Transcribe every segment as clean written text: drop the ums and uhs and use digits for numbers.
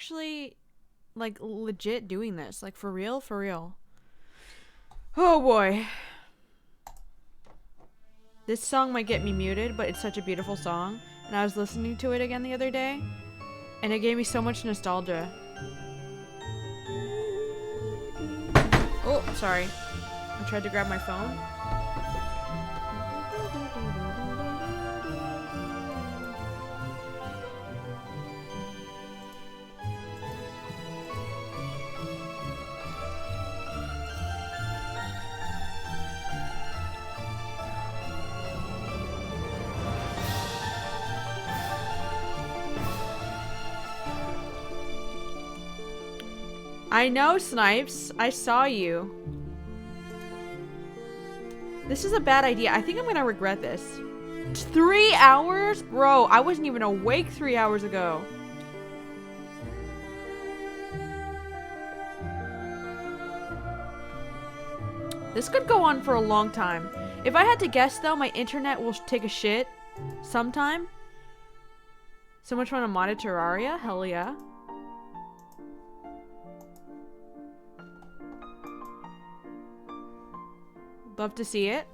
actually like legit doing this. Like for real, for real. Oh boy. This song might get me muted, but it's such a beautiful song. And I was listening to it again the other day, and it gave me so much nostalgia. Oh, sorry. I tried to grab my phone. I know, Snipes. I saw you. This is a bad idea. I think I'm gonna regret this. 3 hours? Bro, I wasn't even awake 3 hours ago. This could go on for a long time. If I had to guess, though, my internet will take a shit sometime. So much fun to mod Terraria? Hell yeah. Love to see it.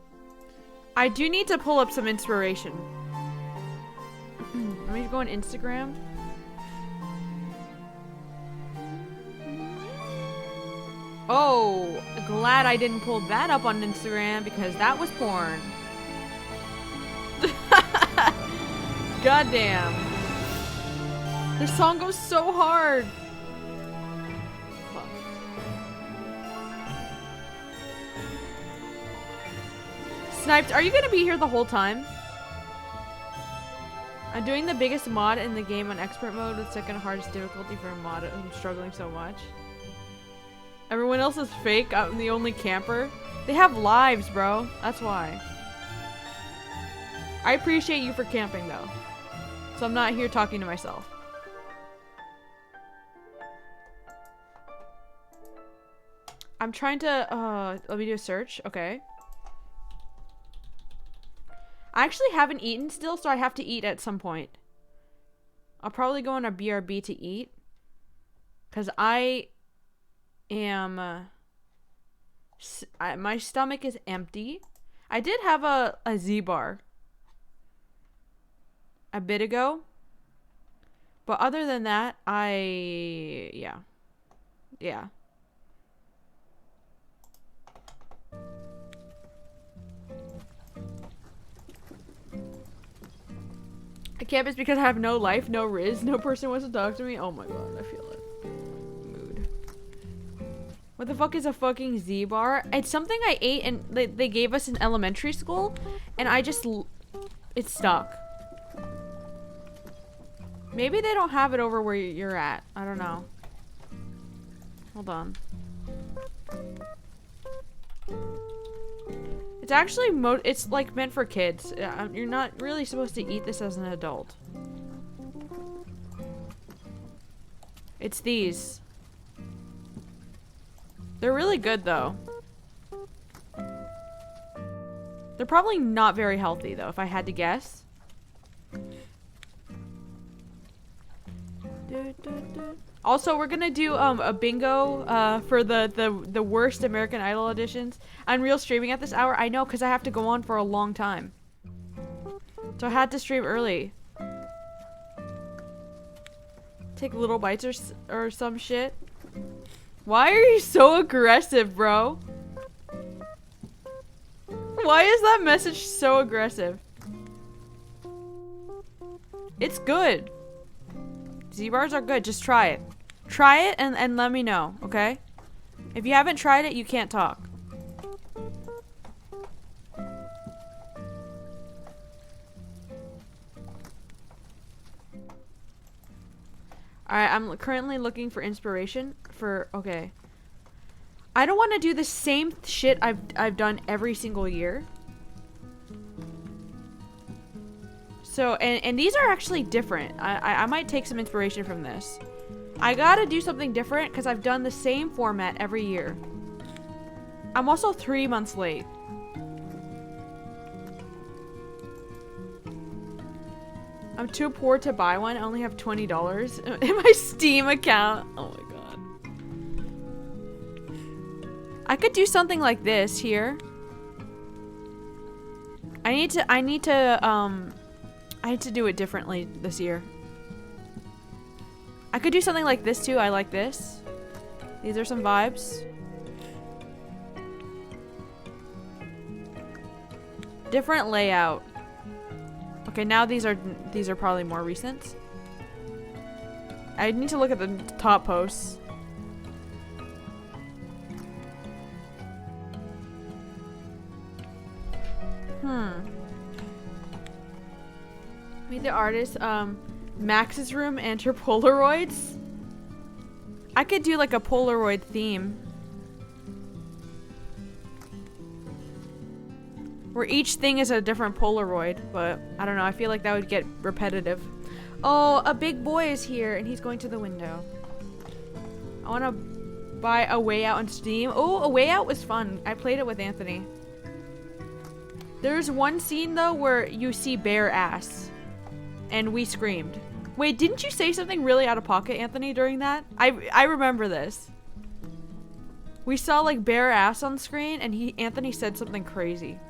I do need to pull up some inspiration. Let me go on Instagram. Oh, glad I didn't pull that up on Instagram because that was porn. Goddamn. This song goes so hard. Sniped, are you gonna be here the whole time? I'm doing the biggest mod in the game on expert mode with second hardest difficulty for a mod. I'm struggling so much. Everyone else is fake. I'm the only camper. They have lives, bro. That's why. I appreciate you for camping, though. So I'm not here talking to myself. I'm trying to, let me do a search. Okay. I actually haven't eaten still, so I have to eat at some point. I'll probably go on a BRB to eat. Because I am... my stomach is empty. I did have a Z-bar a bit ago. But other than that, yeah. Yeah. I can't, it's because I have no life, no riz, no person wants to talk to me. Oh my god, I feel it. Mood. What the fuck is a fucking Z-bar? It's something I ate and they gave us in elementary school, and I just... it's stuck. Maybe they don't have it over where you're at. I don't know. Hold on. It's actually it's like meant for kids. You're not really supposed to eat this as an adult. It's these. They're really good though. They're probably not very healthy though, if I had to guess. Also, we're gonna do a bingo for the worst American Idol auditions. Unreal streaming at this hour. I know, because I have to go on for a long time. So I had to stream early. Take little bites or some shit. Why are you so aggressive, bro? Why is that message so aggressive? It's good. Z-bars are good. Just try it. Try it and let me know, okay? If you haven't tried it, you can't talk. Alright, I'm currently looking for inspiration for... okay. I don't want to do the same shit I've done every single year. So, and these are actually different. I might take some inspiration from this. I gotta do something different because I've done the same format every year. I'm also 3 months late. I'm I'm too poor to buy one. I only have $20 in my Steam account. Oh my god. I could do something like this here. I need to do it differently this year. I could do something like this too. I like this. These are some vibes. Different layout. Okay, now these are probably more recent. I need to look at the top posts. Meet the artist. Max's room and her Polaroids. I could do like a Polaroid theme. Where each thing is a different Polaroid, but I don't know, I feel like that would get repetitive. Oh, a big boy is here and he's going to the window. I want to buy A Way Out on Steam. Oh, A Way Out was fun. I played it with Anthony. There's one scene though where you see bare ass and we screamed. Wait, didn't you say something really out of pocket, Anthony, during that? I remember this. We saw like bare ass on screen and Anthony said something crazy.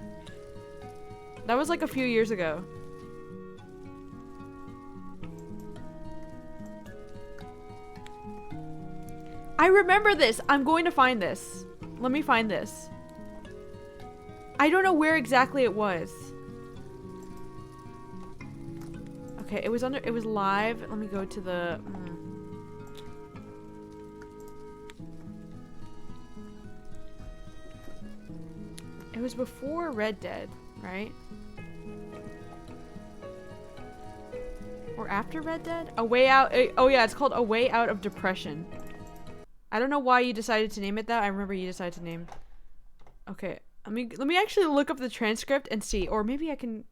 That was like a few years ago. I remember this. I'm going to find this. Let me find this. I don't know where exactly it was. Okay, it was live. Let me go to the It was before Red Dead, right? Or after Red Dead? A Way Out. Oh yeah, it's called A Way Out of Depression. I don't know why you decided to name it that. I remember you decided to name. Okay, let me actually look up the transcript and see, or maybe I can.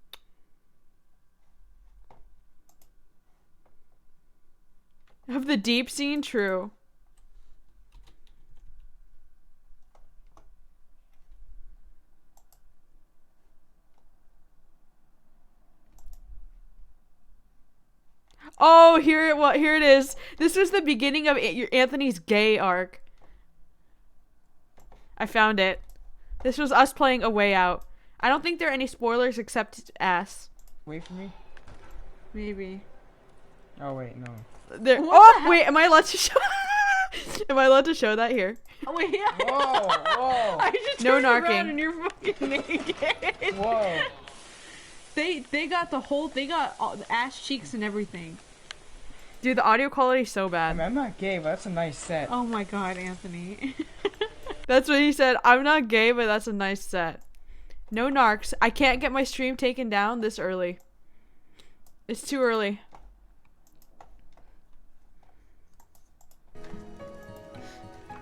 Of the deep scene, true. Oh, here it is. This was the beginning of Anthony's gay arc. I found it. This was us playing A Way Out. I don't think there are any spoilers except ass. Wait for me. Maybe. Oh wait, no. There. Oh wait, am I allowed to show? Am I allowed to show that here? Oh wait, yeah. Whoa, whoa. I just No turned around narking. and you're fucking naked. Whoa. They got all the ass cheeks and everything. Dude, the audio quality is so I bad. mean, I'm not gay, but that's a nice set. Oh my god, Anthony. That's what he said. I'm not gay, but that's a nice set. No narcs. I can't get my stream taken down this early. It's too early.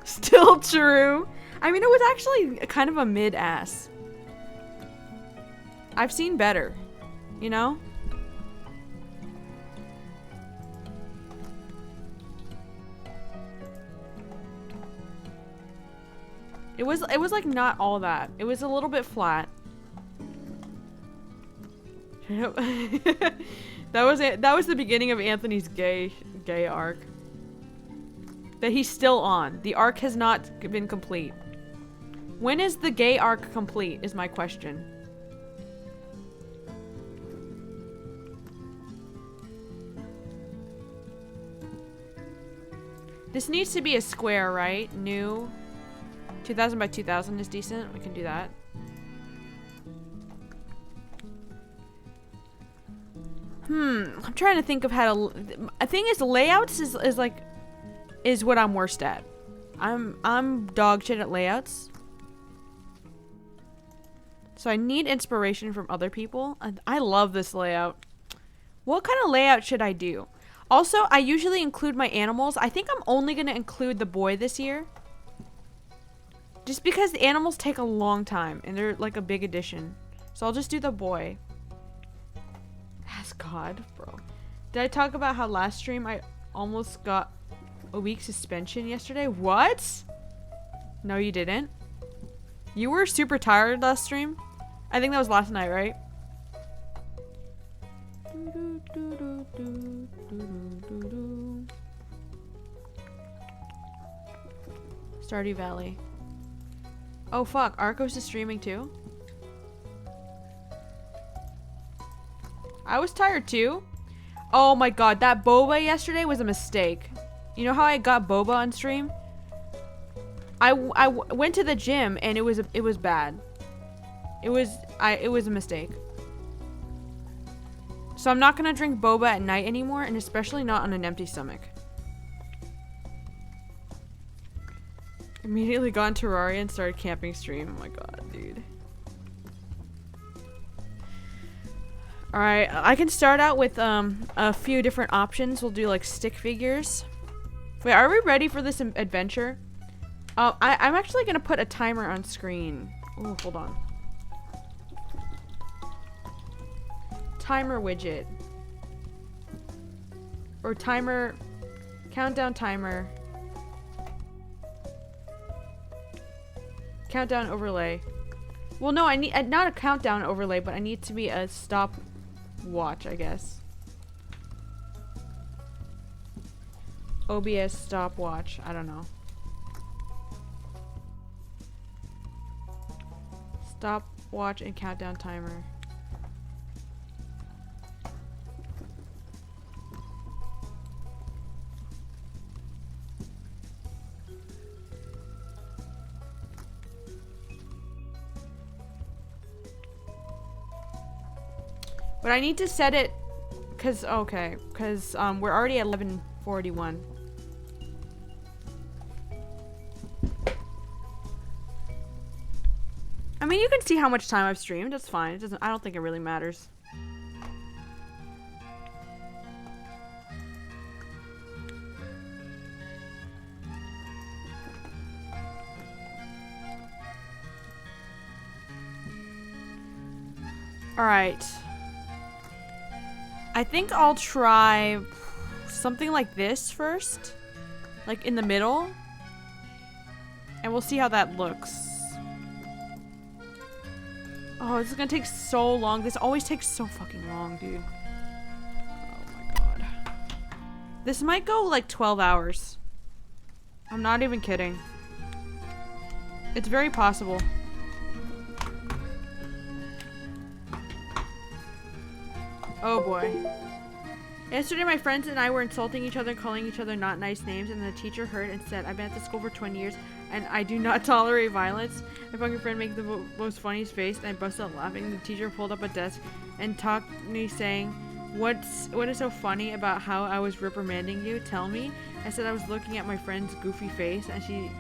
Still true. I mean, it was actually kind of a mid-ass. I've seen better. You know? It was like not all that. It was a little bit flat. That was it. That was the beginning of Anthony's gay arc. That he's still on. The arc has not been complete. When is the gay arc complete is my question. This needs to be a square, right? New. 2000 by 2000 is decent. We can do that. I'm trying to think of how to. I think is layouts is what I'm worst at. I'm dog shit at layouts. So I need inspiration from other people. And I love this layout. What kind of layout should I do? Also, I usually include my animals. I think I'm only going to include the boy this year. Just because the animals take a long time and they're like a big addition. So I'll just do the boy. Ask God, bro. Did I talk about how last stream I almost got a week suspension yesterday? What? No, you didn't. You were super tired last stream? I think that was last night, right? Stardew Valley. Oh fuck, Arcos is streaming too? I was tired too. Oh my god, that boba yesterday was a mistake. You know how I got boba on stream? I went to the gym and it was bad. It was a mistake. So I'm not gonna drink boba at night anymore, and especially not on an empty stomach. Immediately got in Terraria and started camping stream. Oh my god, dude. Alright, I can start out with a few different options. We'll do like stick figures. Wait, are we ready for this adventure? I'm actually gonna put a timer on screen. Oh, hold on. Timer widget. Or timer. Countdown timer. Countdown overlay. Well, no, I need not a countdown overlay, but I need to be a stop watch, I guess. OBS stopwatch. I don't know. Stopwatch and countdown timer. But I need to set it because we're already at 11:41. I mean, you can see how much time I've streamed. That's fine. I don't think it really matters. All right. I think I'll try something like this first, like in the middle, and we'll see how that looks. Oh, this is gonna take so long. This always takes so fucking long, dude. Oh my god. This might go like 12 hours. I'm not even kidding. It's very possible. Oh boy. Yesterday my friends and I were insulting each other, calling each other not nice names, and the teacher heard and said, I've been at the school for 20 years and I do not tolerate violence. My fucking friend made the most funniest face and I busted out laughing. The teacher pulled up a desk and talked to me saying, what is so funny about how I was reprimanding you? Tell me. I said I was looking at my friend's goofy face and she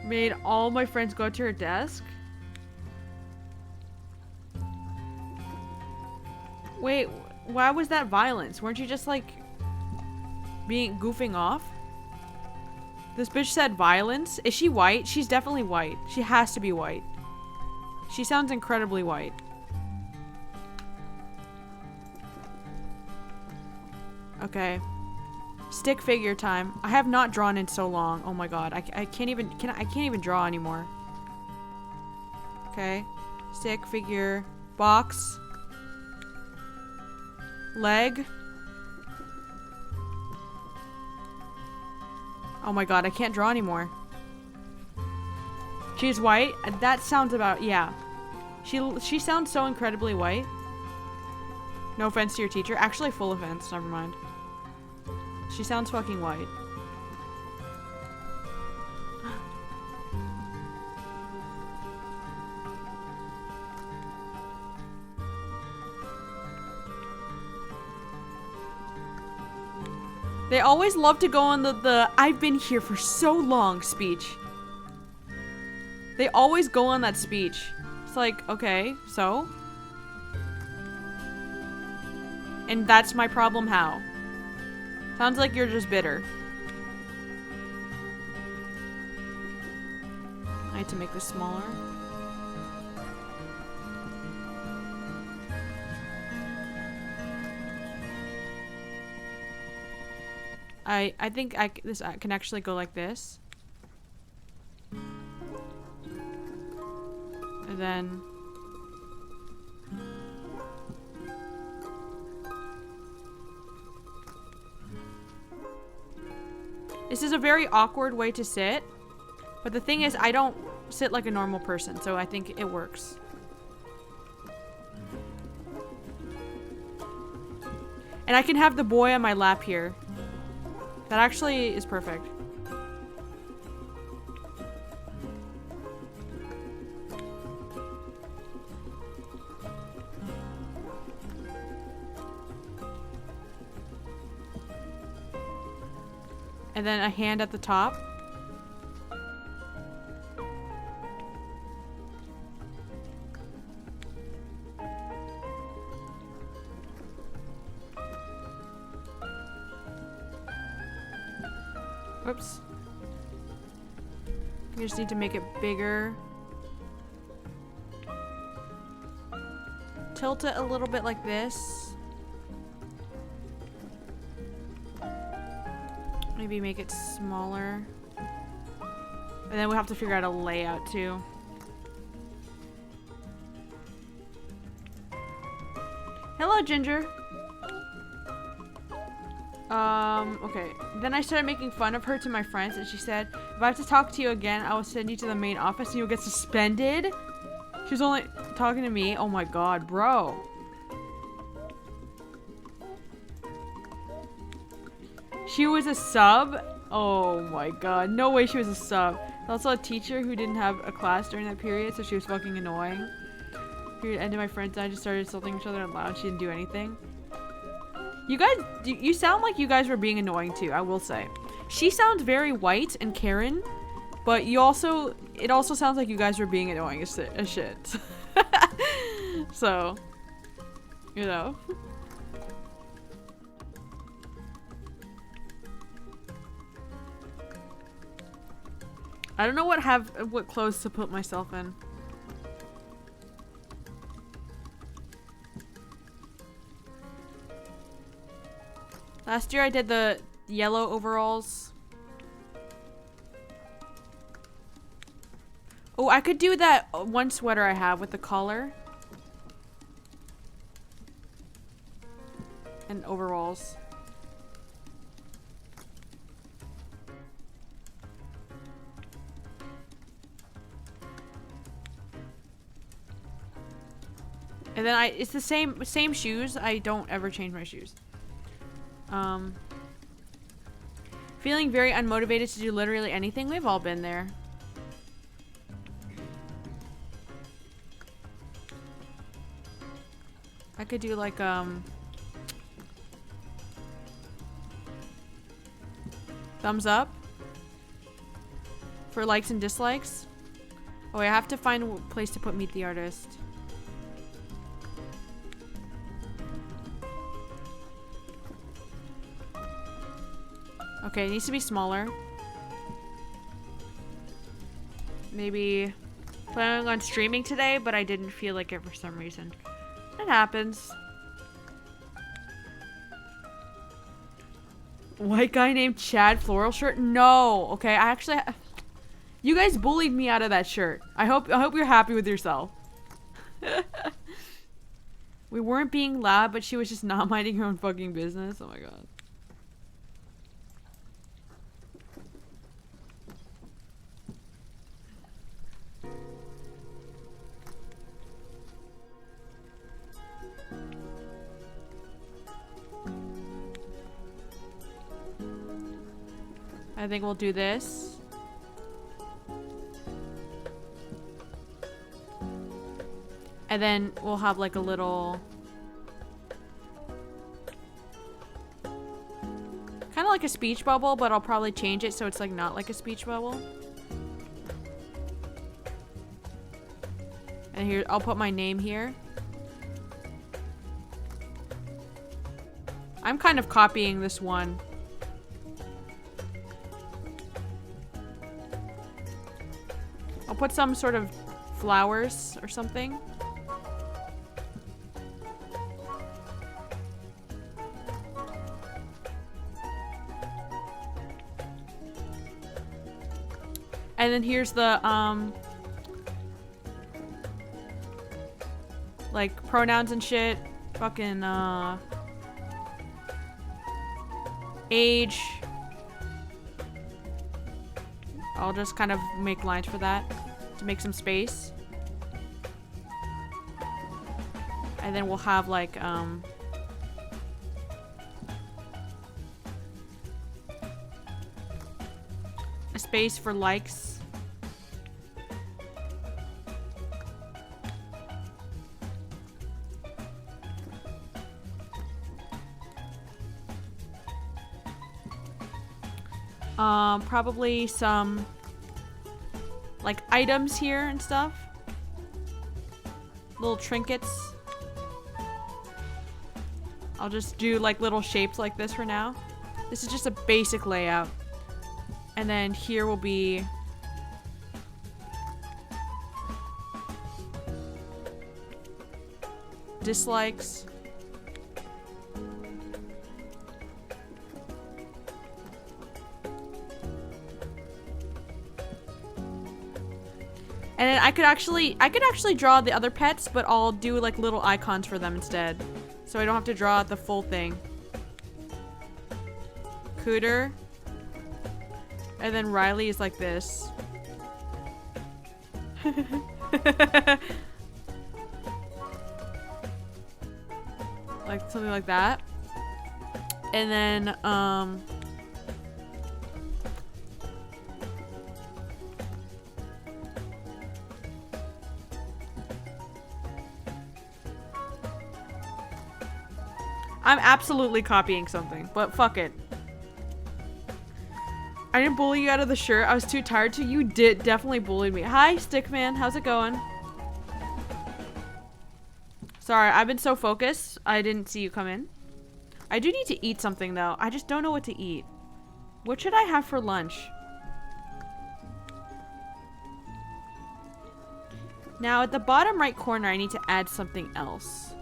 made all my friends go to her desk. Wait, why was that violence? Weren't you just like goofing off? This bitch said violence. Is she white? She's definitely white. She has to be white. She sounds incredibly white. Okay. Stick figure time. I have not drawn in so long. Oh my god. I can't even draw anymore. Okay. Stick figure box. Leg. Oh my god, I can't draw anymore. She's white? That sounds about, yeah. She sounds so incredibly white. No offense to your teacher. Actually, full offense. Never mind. She sounds fucking white. They always love to go on the I've been here for so long speech. They always go on that speech. It's like, okay, so? And that's my problem how? Sounds like you're just bitter. I need to make this smaller. I think I can actually go like this. And then This is a very awkward way to sit. But the thing is, I don't sit like a normal person, so I think it works. And I can have the boy on my lap here. That actually is perfect. And then a hand at the top. Oops. You just need to make it bigger. Tilt it a little bit like this. Maybe make it smaller. And then we'll have to figure out a layout too. Hello, Ginger. Okay. Then I started making fun of her to my friends, and she said, if I have to talk to you again, I will send you to the main office and you'll get suspended. She was only talking to me. Oh my god, bro. She was a sub? Oh my god. No way she was a sub. Also a teacher who didn't have a class during that period, so she was fucking annoying. Period ended, my friends and I just started insulting each other out loud. She didn't do anything. You guys, you sound like you guys were being annoying too, I will say. She sounds very white and Karen, but it also sounds like you guys were being annoying as shit. So, you know. I don't know what clothes to put myself in. Last year I did the yellow overalls. Oh, I could do that one sweater I have with the collar. And overalls. And then it's the same shoes. I don't ever change my shoes. Feeling very unmotivated to do literally anything. We've all been there. I could do like, thumbs up for likes and dislikes. Oh, I have to find a place to put meet the artist. Okay, it needs to be smaller. Maybe planning on streaming today, but I didn't feel like it for some reason. It happens. White guy named Chad floral shirt? No. Okay, I actually you guys bullied me out of that shirt. I hope you're happy with yourself. We weren't being loud, but she was just not minding her own fucking business. Oh my god. I think we'll do this. And then we'll have like a little... kind of like a speech bubble, but I'll probably change it so it's like not like a speech bubble. And here, I'll put my name here. I'm kind of copying this one. I'll put some sort of flowers or something. And then here's the, like, pronouns and shit. Fucking, age. I'll just kind of make lines for that to make some space. And then we'll have like, a space for likes. Probably some like items here and stuff. Little trinkets. I'll just do like little shapes like this for now. This is just a basic layout. And then here will be dislikes. And then I could actually draw the other pets, but I'll do like little icons for them instead. So I don't have to draw out the full thing. Cooter. And then Riley is like this. Like something like that. And then, I'm absolutely copying something, but fuck it. I didn't bully you out of the shirt. I was too tired to. You did definitely bully me. Hi, Stickman. How's it going? Sorry, I've been so focused. I didn't see you come in. I do need to eat something, though. I just don't know what to eat. What should I have for lunch? Now, at the bottom right corner, I need to add something else.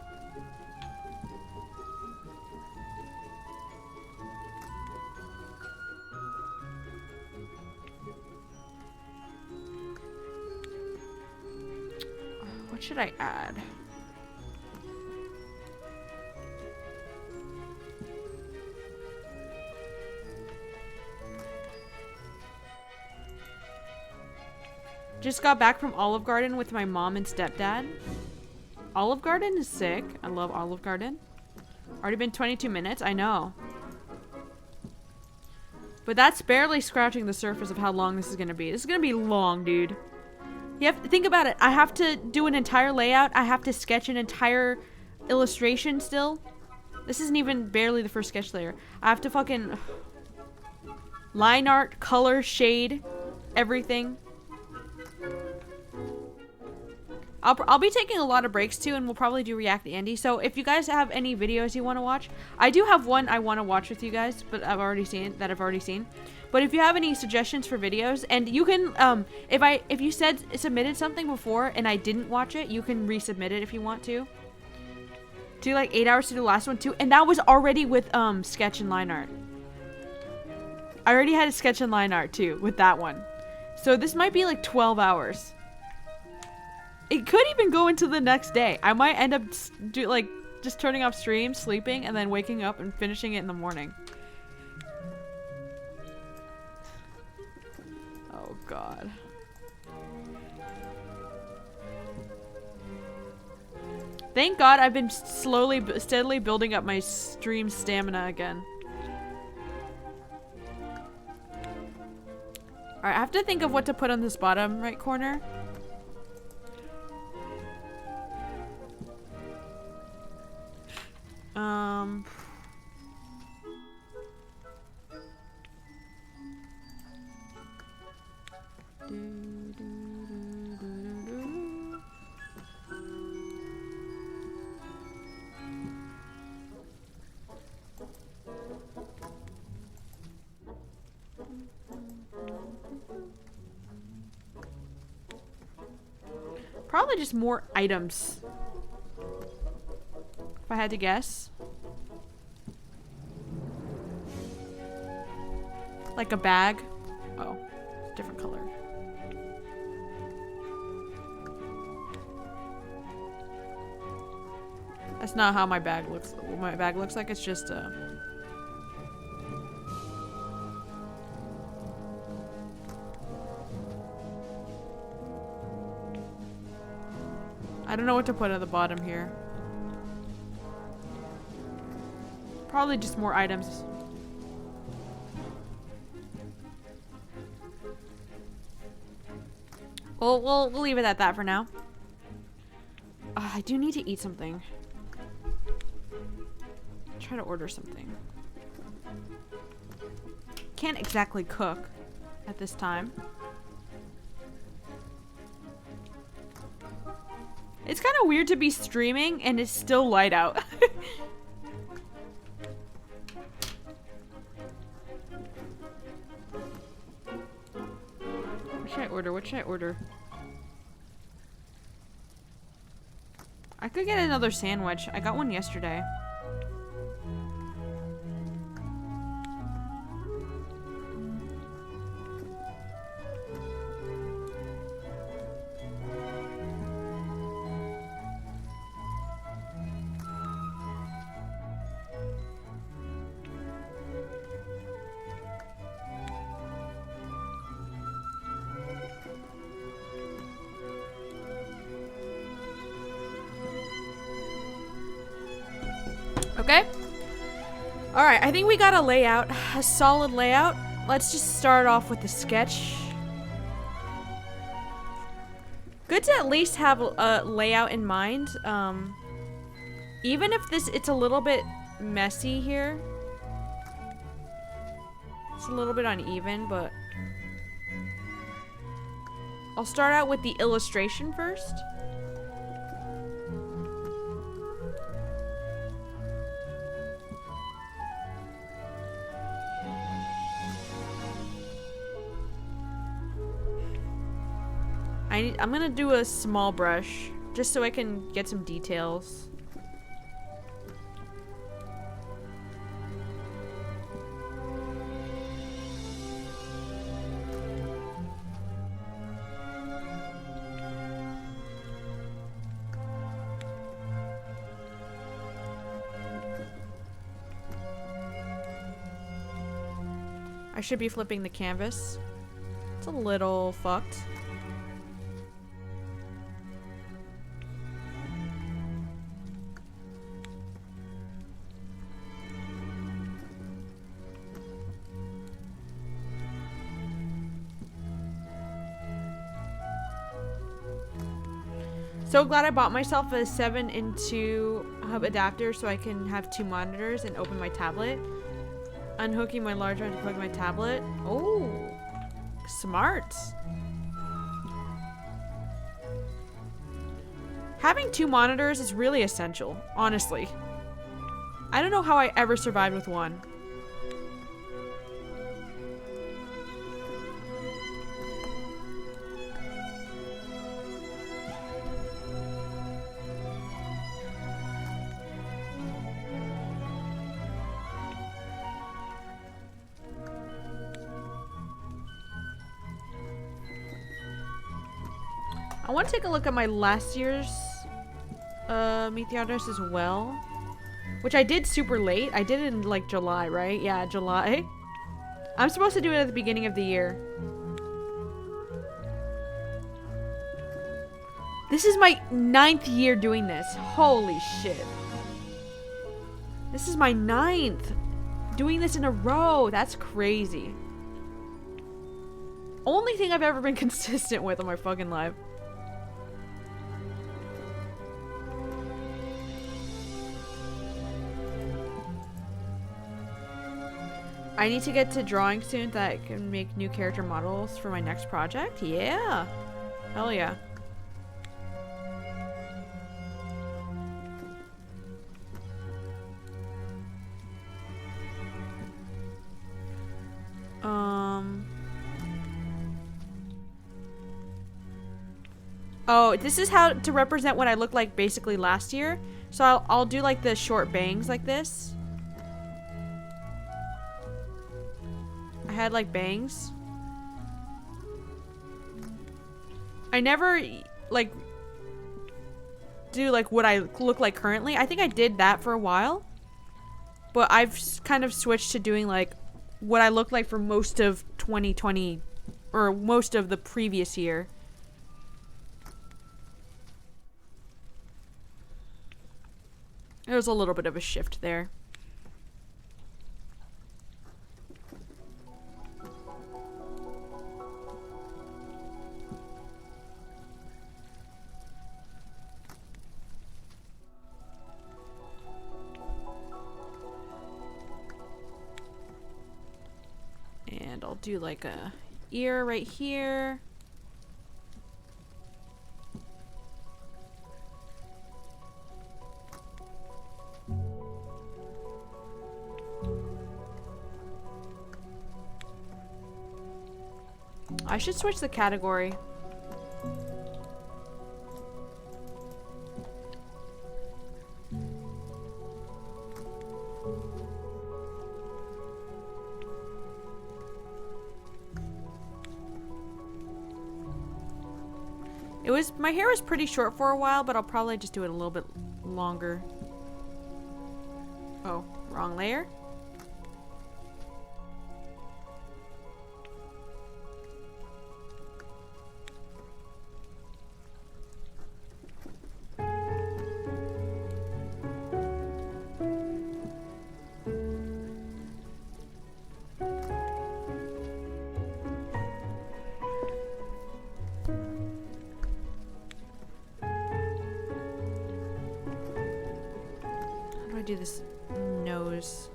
What should I add? Just got back from Olive Garden with my mom and stepdad. Olive Garden is sick. I love Olive Garden. Already been 22 minutes? I know. But that's barely scratching the surface of how long this is going to be. This is going to be long, dude. You have to think about it. I have to do an entire layout. I have to sketch an entire illustration still. This isn't even barely the first sketch layer. I have to fucking line art, color, shade, everything. I'll be taking a lot of breaks too, and we'll probably do React Andy. So if you guys have any videos you want to watch, I do have one I want to watch with you guys, but I've already seen. But if you have any suggestions for videos, and you can, if you submitted something before and I didn't watch it, you can resubmit it if you want to. Do like 8 hours to do the last one too, and that was already with sketch and line art. I already had a sketch and line art too with that one, so this might be like 12 hours. It could even go into the next day. I might end up just turning off stream, sleeping, and then waking up and finishing it in the morning. Oh god. Thank god I've been steadily building up my stream stamina again. Alright, I have to think of what to put on this bottom right corner. Probably just more items. If I had to guess. Like a bag. Oh, different color. That's not how my bag looks. What my bag looks like. It's just a... I don't know what to put at the bottom here. Probably just more items. Well, we'll leave it at that for now. I do need to eat something. Try to order something. Can't exactly cook at this time. It's kind of weird to be streaming and it's still light out. What should I order? What should I order? I could get another sandwich. I got one yesterday. Okay. Alright, I think we got a layout. A solid layout. Let's just start off with the sketch. Good to at least have a layout in mind. Even if it's a little bit messy here. It's a little bit uneven, but... I'll start out with the illustration first. I'm gonna do a small brush just so I can get some details. I should be flipping the canvas. It's a little fucked. So glad I bought myself a 7-in-2 hub adapter so I can have 2 monitors and open my tablet. Unhooking my large one to plug my tablet. Oh, smart. Having 2 monitors is really essential, honestly. I don't know how I ever survived with one. I want to take a look at my last year's Meet the Artist as well, which I did super late. I did it in like July, right? Yeah, July. I'm supposed to do it at the beginning of the year. This is my 9th year doing this. Holy shit. This is my 9th doing this in a row. That's crazy. Only thing I've ever been consistent with in my fucking life. I need to get to drawing soon that I can make new character models for my next project. Yeah. Hell yeah. Oh, this is how to represent what I looked like basically last year. So I'll do like the short bangs like this. I had like bangs. I never like do like what I look like currently. I think I did that for a while, but I've kind of switched to doing like what I looked like for most of 2020 or most of the previous year. There was a little bit of a shift there. And I'll do like a ear right here. I should switch the category. My hair was pretty short for a while, but I'll probably just do it a little bit longer. Oh, wrong layer. Do this nose.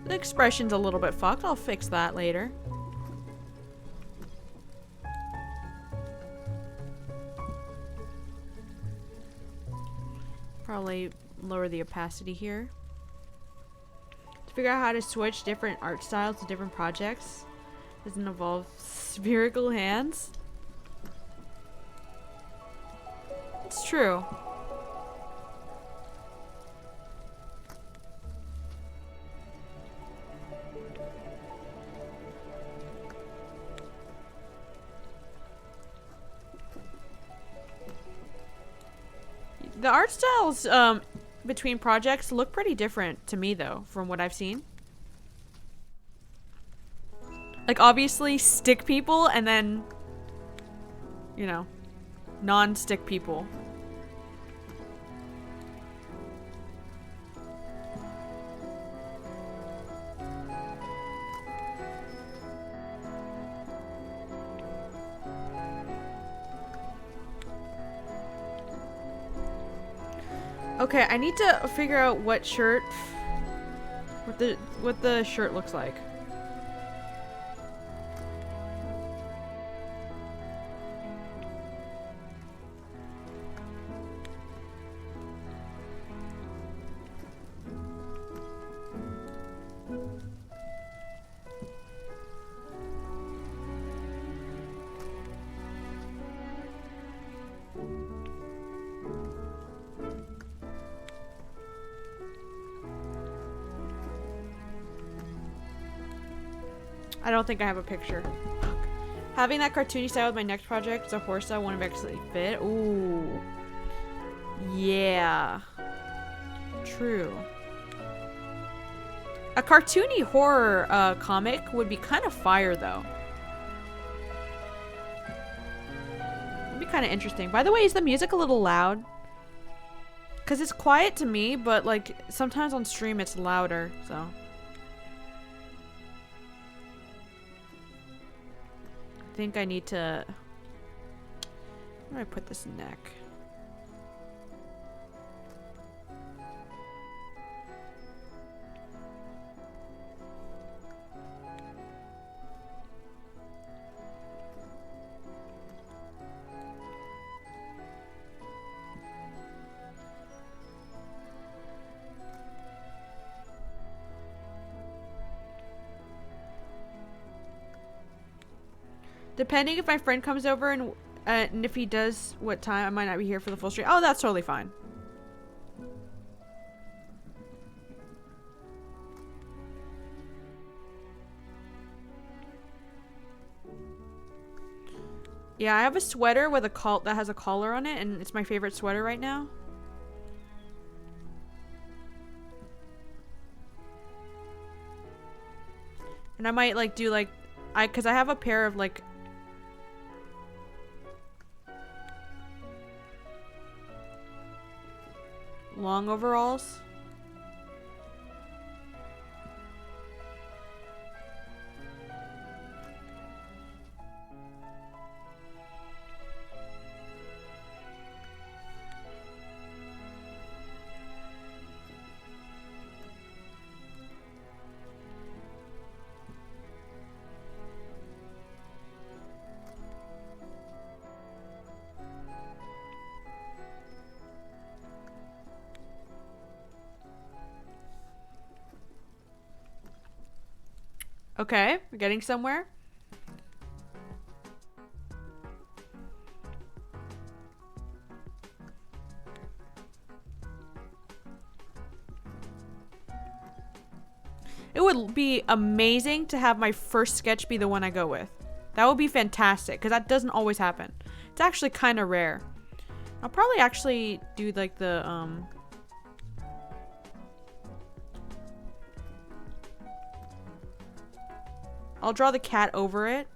The expression's a little bit fucked. I'll fix that later. Probably lower the opacity here. To figure out how to switch different art styles to different projects. Doesn't involve spherical hands. It's true. The art styles between projects look pretty different to me though, from what I've seen. Like, obviously, stick people, and then, you know, non-stick people. Okay, I need to figure out what shirt, what the shirt looks like. I don't think I have a picture. Fuck. Having that cartoony style with my next project is a horse style wouldn't actually fit. Ooh. Yeah. True. A cartoony horror comic would be kind of fire though. It'd be kind of interesting. By the way, is the music a little loud? Because it's quiet to me, but like sometimes on stream it's louder, so. I think I need to... Where do I put this neck? Depending if my friend comes over and if he does what time, I might not be here for the full stream. Oh, that's totally fine. Yeah, I have a sweater with a that has a collar on it, and it's my favorite sweater right now. And I might like do like, cause I have a pair of like long overalls. Okay, we're getting somewhere. It would be amazing to have my first sketch be the one I go with. That would be fantastic, because that doesn't always happen. It's actually kind of rare. I'll probably actually do like the, I'll draw the cat over it.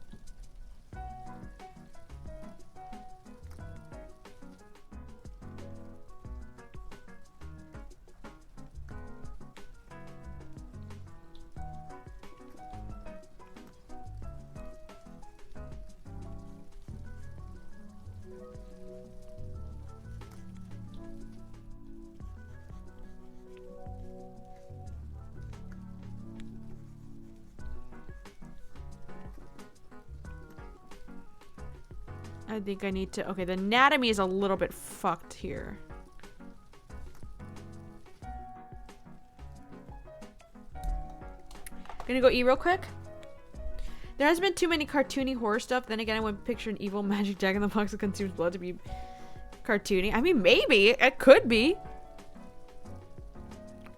I think I need to... Okay, the anatomy is a little bit fucked here. Gonna go eat real quick. There has been too many cartoony horror stuff. Then again, I wouldn't picture an evil magic Jack in the Box that consumes blood to be cartoony. I mean, maybe. It could be.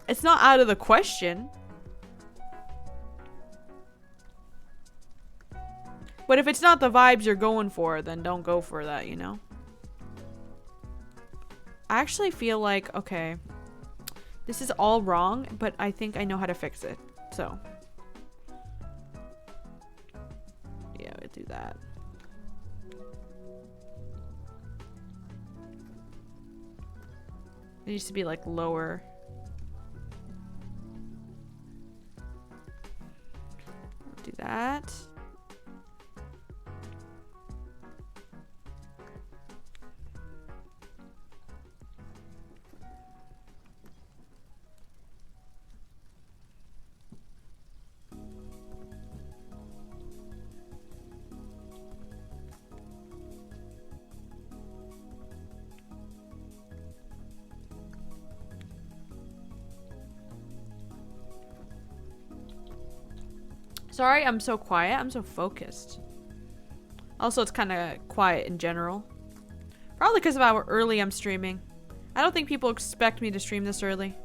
It's not out of the question. But if it's not the vibes you're going for, then don't go for that, you know? I actually feel like, okay, this is all wrong, but I think I know how to fix it. So, yeah, I do that. It used to be like lower. Do that. Sorry, I'm so quiet. I'm so focused. Also, it's kind of quiet in general. Probably because of how early I'm streaming. I don't think people expect me to stream this early.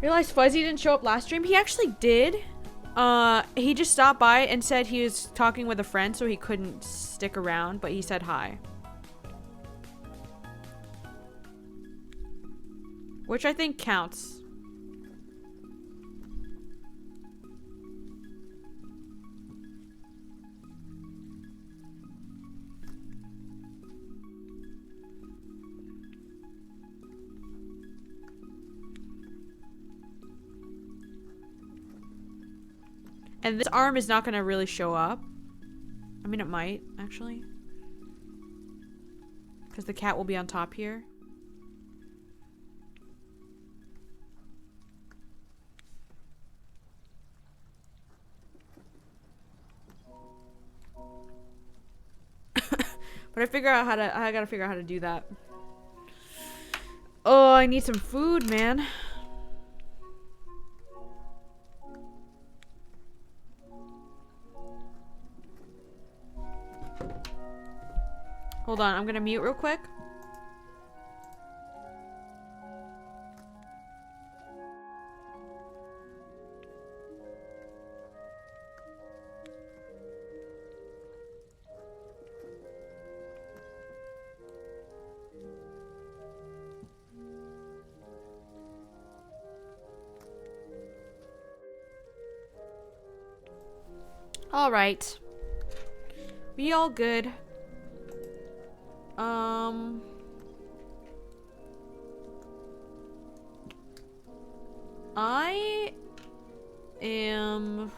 Realized Fuzzy didn't show up last stream. He actually did. He just stopped by and said he was talking with a friend, so he couldn't stick around, but he said hi. Which I think counts. And this arm is not going to really show up. I mean, it might, actually. Because the cat will be on top here. But But I gotta figure out how to do that. Oh, I need some food, man. Hold on, I'm gonna mute real quick. All right. Be all good. I am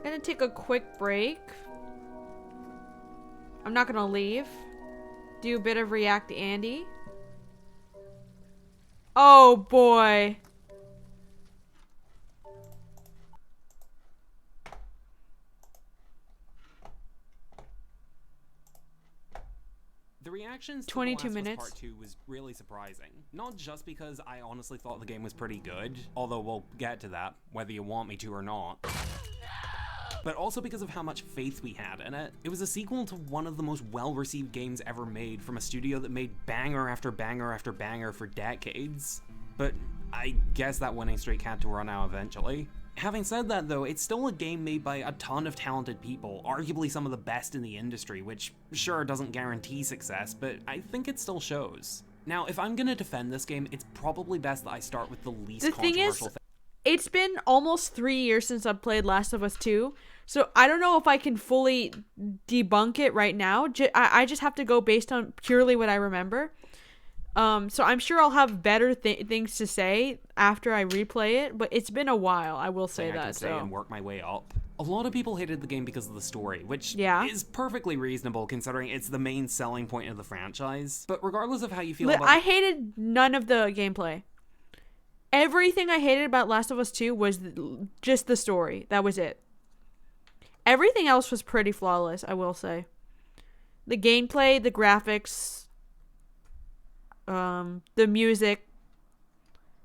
gonna take a quick break. I'm not gonna leave. Do a bit of React Andy. Oh boy. The reactions to 22 The Last of Us minutes. Part 2 was really surprising. Not just because I honestly thought the game was pretty good, although we'll get to that, whether you want me to or not. But also because of how much faith we had in it. It was a sequel to one of the most well-received games ever made from a studio that made banger after banger after banger for decades. But I guess that winning streak had to run out eventually. Having said that though, it's still a game made by a ton of talented people, arguably some of the best in the industry, which sure doesn't guarantee success, but I think it still shows. Now, if I'm gonna defend this game, it's probably best that I start with the least The thing is, controversial thing. it's been almost 3 years since I've played Last of Us 2, so I don't know if I can fully debunk it right now. I just have to go based on purely what I remember. So I'm sure I'll have better things to say after I replay it, but it's been a while, I will say I can that. say and work my way up. A lot of people hated the game because of the story, which Yeah. is perfectly reasonable considering it's the main selling point of the franchise. But regardless of how you feel about I hated none of the gameplay. Everything I hated about Last of Us 2 was just the story. That was it. Everything else was pretty flawless, I will say. The gameplay, the graphics, the music,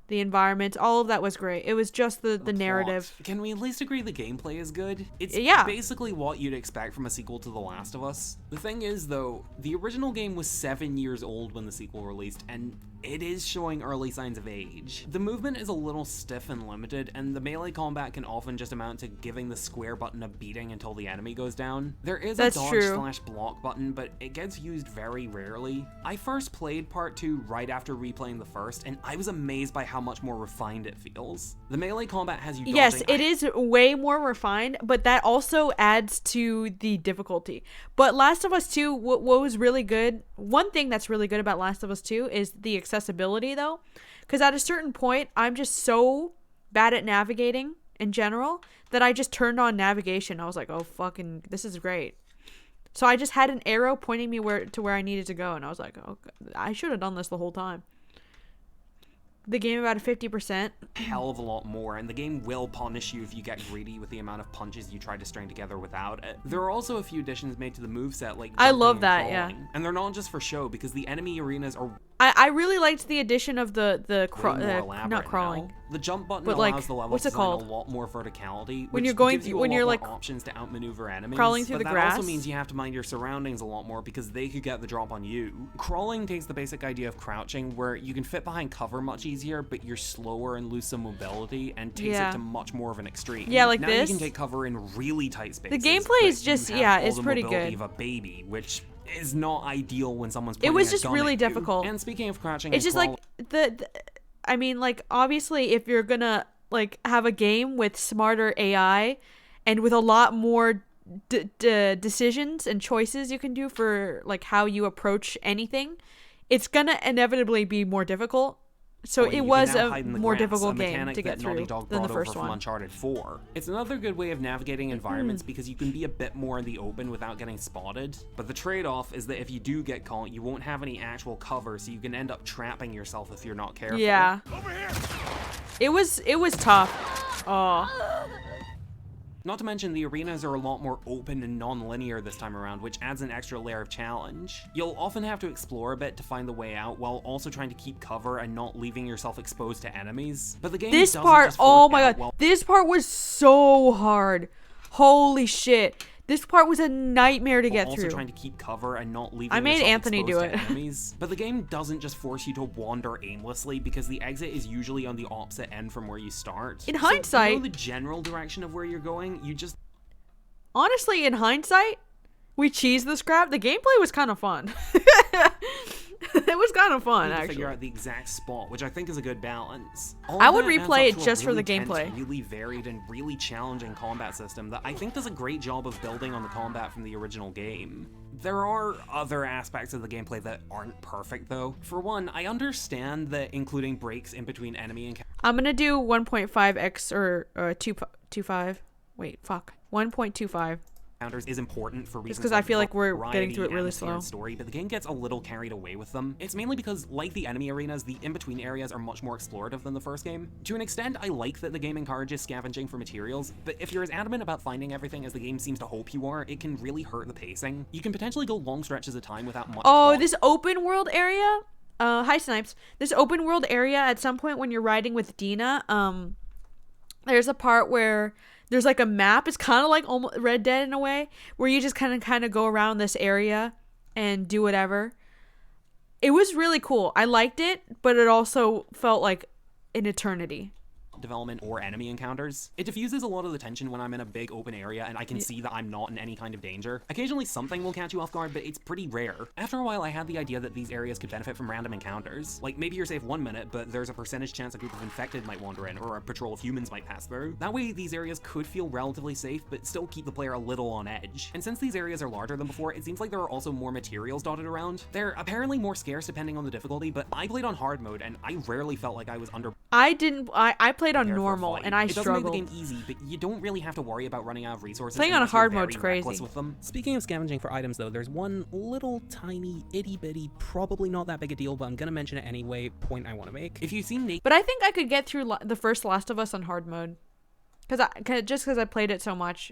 the environment, all of that was great. It was just the narrative. plot. Can we at least agree the gameplay is good? It's Yeah. basically what you'd expect from a sequel to The Last of Us. The thing is, though, the original game was 7 years old when the sequel released, and it is showing early signs of age. The movement is a little stiff and limited, and the melee combat can often just amount to giving the square button a beating until the enemy goes down. There is That's a true. dodge/block button, but it gets used very rarely. I first played Part 2 right after replaying the first, and I was amazed by how much more refined it feels. The melee combat has you dodging. Yes, it is way more refined, but that also adds to the difficulty. But Last of Us 2, what was really good, one thing that's really good about Last of Us 2 is the accessibility, though. Because at a certain point, I'm just so bad at navigating in general that I just turned on navigation. I was like, oh, fucking, this is great. So I just had an arrow pointing me to where I needed to go, and I was like, oh, I should have done this the whole time. The game about a 50%. Hell of a lot more, and the game will punish you if you get greedy with the amount of punches you try to string together without it. There are also a few additions made to the moveset, like I jumping love and that, yeah. crawling. And they're not just for show, because the enemy arenas are I really liked the addition of the way more elaborate not crawling. now. The jump button But, allows like, the level what's it design called? a lot more verticality, When which you're going gives you when a you're, lot like, more options to outmaneuver enemies. crawling through but the that also grass. means you have to mind your surroundings a lot more because they could get the drop on you. Crawling takes the basic idea of crouching, where you can fit behind cover much easier, but you're slower and lose some mobility, and takes Yeah. it to much more of an extreme. Yeah, like now this. you can take cover in really tight spaces. gameplay but is just- you have yeah, all it's the pretty mobility good. of a baby, which is not ideal when someone's It pointing was a just gun really at you. difficult. And speaking of crouching, It's and just like I mean, like, obviously if you're gonna like have a game with smarter AI and with a lot more decisions and choices you can do for like how you approach anything, it's gonna inevitably be more difficult. So Or you it can was now a hide in the more grass, difficult a game mechanic to get that Naughty through Dog than the brought over first from one. Uncharted 4. It's another good way of navigating environments because you can be a bit more in the open without getting spotted. But the trade-off is that if you do get caught, you won't have any actual cover, so you can end up trapping yourself if you're not careful. Yeah. It was tough. Oh. Not to mention, the arenas are a lot more open and non-linear this time around, which adds an extra layer of challenge. You'll often have to explore a bit to find the way out, while also trying to keep cover and not leaving yourself exposed to enemies. But the game This doesn't part, just oh force my out god, while this part was so hard. Holy shit. This part was a nightmare to get also through. trying to keep cover and not leaving I made yourself Anthony do exposed to it. enemies. But the game doesn't just force you to wander aimlessly, because the exit is usually on the opposite end from where you start. In So hindsight- you know the general direction of where you're going, you just Honestly, in hindsight, we cheesed the scrap. The gameplay was kind of fun. It was kind of fun, need to actually. figure out the exact spot, which I think is a good balance. All I of would that adds replay up it to a just for really the tense, gameplay. really varied and really challenging combat system that I think does a great job of building on the combat from the original game. There are other aspects of the gameplay that aren't perfect though. For one, I understand that including breaks in between enemy encounters I'm gonna do 1.5x or 2.25. Wait, fuck. 1.25. is important for reasons 'cause I like feel like we're variety, getting through it really atmosphere, and slow. story, but the game gets a little carried away with them. It's mainly because, like the enemy arenas, the in-between areas are much more explorative than the first game. To an extent, I like that the game encourages scavenging for materials, but if you're as adamant about finding everything as the game seems to hope you are, it can really hurt the pacing. You can potentially go long stretches of time without much Oh, plot. this open world area? Hi Snipes. This open world area at some point when you're riding with Dina, there's a part where there's like a map. It's kind of like almost Red Dead in a way, where you just kind of go around this area and do whatever. It was really cool. I liked it, but it also felt like an eternity. development or enemy encounters. It diffuses a lot of the tension when I'm in a big open area and I can see that I'm not in any kind of danger. Occasionally something will catch you off guard, but it's pretty rare. After a while, I had the idea that these areas could benefit from random encounters. Like, maybe you're safe 1 minute, but there's a percentage chance a group of infected might wander in, or a patrol of humans might pass through. That way, these areas could feel relatively safe, but still keep the player a little on edge. And since these areas are larger than before, it seems like there are also more materials dotted around. They're apparently more scarce depending on the difficulty, but I played on hard mode, and I rarely felt like I was under I played on prepared for a normal fight. and I It doesn't struggled. make the game easy, but you don't really have to worry about running out of resources. Playing on unless you're hard very mode's crazy. reckless with them. Speaking of scavenging for items, though, there's one little tiny itty bitty, probably not that big a deal, but I'm gonna mention it anyway. Point I want to make. If you've seen Naked But I think I could get through the first Last of Us on hard mode, just because I played it so much,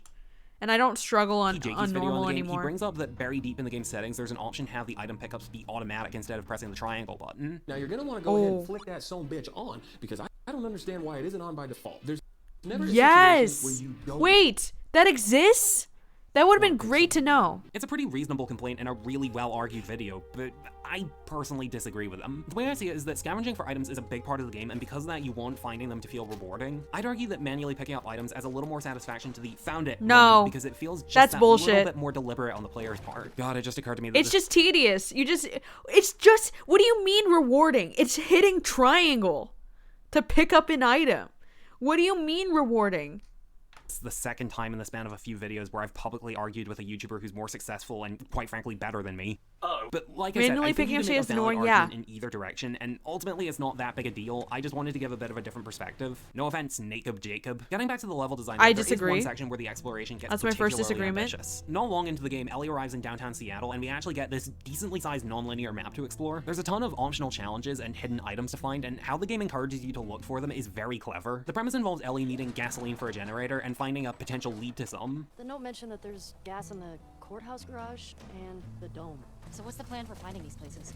and I don't struggle on Jakey's video normal on the game, anymore. he brings up that very deep in the game settings, there's an option to have the item pickups be automatic instead of pressing the triangle button. Now you're gonna want to go ahead Oh. and flick that son bitch on because I don't understand why it isn't on by default. There's never a Yes. situation where you don't Wait, that exists? That would have been great to know. It's a pretty reasonable complaint in a really well-argued video, but I personally disagree with them. The way I see it is that scavenging for items is a big part of the game, and because of that, you want finding them to feel rewarding. I'd argue that manually picking up items adds a little more satisfaction to the found it No. moment, because it feels just That's that bullshit. little bit more deliberate on the player's part. God, it just occurred to me that It's this just tedious. It's just, what do you mean rewarding? It's hitting triangle to pick up an item. What do you mean rewarding? is the second time in the span of a few videos where I've publicly argued with a YouTuber who's more successful and, quite frankly, better than me. But like I said, Manually I think picking you up can make a shit is valid annoying, yeah. argument in either direction, and ultimately it's not that big a deal. I just wanted to give a bit of a different perspective. No offense, Jacob. Getting back to the level design, I there is disagree. one section where the exploration gets That's my first particularly disagreement. ambitious. Not long into the game, Ellie arrives in downtown Seattle, and we actually get this decently sized non-linear map to explore. There's a ton of optional challenges and hidden items to find, and how the game encourages you to look for them is very clever. The premise involves Ellie needing gasoline for a generator and finding a potential lead to some. The note mentioned that there's gas in the courthouse garage and the dome. So what's the plan for finding these places?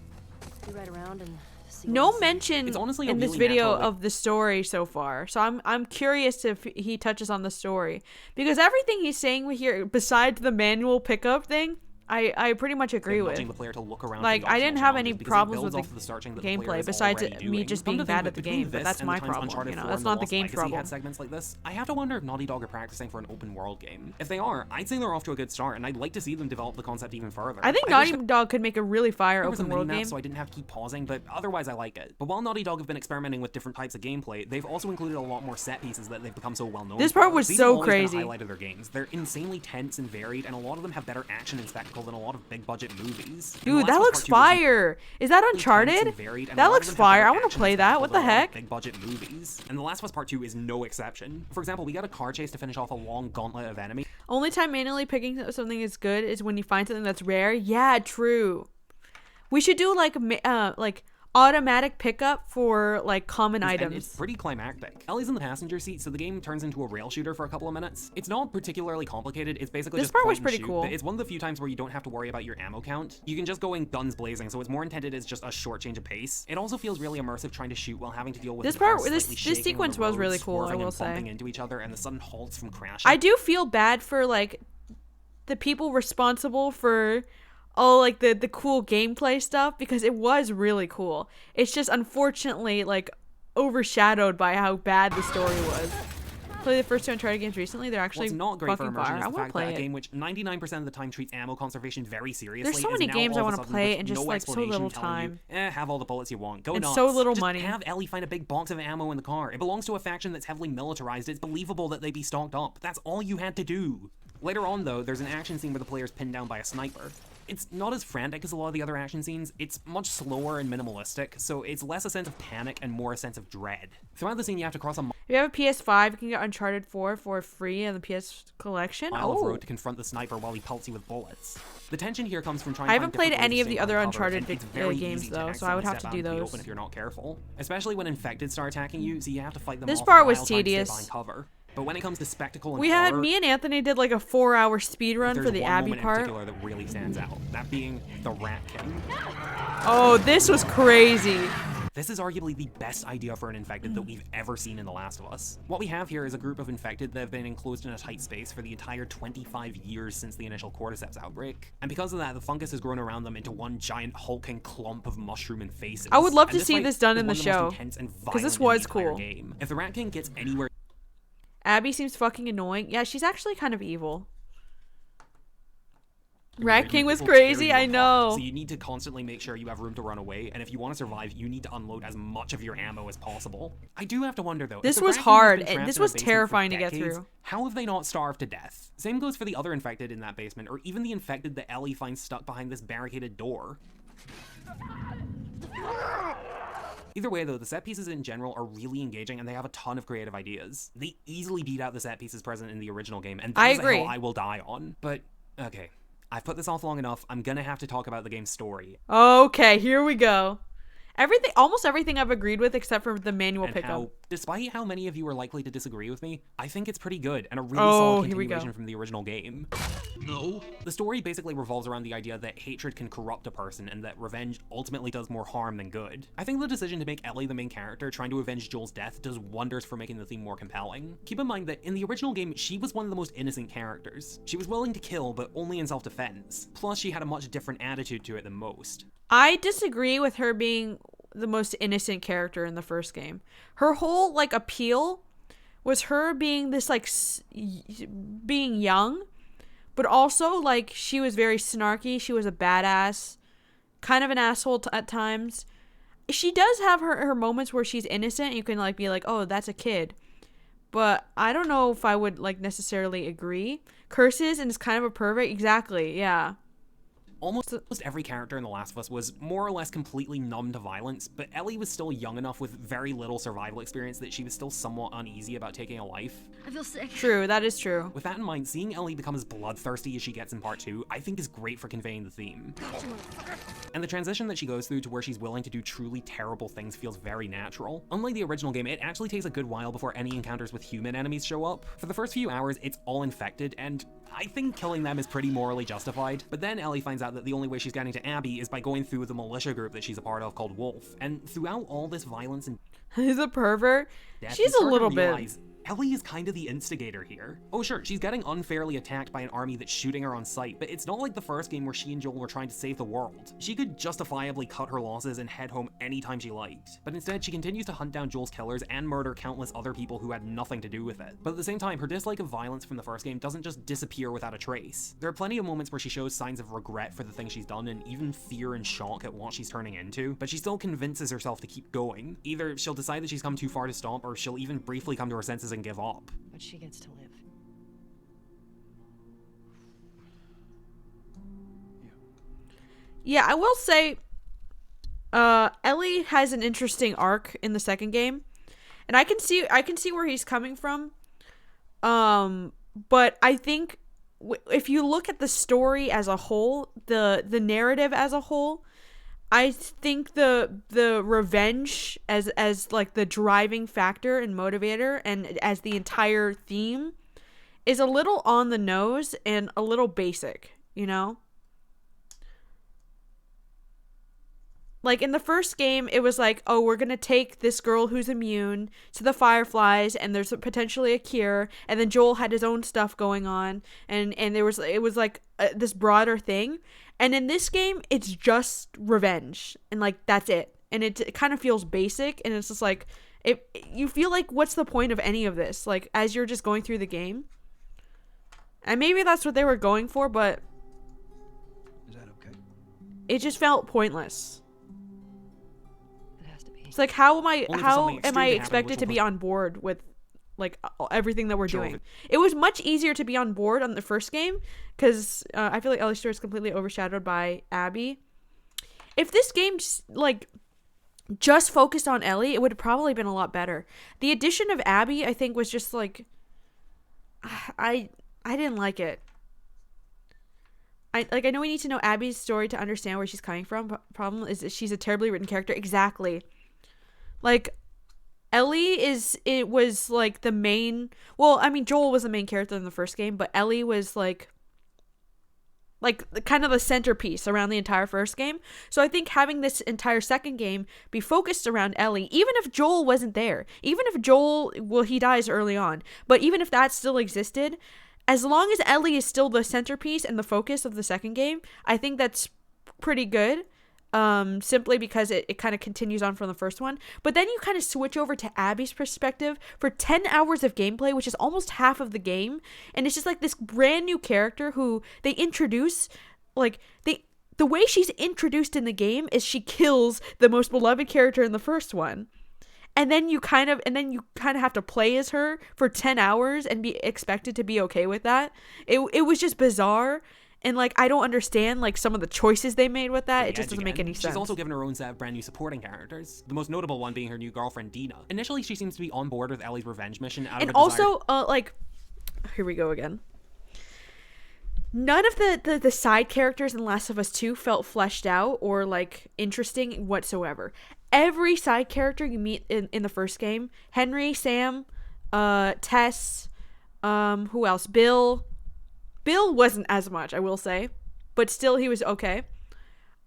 We ride around and see. No what we see. mention It's honestly a in this really video natural- of the story so far. So I'm curious if he touches on the story, because everything he's saying here, besides the manual pickup thing, I pretty much agree with. nudging the player to look around Like, for the I didn't optional have any challenges because it problems builds with off the of searching that the player gameplay, is besides already me doing. just Come being to think bad of at the it, between game, but this that's and my the times problem, Uncharted you know, 4 that's and not the Lost game's Legacy problem. had segments like this. I have to wonder if Naughty Dog are practicing for an open world game. If they are, I'd say they're off to a good start, and I'd like to see them develop the concept even further. I think wish Naughty Dog could make a really fire there was a open world mini-map, game. so I didn't have to keep pausing, but otherwise I like it. But while Naughty Dog have been experimenting with different types of gameplay, they've also included a lot more set pieces that they've become so well known This for. part was These so have always been a crazy. highlight of their games. They're insanely tense and varied, and a lot of them have better action and spectacle than a lot of big budget movies. And The Dude, Last that of Us looks Part 2 was fire. Is that tense Uncharted? and varied, and a That lot looks of them have fire. better I want to action play and that. spectacle What the than a lot of heck? Big budget movies. And The Last of Us Part 2 is no exception. For example, we got a car chase to finish off a long gauntlet of enemies. Only time manually picking something is good is when you find something that's rare. Yeah, true. We should do like automatic pickup for like common And items. it's pretty climactic. Ellie's in the passenger seat, so the game turns into a rail shooter for a couple of minutes. It's not particularly complicated. It's basically This just part point was and pretty shoot, cool. but it's one of the few times where you don't have to worry about your ammo count. You can just go in guns blazing, so it's more intended as just a short change of pace. It also feels really immersive trying to shoot while having to deal with This the cars part- this- slightly this shaking on sequence the was road, really cool, I swerving will and bumping say. into each other, and the sudden halts from crashing. I do feel bad for like the people responsible for all like the cool gameplay stuff, because it was really cool. It's just unfortunately like overshadowed by how bad the story was. Play the first 2 Uncharted games recently. They're actually What's not great for fucking immersion fire. is I the want to fact play that a it. game which 99% of the time treats ammo conservation very seriously. There's so is many now games I all of a wanna sudden play with and just, no like, so explanation little telling you, time. have all the bullets you want. Go And nuts. so little Just money. have Ellie find a big box of ammo in the car. It belongs to a faction that's heavily militarized. It's believable that they be stocked up. That's all you had to do. Later on, though, there's an action scene where the player's pinned down by a sniper. It's not as frantic as a lot of the other action scenes. It's much slower and minimalistic, so it's less a sense of panic and more a sense of dread. Throughout the scene, you have to cross a If you have a PS5, you can get Uncharted 4 for free in the PS Collection. mile of Oh, road to confront the sniper while he pelts you with bullets. The tension here comes from trying I to haven't find played different any ways of the stay other on cover, Uncharted and it's very games, easy though, to so I would have accidentally to do step out into the those. open if you're not careful. Especially when infected start attacking you, so you have to fight them This off part was while trying to stay tedious. behind cover. But when it comes to spectacle and we had horror, me and Anthony did like a 4-hour speed run there's for the one Abby moment in part. particular that really stands out. That being the Rat King. Oh, this was crazy. This is arguably the best idea for an infected that we've ever seen in The Last of Us. What we have here is a group of infected that have been enclosed in a tight space for the entire 25 years since the initial cordyceps outbreak. And because of that, the fungus has grown around them into one giant hulking clump of mushroom and faces. I would love And to see fight this done is in one the of most show, intense and 'cause this violent in was the entire cool. game. If the Rat King gets anywhere Abby seems fucking annoying. Yeah, she's actually kind of evil. near Rat you, King was it will tear crazy, you I apart. know. So you need to constantly make sure you have room to run away, and if you want to survive, you need to unload as much of your ammo as possible. I do have to wonder though. if This the was Rat King has hard, been and trapped this in a was basement for terrifying to get decades, through. How have they not starved to death? Same goes for the other infected in that basement, or even the infected that Ellie finds stuck behind this barricaded door. Either way, though, the set pieces in general are really engaging and they have a ton of creative ideas. They easily beat out the set pieces present in the original game, and I that's the hill agree. I will die on. But, okay. I've put this off long enough. I'm gonna have to talk about the game's story Okay, here we go. Almost everything I've agreed with except for the manual and pickup. how, despite how many of you are likely to disagree with me, I think it's pretty good and a really Oh, solid here we go. continuation from the original game. No. The story basically revolves around the idea that hatred can corrupt a person and that revenge ultimately does more harm than good. I think the decision to make Ellie the main character trying to avenge Joel's death does wonders for making the theme more compelling. Keep in mind that in the original game, she was one of the most innocent characters. She was willing to kill, but only in self-defense. Plus, she had a much different attitude to it than most. I disagree with her being the most innocent character in the first game. Her whole like appeal was her being this like being young, but also like she was very snarky. She was a badass, kind of an asshole at times. She does have her moments where she's innocent. You can like be like, oh, that's a kid. But I don't know if I would like necessarily agree. Curses and is kind of a pervert. Exactly. Yeah. Almost every character in The Last of Us was more or less completely numb to violence, but Ellie was still young enough with very little survival experience that she was still somewhat uneasy about taking a life. I feel sick. True. That is true. With that in mind, seeing Ellie become as bloodthirsty as she gets in part 2, I think is great for conveying the theme. And the transition that she goes through to where she's willing to do truly terrible things feels very natural. Unlike the original game, it actually takes a good while before any encounters with human enemies show up. For the first few hours, it's all infected, and I think killing them is pretty morally justified. But then Ellie finds out that the only way she's getting to Abby is by going through the militia group that she's a part of called Wolf. And throughout all this violence and He's a pervert. death, She's you a start to little bit. realize Ellie is kind of the instigator here. Oh sure, she's getting unfairly attacked by an army that's shooting her on sight, but it's not like the first game where she and Joel were trying to save the world. She could justifiably cut her losses and head home anytime she liked. But instead, she continues to hunt down Joel's killers and murder countless other people who had nothing to do with it. But at the same time, her dislike of violence from the first game doesn't just disappear without a trace. There are plenty of moments where she shows signs of regret for the things she's done and even fear and shock at what she's turning into, but she still convinces herself to keep going. Either she'll decide that she's come too far to stop, or she'll even briefly come to her senses and give up. But she gets to live. Yeah, I will say Ellie has an interesting arc in the second game. And I can see where he's coming from. But I think if you look at the story as a whole, the narrative as a whole, I think the revenge as like the driving factor and motivator and as the entire theme is a little on the nose and a little basic, you know? Like in the first game, it was like, oh, we're gonna take this girl who's immune to the Fireflies, and there's potentially a cure. And then Joel had his own stuff going on, and it was like this broader thing. And in this game, it's just revenge, and like that's it. And it kind of feels basic, and it's just like you feel like, what's the point of any of this? Like as you're just going through the game, and maybe that's what they were going for, but Is that okay? it just felt pointless. It has to be. It's like, how am I Only for something extreme to happen, expected which to will be on board with like everything that we're Sure. doing? It was much easier to be on board on the first game because I feel like Ellie's story is completely overshadowed by Abby. If this game like just focused on Ellie, it would have probably been a lot better. The addition of Abby, I think, was just like I didn't like it. I know we need to know Abby's story to understand where she's coming from. Problem is that she's a terribly written character. Exactly. Like Ellie was like the main, well, I mean Joel was the main character in the first game, but Ellie was like kind of the centerpiece around the entire first game. So I think having this entire second game be focused around Ellie, even if Joel wasn't there, even if Joel, well, he dies early on, but even if that still existed, as long as Ellie is still the centerpiece and the focus of the second game, I think that's pretty good. Simply because it kind of continues on from the first one. But then you kind of switch over to Abby's perspective for 10 hours of gameplay, which is almost half of the game. And it's just like this brand new character who they introduce, like, the way she's introduced in the game is she kills the most beloved character in the first one. And then you kind of have to play as her for 10 hours and be expected to be okay with that. It was just bizarre. And, like, I don't understand, like, some of the choices they made with that. It just doesn't make any sense. She's also given her own set of brand new supporting characters. The most notable one being her new girlfriend, Dina. Initially, she seems to be on board with Ellie's revenge mission out of And a desire- also, like, here we go again. None of the side characters in Last of Us 2 felt fleshed out or, like, interesting whatsoever. Every side character you meet in the first game, Henry, Sam, Tess, who else? Bill wasn't as much, I will say, but still he was okay.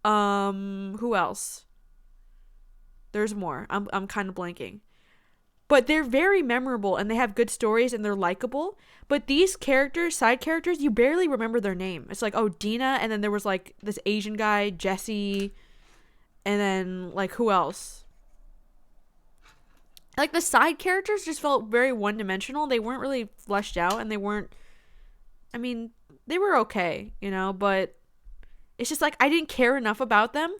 Who else? There's more. I'm kind of blanking. But they're very memorable and they have good stories and they're likable. But these characters, side characters, you barely remember their name. It's like, oh, Dina, and then there was like this Asian guy, Jesse, and then like who else? Like the side characters just felt very one-dimensional. They weren't really fleshed out and they weren't, I mean, they were okay, you know, but it's just like I didn't care enough about them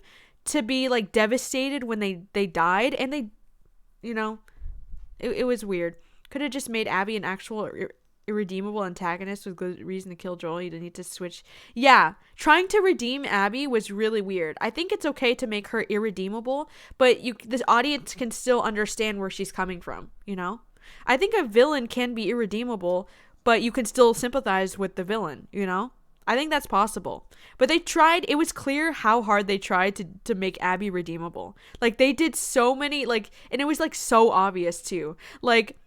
to be like devastated when they died, and they, you know, it was weird. Could have just made Abby an actual irredeemable antagonist with good reason to kill Joel. You didn't need to switch. Yeah, trying to redeem Abby was really weird. I think it's okay to make her irredeemable, but this audience can still understand where she's coming from, you know? I think a villain can be irredeemable, but you can still sympathize with the villain, you know? I think that's possible. But they tried, it was clear how hard they tried to make Abby redeemable. Like, they did so many, like, and it was, like, so obvious, too. Like,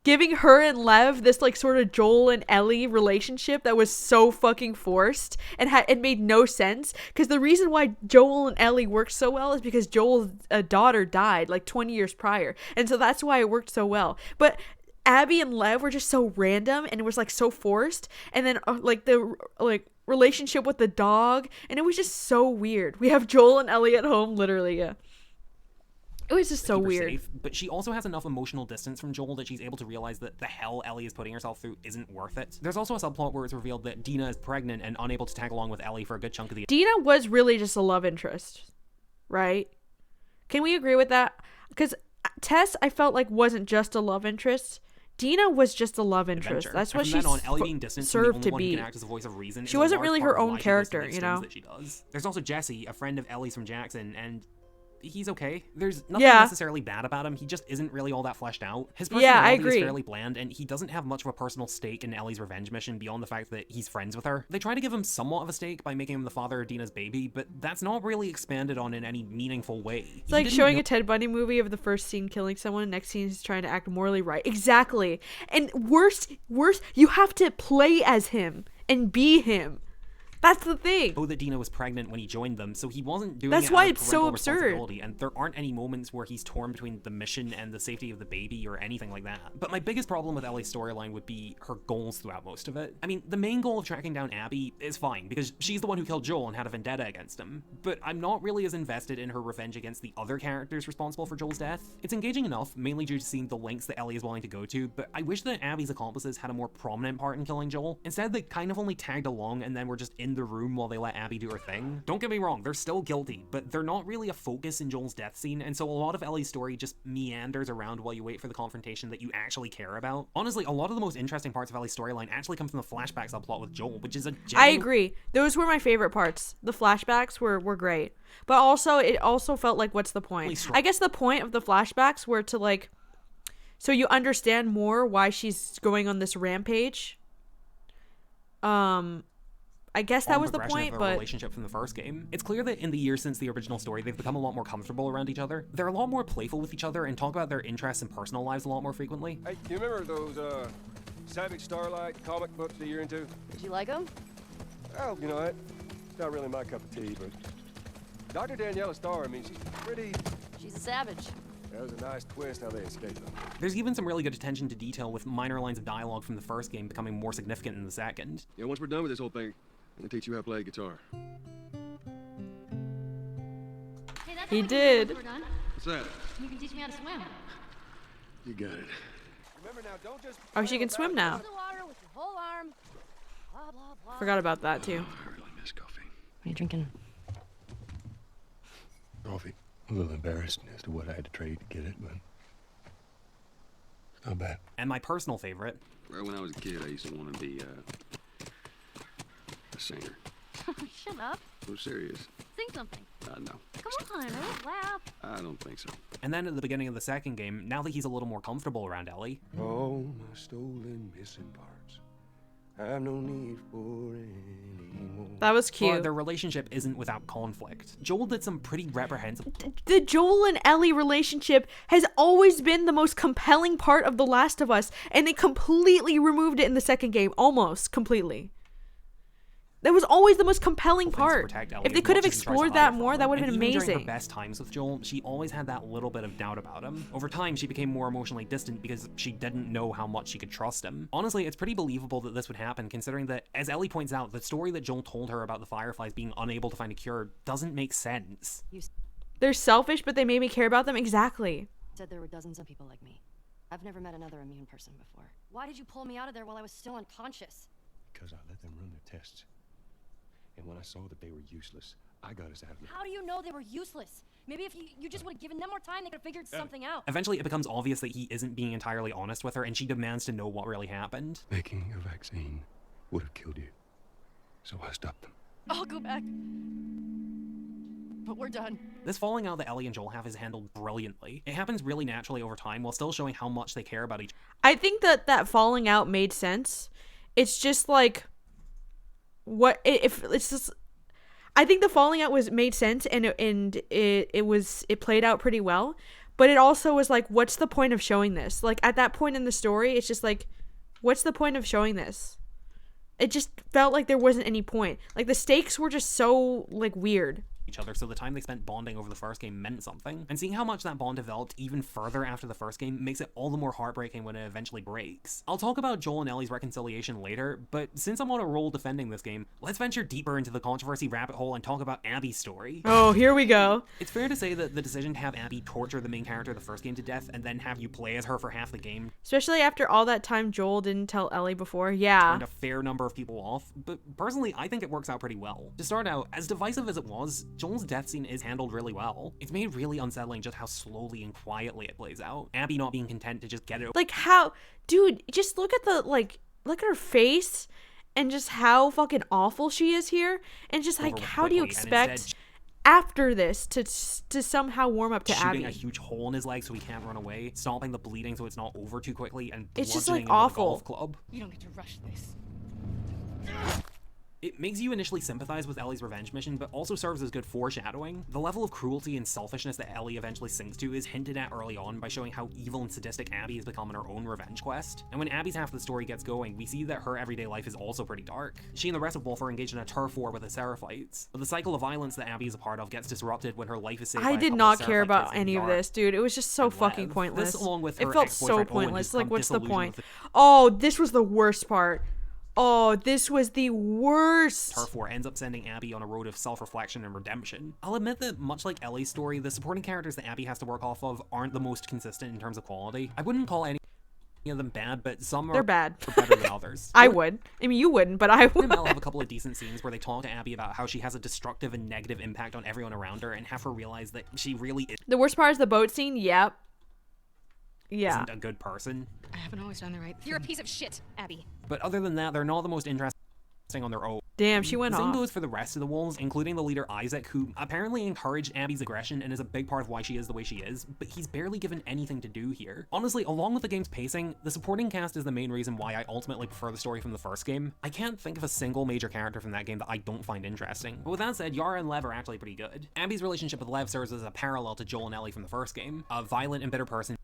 giving her and Lev this, like, sort of Joel and Ellie relationship that was so fucking forced and it made no sense. Because the reason why Joel and Ellie worked so well is because Joel's daughter died, like, 20 years prior. And so that's why it worked so well. But Abby and Lev were just so random and it was like so forced, and then like the relationship with the dog, and it was just so weird. We have Joel and Ellie at home, literally. Yeah, it was just so keep her weird. safe, but she also has enough emotional distance from Joel that she's able to realize that the hell Ellie is putting herself through isn't worth it. There's also a subplot where it's revealed that Dina is pregnant and unable to tag along with Ellie for a good chunk of the Dina was really just a love interest, right? Can we agree with that? Because Tess, I felt like, wasn't just a love interest. Dina was just a love interest. adventure. That's And what from she then on, Ellie being distant from the served only to one who be. can act as a voice of reason. She is a wasn't large really part her of own why she does the character, things you know? that she does. There's also Jesse, a friend of Ellie from Jackson, and he's okay. There's nothing Yeah. necessarily bad about him. He just isn't really all that fleshed out. His Yeah, I personality agree. is fairly bland, and he doesn't have much of a personal stake in Ellie's revenge mission beyond the fact that he's friends with her. They try to give him somewhat of a stake by making him the father of Dina's baby, but that's not really expanded on in any meaningful way. It's like showing a Ted Bundy movie of the first scene killing someone, next scene he's trying to act morally right. Exactly. And worse, you have to play as him and be him. That's the thing. Oh, that Dina was pregnant when he joined them, so he wasn't doing That's it why out of it's so parental absurd. responsibility, and there aren't any moments where he's torn between the mission and the safety of the baby or anything like that. But my biggest problem with Ellie's storyline would be her goals throughout most of it. I mean, the main goal of tracking down Abby is fine, because she's the one who killed Joel and had a vendetta against him, but I'm not really as invested in her revenge against the other characters responsible for Joel's death. It's engaging enough, mainly due to seeing the lengths that Ellie is willing to go to, but I wish that Abby's accomplices had a more prominent part in killing Joel. Instead, they kind of only tagged along and then were just in the room while they let Abby do her thing. Don't get me wrong, they're still guilty, but they're not really a focus in Joel's death scene, and so a lot of Ellie's story just meanders around while you wait for the confrontation that you actually care about. Honestly, a lot of the most interesting parts of Ellie's storyline actually come from the flashback subplot with Joel, which is a I agree. Those were my favorite parts. The flashbacks were great. But also, it also felt like, what's the point? I guess the point of the flashbacks were to, like, so you understand more why she's going on this rampage. I guess that was the point, of but relationship from the first game. It's clear that in the years since the original story, they've become a lot more comfortable around each other. They're a lot more playful with each other and talk about their interests and personal lives a lot more frequently. Hey, you remember those Savage Starlight comic books that you're into? Did you like them? Well, you know what? It's not really my cup of tea, but Dr. Daniela Starr, I mean, she's pretty. She's a savage. That was a nice twist how they escaped them. There's even some really good attention to detail with minor lines of dialogue from the first game becoming more significant in the second. Yeah, once we're done with this whole thing, I'm gonna teach you how to play guitar. Hey, that's He all we can do did. once we're done. What's that? You can teach me how to swim. You got it. Remember now, don't just. oh, she can swim now. Into the water with your whole arm. Blah, blah, blah. Forgot about that too. I really miss coffee. What are you drinking? Coffee. A little embarrassed as to what I had to trade to get it, but it's not bad. And my personal favorite, Well, when I was a kid, I used to want to be a singer. Shut up. I'm serious. Sing something. No, Come on, let's laugh. I don't think so. and then at the beginning of the second game, now that he's a little more comfortable around Ellie, Oh, my stolen missing parts. I've no need for any more. That was but cute. their relationship isn't without conflict. Joel did some pretty reprehensible The Joel and Ellie relationship has always been the most compelling part of The Last of Us, and they completely removed it in the second game. Almost completely. That was always the most compelling things to part. protect Ellie If they as could have much as he tries to explored hide that it from more, her. that would have And been even during amazing. her best times with Joel, she always had that little bit of doubt about him. Over time, she became more emotionally distant because she didn't know how much she could trust him. Honestly, it's pretty believable that this would happen, considering that, as Ellie points out, the story that Joel told her about the Fireflies being unable to find a cure doesn't make sense. You They're selfish, but they made me care about them. Exactly. said there were dozens of people like me. I've never met another immune person before. Why did you pull me out of there while I was still unconscious? Because I let them run their tests. And when I saw that they were useless, I got us out of there. How do you know they were useless? Maybe if you just would have given them more time, they could have figured something out. Eventually, it becomes obvious that he isn't being entirely honest with her, and she demands to know what really happened. Making a vaccine would have killed you. So I stopped them. I'll go back. But we're done. This falling out that Ellie and Joel have is handled brilliantly. It happens really naturally over time while still showing how much they care about each I think that falling out made sense. It's just like, what if it's just. I think the falling out was made sense, and it played out pretty well. But it also was like, what's the point of showing this? Like, at that point in the story, it's just like, what's the point of showing this? It just felt like there wasn't any point. Like, the stakes were just so, like, weird. other, so the time they spent bonding over the first game meant something. And seeing how much that bond developed even further after the first game makes it all the more heartbreaking when it eventually breaks. I'll talk about Joel and Ellie's reconciliation later, but since I'm on a roll defending this game, let's venture deeper into the controversy rabbit hole and talk about Abby's story. Oh, here we go. It's fair to say that the decision to have Abby torture the main character of the first game to death and then have you play as her for half the game Especially after all that time Joel didn't tell Ellie before. Yeah. turned a fair number of people off, but personally, I think it works out pretty well. To start out, as divisive as it was, Joel's death scene is handled really well. It's made really unsettling just how slowly and quietly it plays out. Abby not being content to just get it Like, how, dude, just look at look at her face and just how fucking awful she is here. And just like, over how do you quickly, and expect instead, after this to somehow warm up to shooting Abby. a huge hole in his leg so he can't run away, stopping the bleeding so it's not over too quickly, and It's just, bludgeoning like, him with a awful. golf club. You don't get to rush this. It makes you initially sympathize with Ellie's revenge mission, but also serves as good foreshadowing. The level of cruelty and selfishness that Ellie eventually sinks to is hinted at early on by showing how evil and sadistic Abby has become in her own revenge quest. And when Abby's half of the story gets going, we see that her everyday life is also pretty dark. She and the rest of Wolf are engaged in a turf war with the Seraphites, but the cycle of violence that Abby is a part of gets disrupted when her life is saved by I a did couple not of care Seraphite about kids in any of dark. this, dude. It was just so and fucking Lev. pointless. This, along with it her felt so ex-boyfriend Owen, pointless. who's Like, become what's the disillusioned point? with Oh, this was the worst part. Oh, this was the worst. Turf War ends up sending Abby on a road of self-reflection and redemption. I'll admit that, much like Ellie's story, the supporting characters that Abby has to work off of aren't the most consistent in terms of quality. I wouldn't call any of them bad, but some They're are bad. better than others. I would. I mean, you wouldn't, but I and would. Mel have a couple of decent scenes where they talk to Abby about how she has a destructive and negative impact on everyone around her, and have her realize that she really The worst part is the boat scene. Yep. Yeah. isn't a good person. I haven't always done the right thing. You're a piece of shit, Abby. But other than that, they're not the most interesting on their own. Damn, she went The same off. goes for the rest of the wolves, including the leader Isaac, who apparently encouraged Abby's aggression and is a big part of why she is the way she is, but he's barely given anything to do here. Honestly, along with the game's pacing, the supporting cast is the main reason why I ultimately prefer the story from the first game. I can't think of a single major character from that game that I don't find interesting. But with that said, Yara and Lev are actually pretty good. Abby's relationship with Lev serves as a parallel to Joel and Ellie from the first game. A violent and bitter person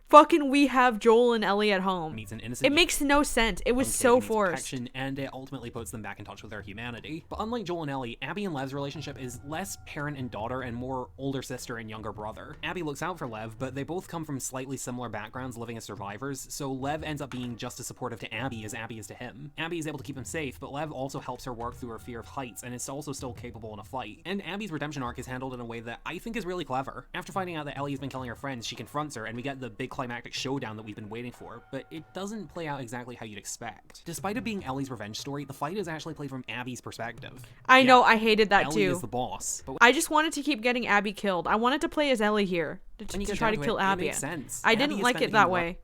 Fucking we have Joel and Ellie at home. meets an innocent It makes no sense. It was young kid so who needs forced. protection, and it ultimately puts them back in touch with their humanity. But unlike Joel and Ellie, Abby and Lev's relationship is less parent and daughter and more older sister and younger brother. Abby looks out for Lev, but they both come from slightly similar backgrounds living as survivors, so Lev ends up being just as supportive to Abby as Abby is to him. Abby is able to keep him safe, but Lev also helps her work through her fear of heights and is also still capable in a fight. And Abby's redemption arc is handled in a way that I think is really clever. After finding out that Ellie has been killing her friends, she confronts her, and we get the big climactic showdown that we've been waiting for, but it doesn't play out exactly how you'd expect. Despite it being Ellie's revenge story, the fight is actually played from Abby's perspective. I Yeah, know, I hated that Ellie too. is the boss, but I just wanted to keep getting Abby killed. I wanted to play as Ellie here when you to get try down to kill it, Abby. it makes sense. I Abby didn't is like it spending that a lot- way.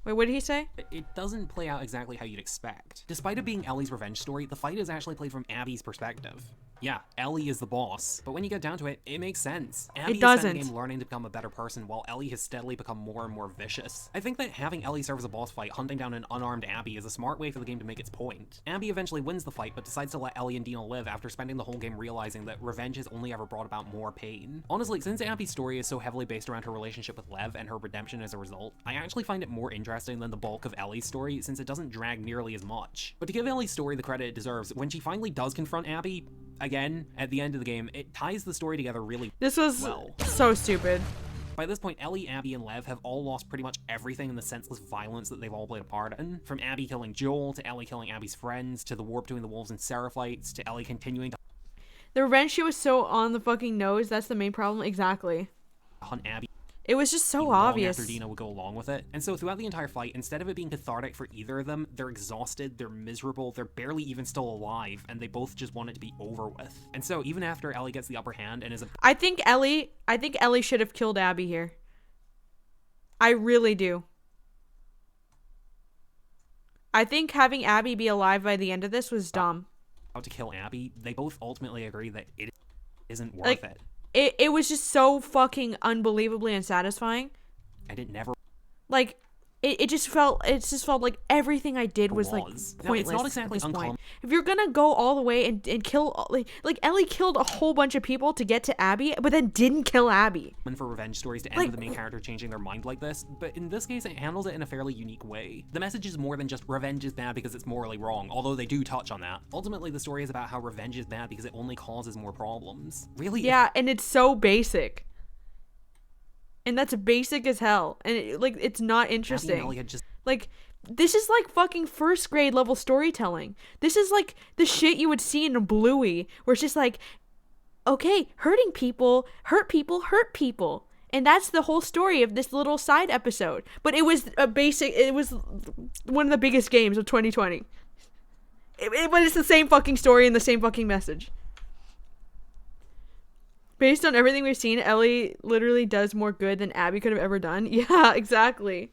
Wait, what did he say? It doesn't play out exactly how you'd expect. Despite it being Ellie's revenge story, the fight is actually played from Abby's perspective. Yeah, Ellie is the boss, but when you get down to it, it makes sense. Abby has spent doesn't. the game learning to become a better person, while Ellie has steadily become more and more vicious. I think that having Ellie serve as a boss fight, hunting down an unarmed Abby, is a smart way for the game to make its point. Abby eventually wins the fight, but decides to let Ellie and Dina live after spending the whole game realizing that revenge has only ever brought about more pain. Honestly, since Abby's story is so heavily based around her relationship with Lev and her redemption as a result, I actually find it more interesting than the bulk of Ellie's story, since it doesn't drag nearly as much. But to give Ellie's story the credit it deserves, when she finally does confront Abby, again, at the end of the game, it ties the story together really This was well. so stupid. By this point, Ellie, Abby, and Lev have all lost pretty much everything in the senseless violence that they've all played a part in. From Abby killing Joel, to Ellie killing Abby's friends, to the war between the wolves and Seraphites, to Ellie continuing to The revenge shit was so on the fucking nose. That's the main problem. Exactly. hunt Abby. It was just so even long obvious. after Dina would go along with it. And so throughout the entire fight, instead of it being cathartic for either of them, they're exhausted, they're miserable, they're barely even still alive, and they both just want it to be over with. And so even after Ellie gets the upper hand and is a I think Ellie should have killed Abby here. I really do. I think having Abby be alive by the end of this was dumb. about to kill Abby, they both ultimately agree that it isn't worth Like, it. It was just so fucking unbelievably unsatisfying. And it never Like it just felt like everything I did was like was. pointless. No, it's not exactly at this point. uncommon. If you're gonna go all the way and kill like Ellie killed a whole bunch of people to get to Abby, but then didn't kill Abby. For revenge stories to end Like- with the main character changing their mind like this, but in this case it handles it in a fairly unique way. The message is more than just revenge is bad because it's morally wrong, although they do touch on that. Ultimately, the story is about how revenge is bad because it only causes more problems. Really? Yeah, and it's so basic. And that's basic as hell. And it's not Abby and interesting. Ellie had just Like, this is like fucking first grade level storytelling. This is like the shit you would see in a Bluey, where it's just like, okay, hurt people. And that's the whole story of this little side episode. But it was it was one of the biggest games of 2020. But it's the same fucking story and the same fucking message. Based on everything we've seen, Ellie literally does more good than Abby could have ever done. Yeah, exactly.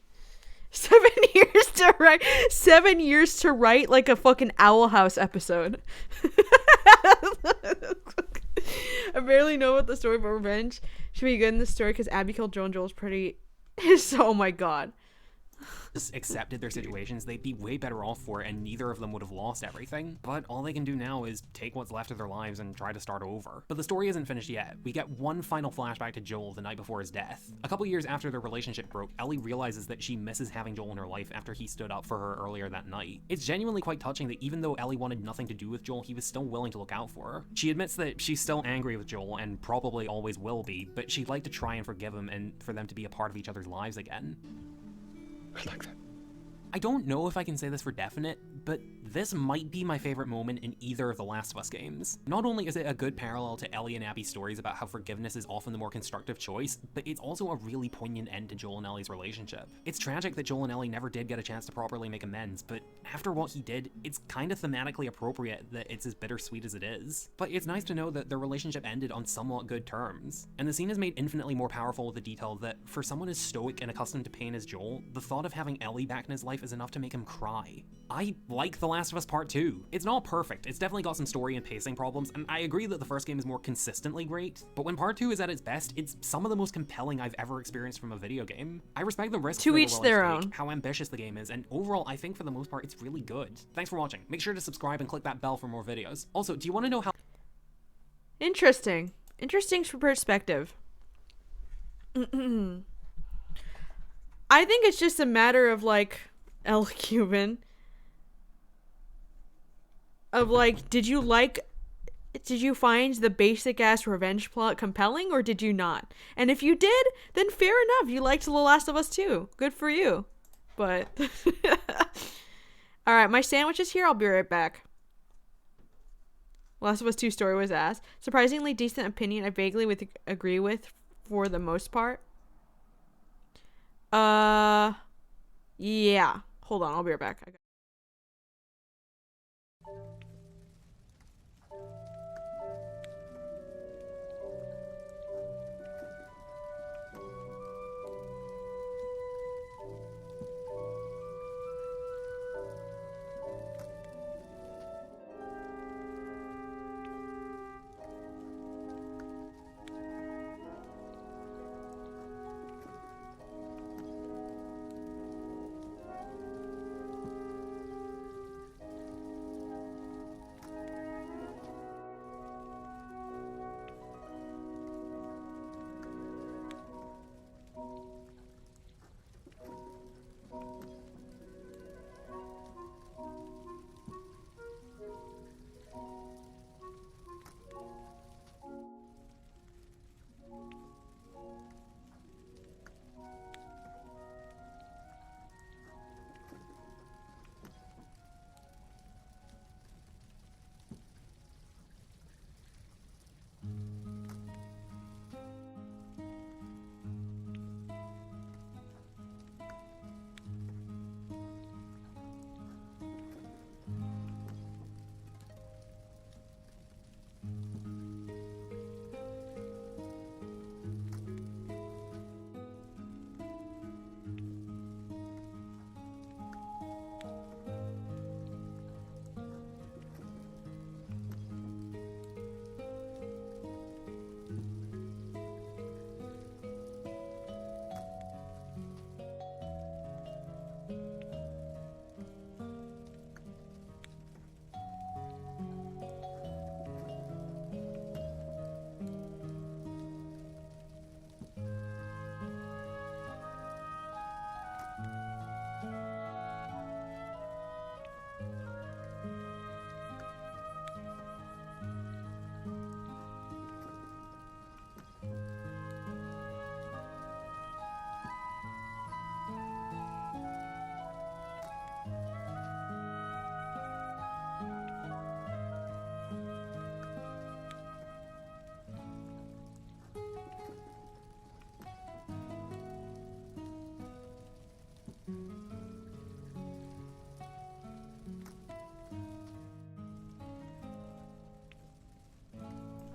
7 years to write. 7 years to write like a fucking Owl House episode. I barely know what the story, but revenge should be good in this story because Abby killed Joel and Joel's pretty. Oh my god. Accepted their situations, they'd be way better off for it, and neither of them would have lost everything. But all they can do now is take what's left of their lives and try to start over. But the story isn't finished yet. We get one final flashback to Joel the night before his death. A couple years after their relationship broke, Ellie realizes that she misses having Joel in her life after he stood up for her earlier that night. It's genuinely quite touching that even though Ellie wanted nothing to do with Joel, he was still willing to look out for her. She admits that she's still angry with Joel and probably always will be, but she'd like to try and forgive him and for them to be a part of each other's lives again. I like that. I don't know if I can say this for definite, but this might be my favorite moment in either of the Last of Us games. Not only is it a good parallel to Ellie and Abby's stories about how forgiveness is often the more constructive choice, but it's also a really poignant end to Joel and Ellie's relationship. It's tragic that Joel and Ellie never did get a chance to properly make amends, but after what he did, it's kind of thematically appropriate that it's as bittersweet as it is. But it's nice to know that their relationship ended on somewhat good terms. And the scene is made infinitely more powerful with the detail that, for someone as stoic and accustomed to pain as Joel, the thought of having Ellie back in his life is enough to make him cry. I like The Last of Us Part 2. It's not perfect, it's definitely got some story and pacing problems, and I agree that the first game is more consistently great, but when Part 2 is at its best, it's some of the most compelling I've ever experienced from a video game. I respect the risks To they were each willing their to own. take, how ambitious the game is, and overall, I think for the most part, it's really good. Thanks for watching. Make sure to subscribe and click that bell for more videos. Also, do you want to know how Interesting. Interesting perspective. I think it's just a matter of like L Cuban. Of like, did you find the basic ass revenge plot compelling or did you not? And if you did, then fair enough. You liked The Last of Us too. Good for you. But alright, my sandwich is here. I'll be right back. Last of Us 2 story was ass. Surprisingly decent opinion. I vaguely agree with for the most part. Yeah. Hold on, I'll be right back.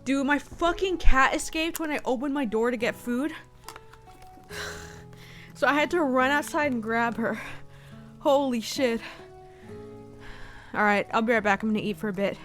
Dude, my fucking cat escaped when I opened my door to get food. So I had to run outside and grab her. Holy shit. Alright, I'll be right back. I'm gonna eat for a bit.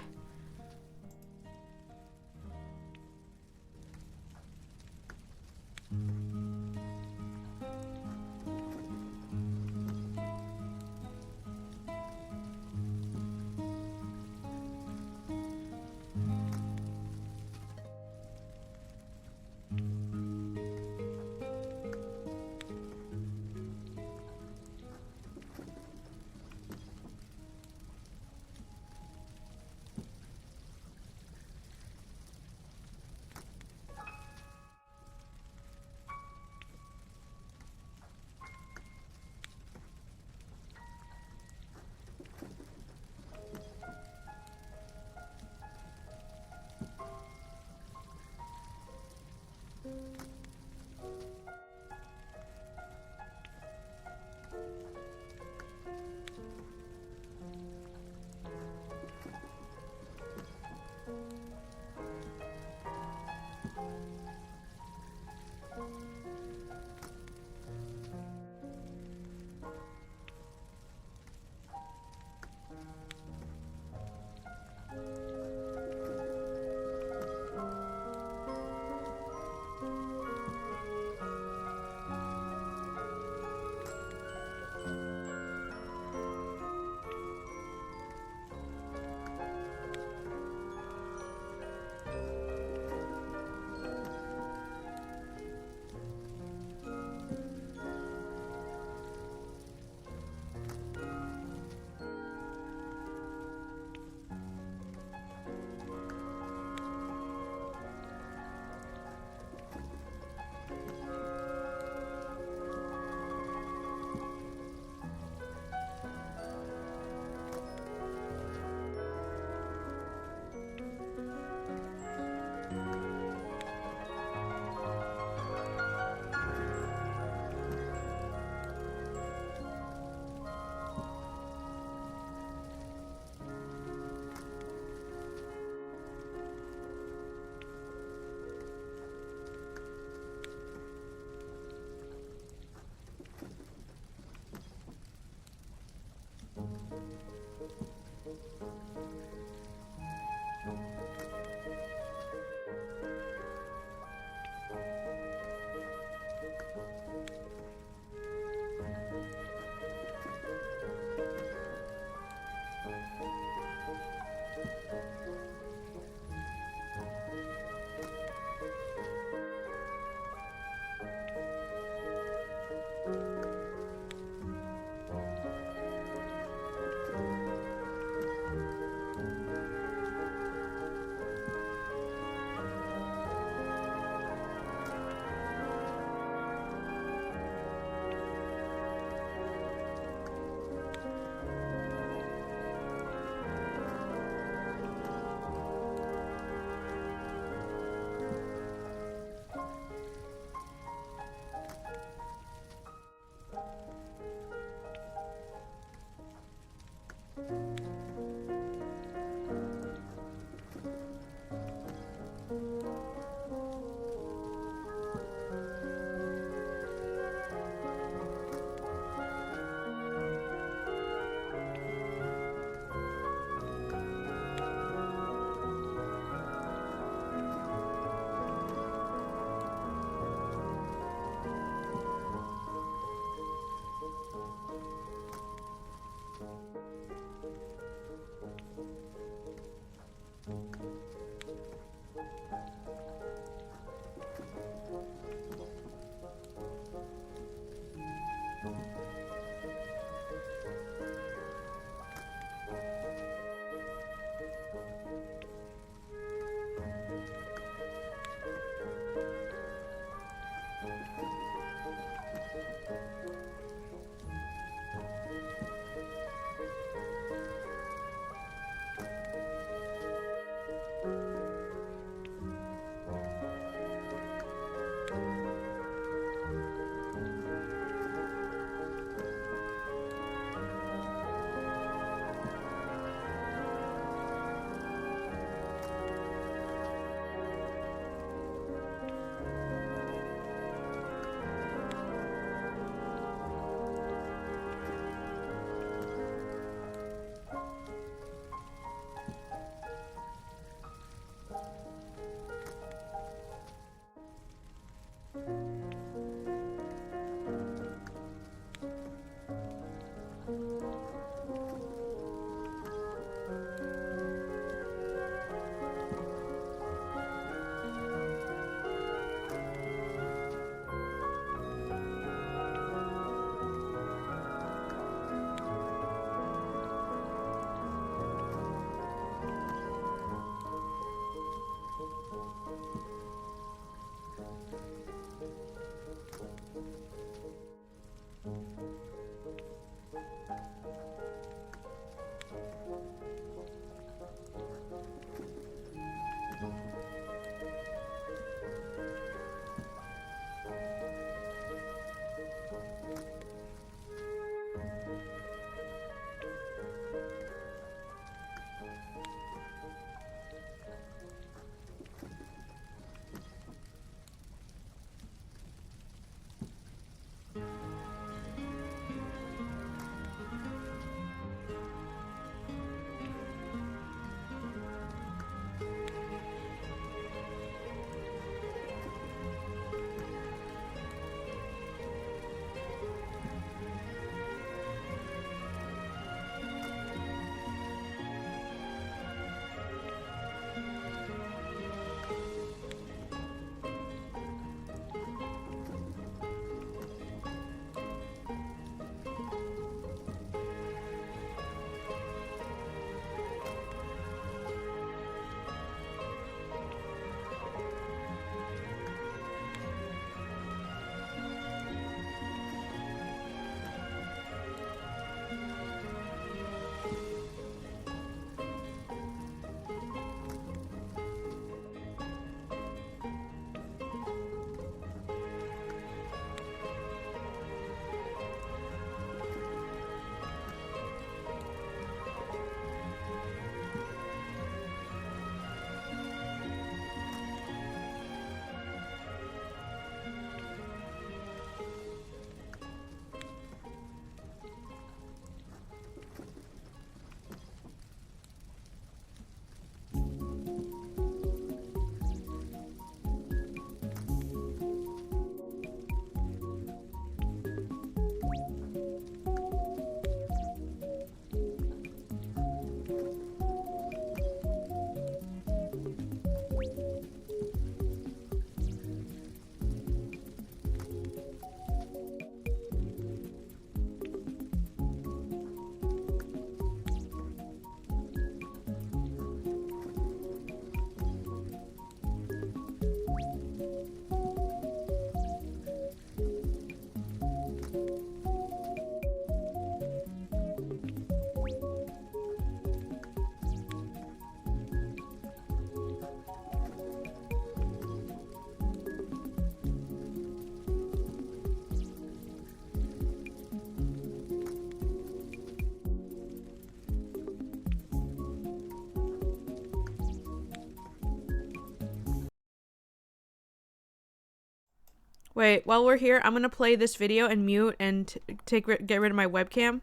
Wait, while we're here, I'm gonna play this video and mute and get rid of my webcam.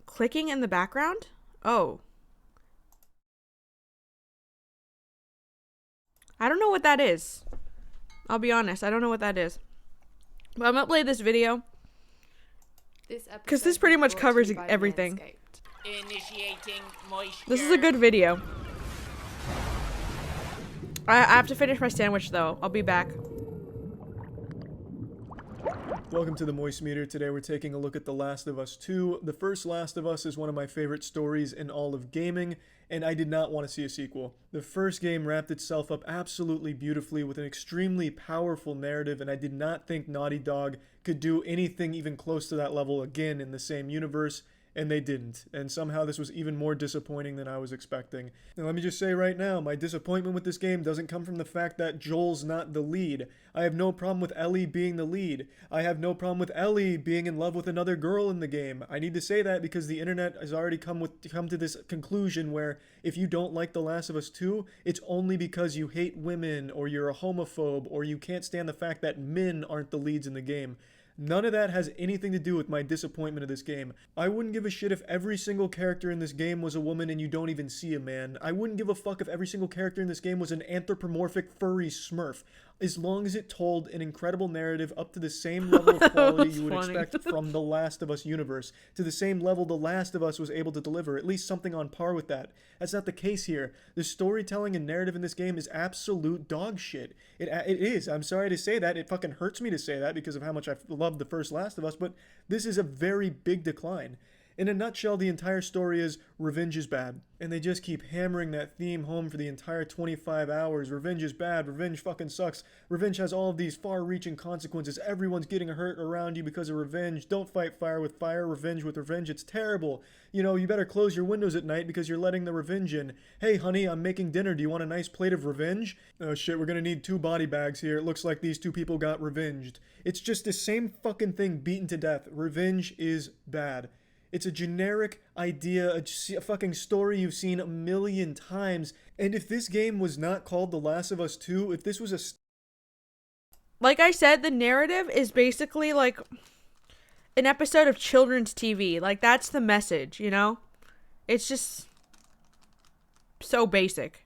Clicking in the background? Oh. I don't know what that is. I'll be honest, I don't know what that is. But I'm gonna play this video. Because this pretty much covers everything. This is a good video. I have to finish my sandwich though. I'll be back. Welcome to the Moist Meter. Today we're taking a look at The Last of Us 2. The first Last of Us is one of my favorite stories in all of gaming, and I did not want to see a sequel. The first game wrapped itself up absolutely beautifully with an extremely powerful narrative, and I did not think Naughty Dog could do anything even close to that level again in the same universe. And they didn't, and somehow this was even more disappointing than I was expecting. Now let me just say right now, my disappointment with this game doesn't come from the fact that Joel's not the lead. I have no problem with Ellie being the lead. I have no problem with Ellie being in love with another girl in the game. I need to say that because the internet has already come to this conclusion where if you don't like The Last of Us 2, it's only because you hate women, or you're a homophobe, or you can't stand the fact that men aren't the leads in the game. None of that has anything to do with my disappointment of this game. I wouldn't give a shit if every single character in this game was a woman and you don't even see a man. I wouldn't give a fuck if every single character in this game was an anthropomorphic furry smurf. as long as it told an incredible narrative up to the same level of quality you would funny. expect from the Last of Us universe, to the same level The Last of Us was able to deliver, at least something on par with that. That's not the case here. The storytelling and narrative in this game is absolute dog shit. It is. I'm sorry to say that. It fucking hurts me to say that because of how much I loved the first Last of Us, but this is a very big decline. In a nutshell, the entire story is revenge is bad. And they just keep hammering that theme home for the entire 25 hours. Revenge is bad. Revenge fucking sucks. Revenge has all of these far-reaching consequences. Everyone's getting hurt around you because of revenge. Don't fight fire with fire. Revenge with revenge. It's terrible. You know, you better close your windows at night because you're letting the revenge in. Hey, honey, I'm making dinner. Do you want a nice plate of revenge? Oh, shit, we're gonna need 2 body bags here. It looks like these 2 people got revenged. It's just the same fucking thing beaten to death. Revenge is bad. It's a generic idea, a fucking story you've seen a million times. And if this game was not called The Last of Us 2, if this was a... Like I said, the narrative is basically like an episode of children's TV. Like, that's the message, you know? It's just so basic.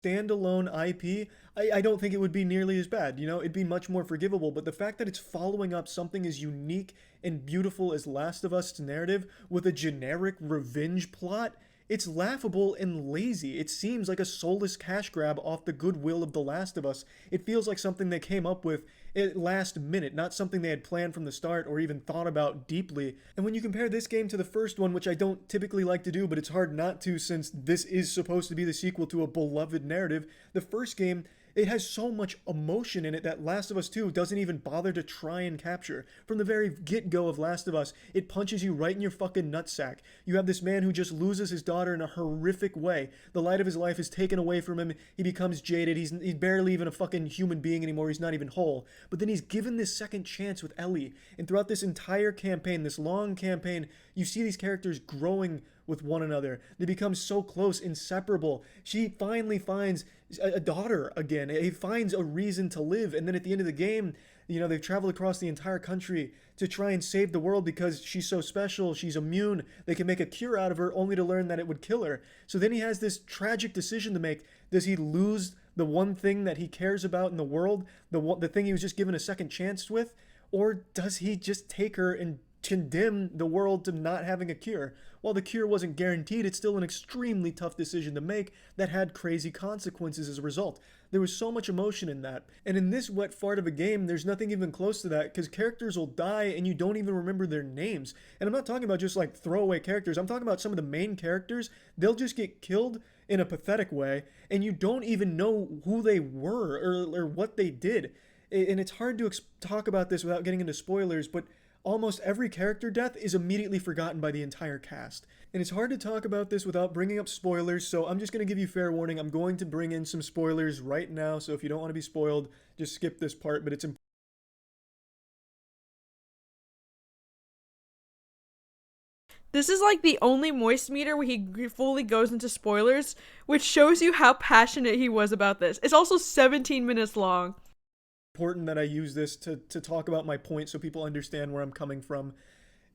standalone IP, I don't think it would be nearly as bad. You know, it'd be much more forgivable. But the fact that it's following up something as unique and beautiful as Last of Us narrative with a generic revenge plot, it's laughable and lazy. It seems like a soulless cash grab off the goodwill of The Last of Us. It feels like something they came up with at last minute, not something they had planned from the start or even thought about deeply. And when you compare this game to the first one, which I don't typically like to do, but it's hard not to since this is supposed to be the sequel to a beloved narrative, the first game, it has so much emotion in it that Last of Us 2 doesn't even bother to try and capture. From the very get-go of Last of Us, it punches you right in your fucking nutsack. You have this man who just loses his daughter in a horrific way. The light of his life is taken away from him. He becomes jaded. He's barely even a fucking human being anymore. He's not even whole. But then he's given this second chance with Ellie. And throughout this entire campaign, this long campaign, you see these characters growing with one another. They become so close, inseparable. She finally finds a daughter again. He finds a reason to live. And then at the end of the game, you know, they've traveled across the entire country to try and save the world because she's so special, she's immune. They can make a cure out of her only to learn that it would kill her. So then he has this tragic decision to make. Does he lose the one thing that he cares about in the world, the thing he was just given a second chance with? Or does he just take her and condemn the world to not having a cure? While the cure wasn't guaranteed, it's still an extremely tough decision to make that had crazy consequences as a result. There was so much emotion in that. And in this wet fart of a game, there's nothing even close to that because characters will die and you don't even remember their names. And I'm not talking about just like throwaway characters. I'm talking about some of the main characters. They'll just get killed in a pathetic way and you don't even know who they were or what they did. And it's hard to talk about this without getting into spoilers, but almost every character death is immediately forgotten by the entire cast. And it's hard to talk about this without bringing up spoilers, so I'm just going to give you fair warning. I'm going to bring in some spoilers right now, so if you don't want to be spoiled, just skip this part, but it's important. This is like the only Moist meter where he fully goes into spoilers, which shows you how passionate he was about this. It's also 17 minutes long. Important that I use this to talk about my point so people understand where I'm coming from.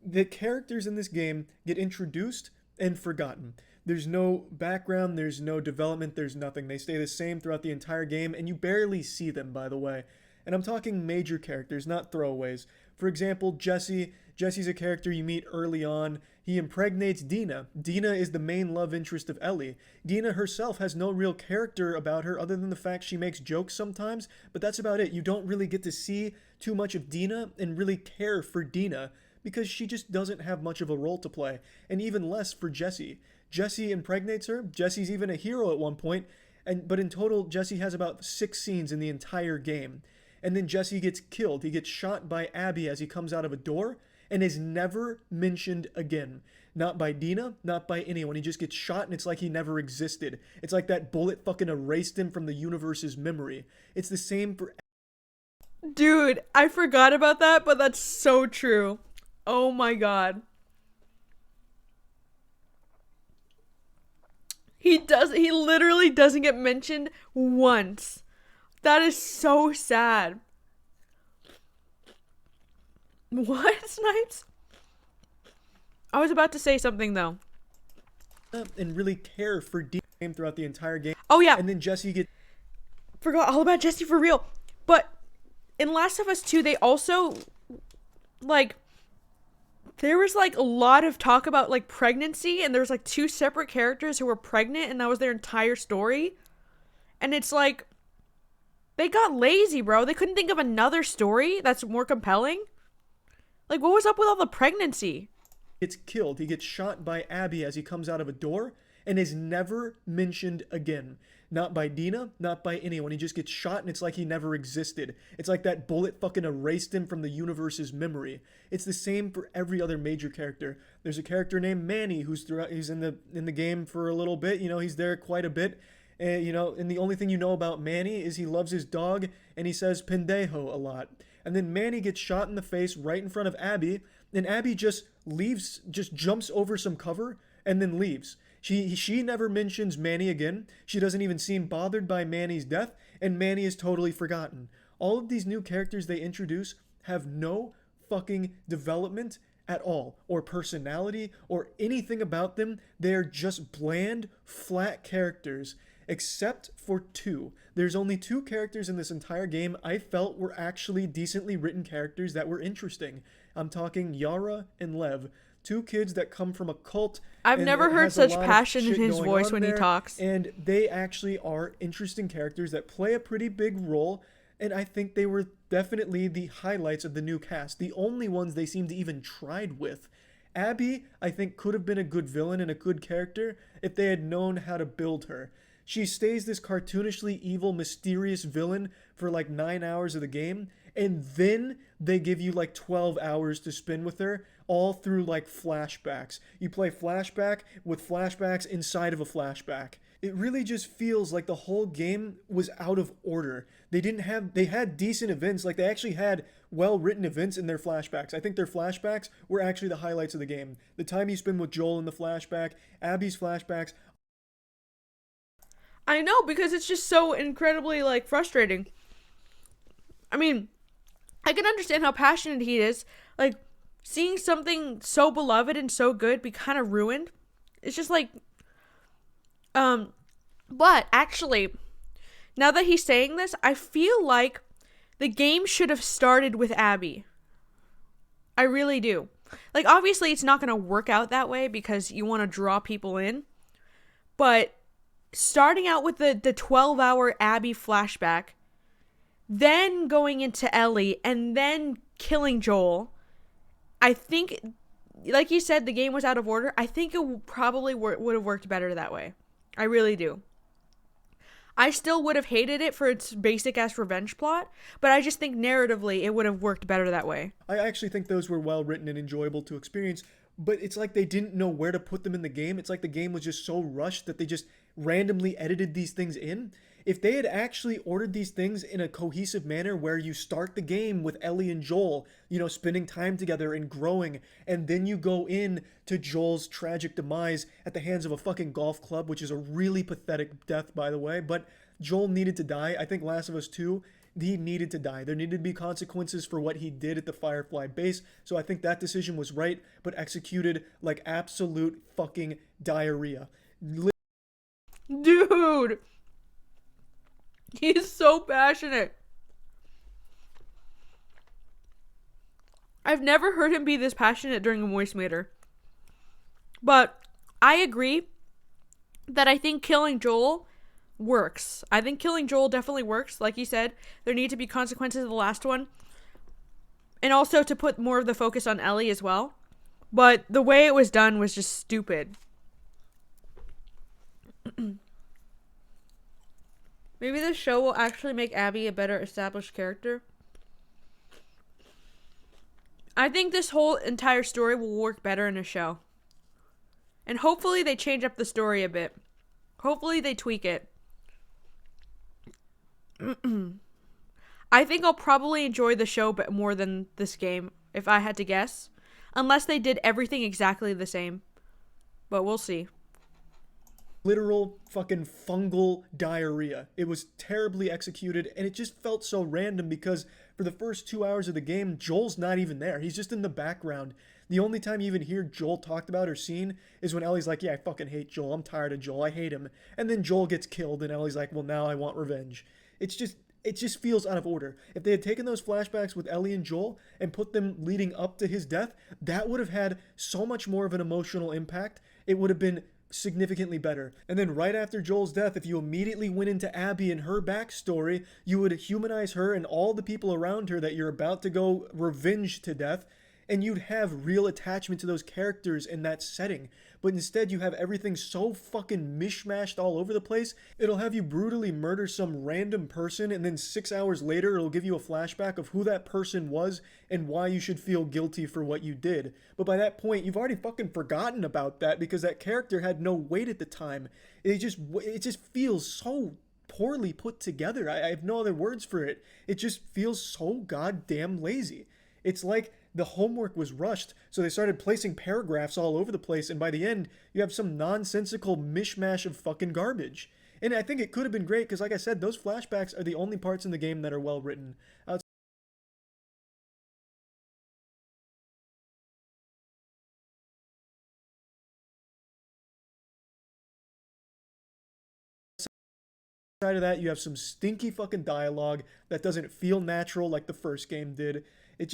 The characters in this game get introduced and forgotten. There's no background, there's no development, there's nothing. They stay the same throughout the entire game, and you barely see them, by the way. And I'm talking major characters, not throwaways. For example, Jesse. Jesse's a character you meet early on. He impregnates Dina. Dina is the main love interest of Ellie. Dina herself has no real character about her other than the fact she makes jokes sometimes, but that's about it. You don't really get to see too much of Dina and really care for Dina because she just doesn't have much of a role to play, and even less for Jesse. Jesse impregnates her. Jesse's even a hero at one point, but in total, Jesse has about 6 scenes in the entire game. And then Jesse gets killed. He gets shot by Abby as he comes out of a door, and is never mentioned again. Not by Dina, not by anyone. He just gets shot and it's like he never existed. It's like that bullet fucking erased him from the universe's memory. It's the same for... Dude, I forgot about that, but that's so true. Oh my god. He literally doesn't get mentioned once. That is so sad. What, Snipes? I was about to say something though. And really care for Dina throughout the entire game. Oh yeah. And then Jesse gets... Forgot all about Jesse for real. But in Last of Us 2, they also, like, there was, like, a lot of talk about, like, pregnancy, and there's, like, 2 separate characters who were pregnant, and that was their entire story. And it's like, they got lazy, bro. They couldn't think of another story that's more compelling. Like, what was up with all the pregnancy? Gets killed. He gets shot by Abby as he comes out of a door and is never mentioned again. Not by Dina, not by anyone. He just gets shot and it's like he never existed. It's like that bullet fucking erased him from the universe's memory. It's the same for every other major character. There's a character named Manny he's in the game for a little bit. You know, he's there quite a bit. You know, and the only thing you know about Manny is he loves his dog and he says pendejo a lot. And then Manny gets shot in the face right in front of Abby, and Abby just leaves, just jumps over some cover and then leaves. She never mentions Manny again. She doesn't even seem bothered by Manny's death, and Manny is totally forgotten. All of these new characters they introduce have no fucking development at all, or personality, or anything about them. They're just bland, flat characters, except for 2. There's only 2 characters in this entire game I felt were actually decently written characters that were interesting. I'm talking Yara and Lev. 2 kids that come from a cult. I've never heard such passion in his voice when he talks. And they actually are interesting characters that play a pretty big role, and I think they were definitely the highlights of the new cast. The only ones they seemed to even tried with. Abby, I think, could have been a good villain and a good character if they had known how to build her. She stays this cartoonishly evil, mysterious villain for like 9 hours of the game, and then they give you like 12 hours to spend with her, all through like flashbacks. You play flashback with flashbacks inside of a flashback. It really just feels like the whole game was out of order. They had decent events, like they actually had well-written events in their flashbacks. I think their flashbacks were actually the highlights of the game. The time you spend with Joel in the flashback, Abby's flashbacks. I know, because it's just so incredibly, like, frustrating. I mean, I can understand how passionate he is. Like, seeing something so beloved and so good be kind of ruined. It's just like, but actually, now that he's saying this, I feel like the game should have started with Abby. I really do. Like, obviously, it's not going to work out that way because you want to draw people in. But starting out with the 12-hour Abby flashback, then going into Ellie, and then killing Joel, I think, like you said, the game was out of order. I think it probably would have worked better that way. I really do. I still would have hated it for its basic-ass revenge plot, but I just think narratively it would have worked better that way. I actually think those were well-written and enjoyable to experience, but it's like they didn't know where to put them in the game. It's like the game was just so rushed that they just randomly edited these things in. If they had actually ordered these things in a cohesive manner where you start the game with Ellie and Joel, you know, spending time together and growing, and then you go in to Joel's tragic demise at the hands of a fucking golf club, which is a really pathetic death, by the way, but Joel needed to die. I think Last of Us 2, he needed to die. There needed to be consequences for what he did at the Firefly base, so I think that decision was right, but executed like absolute fucking diarrhea. Dude! He's so passionate. I've never heard him be this passionate during a voice meter. But I agree that I think killing Joel works. I think killing Joel definitely works. Like you said, there need to be consequences of the last one. And also to put more of the focus on Ellie as well. But the way it was done was just stupid. Maybe this show will actually make Abby a better established character. I think this whole entire story will work better in a show. And hopefully they change up the story a bit. Hopefully they tweak it. I think I'll probably enjoy the show more than this game, if I had to guess. Unless they did everything exactly the same. But we'll see. Literal fucking fungal diarrhea. It was terribly executed, and it just felt so random because for the first 2 hours of the game, Joel's not even there. He's just in the background. The only time you even hear Joel talked about or seen is when Ellie's like, yeah, I fucking hate Joel. I'm tired of Joel. I hate him. And then Joel gets killed, and Ellie's like, well, now I want revenge. It's just, it just feels out of order. If they had taken those flashbacks with Ellie and Joel and put them leading up to his death, that would have had so much more of an emotional impact. It would have been significantly better. And then right after Joel's death, if you immediately went into Abby and her backstory, you would humanize her and all the people around her that you're about to go revenge to death, and you'd have real attachment to those characters in that setting. But instead, you have everything so fucking mishmashed all over the place. It'll have you brutally murder some random person, and then 6 hours later, it'll give you a flashback of who that person was and why you should feel guilty for what you did. But by that point, you've already fucking forgotten about that because that character had no weight at the time. It just feels so poorly put together. I have no other words for it. It just feels so goddamn lazy. It's like the homework was rushed, so they started placing paragraphs all over the place, and by the end, you have some nonsensical mishmash of fucking garbage. And I think it could have been great, because like I said, those flashbacks are the only parts in the game that are well written. Outside of that, you have some stinky fucking dialogue that doesn't feel natural like the first game did. It's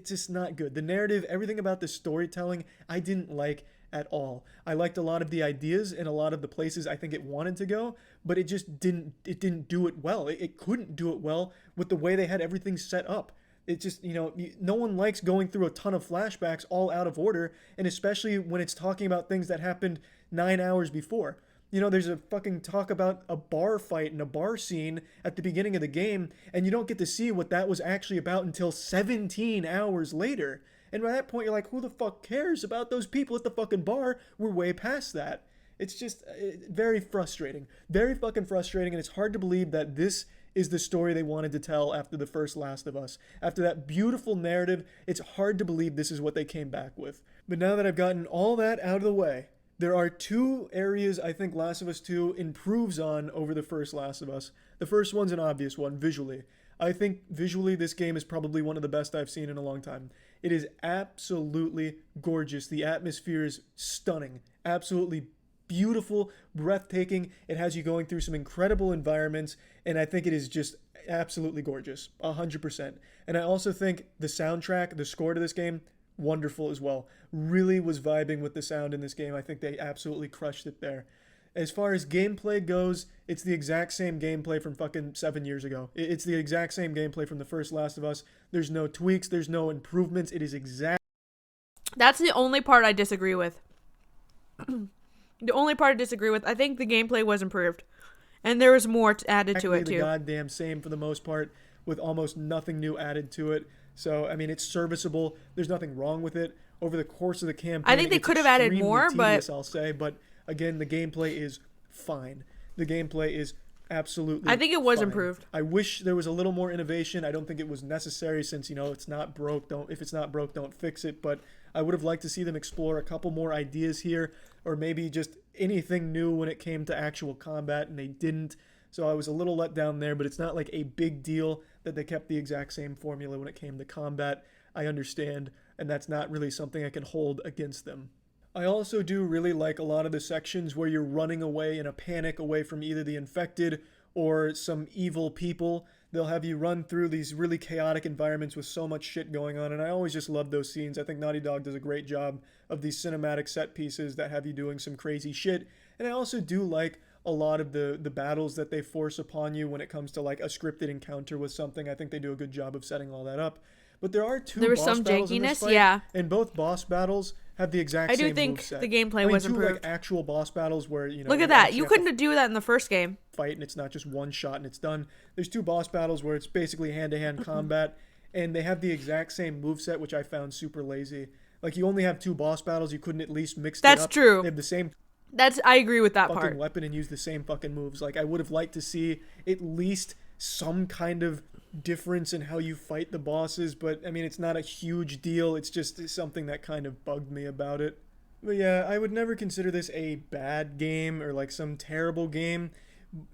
just not good. The narrative, everything about the storytelling, I didn't like at all. I liked a lot of the ideas and a lot of the places I think it wanted to go, but it just didn't do it well. It couldn't do it well with the way they had everything set up. It just, no one likes going through a ton of flashbacks all out of order, and especially when it's talking about things that happened 9 hours before. There's a fucking talk about a bar fight and a bar scene at the beginning of the game, and you don't get to see what that was actually about until 17 hours later. And by that point, you're like, who the fuck cares about those people at the fucking bar? We're way past that. It's just very frustrating. Very fucking frustrating, and it's hard to believe that this is the story they wanted to tell after the first Last of Us. After that beautiful narrative, it's hard to believe this is what they came back with. But now that I've gotten all that out of the way, there are 2 areas I think Last of Us 2 improves on over the first Last of Us. The first one's an obvious one, visually. I think visually this game is probably one of the best I've seen in a long time. It is absolutely gorgeous. The atmosphere is stunning. Absolutely beautiful, breathtaking. It has you going through some incredible environments, and I think it is just absolutely gorgeous. 100%. And I also think the soundtrack, the score to this game, wonderful as well. Really was vibing with the sound in this game. I think they absolutely crushed it there. As far as gameplay goes, it's the exact same gameplay from fucking 7 years ago. It's the exact same gameplay from the first Last of Us. There's no tweaks, there's no improvements. It is exact. That's the only part I disagree with. The only part I disagree with. I think the gameplay was improved, and there was more added to it too. The goddamn same for the most part, with almost nothing new added to it. So, I mean, it's serviceable. There's nothing wrong with it. Over the course of the campaign, I think they could have added more, tedious, I'll say. But again, the gameplay is fine. The gameplay is absolutely I think it was fine. improved. I wish there was a little more innovation. I don't think it was necessary since, it's not broke. If it's not broke, don't fix it. But I would have liked to see them explore a couple more ideas here, or maybe just anything new when it came to actual combat, and they didn't. So I was a little let down there, but it's not like a big deal that they kept the exact same formula when it came to combat. I understand, and that's not really something I can hold against them. I also do really like a lot of the sections where you're running away in a panic away from either the infected or some evil people. They'll have you run through these really chaotic environments with so much shit going on, and I always just love those scenes. I think Naughty Dog does a great job of these cinematic set pieces that have you doing some crazy shit, and I also do like a lot of the battles that they force upon you when it comes to like a scripted encounter with something. I think they do a good job of setting all that up. But there are 2 boss battles in this fight, yeah. And both boss battles have the exact same I do think moveset. the gameplay was 2 improved. like actual boss battles where Look at that. You couldn't do that in the first game. Fight, and it's not just one shot and it's done. There's 2 boss battles where it's basically hand-to-hand combat, and they have the exact same moveset, which I found super lazy. Like, you only have 2 boss battles. You couldn't at least mix it up. That's true. They have the same I agree with that fucking part. weapon and use the same fucking moves. Like, I would have liked to see at least some kind of difference in how you fight the bosses, but I mean, it's not a huge deal. It's just something that kind of bugged me about it. But yeah, I would never consider this a bad game or like some terrible game.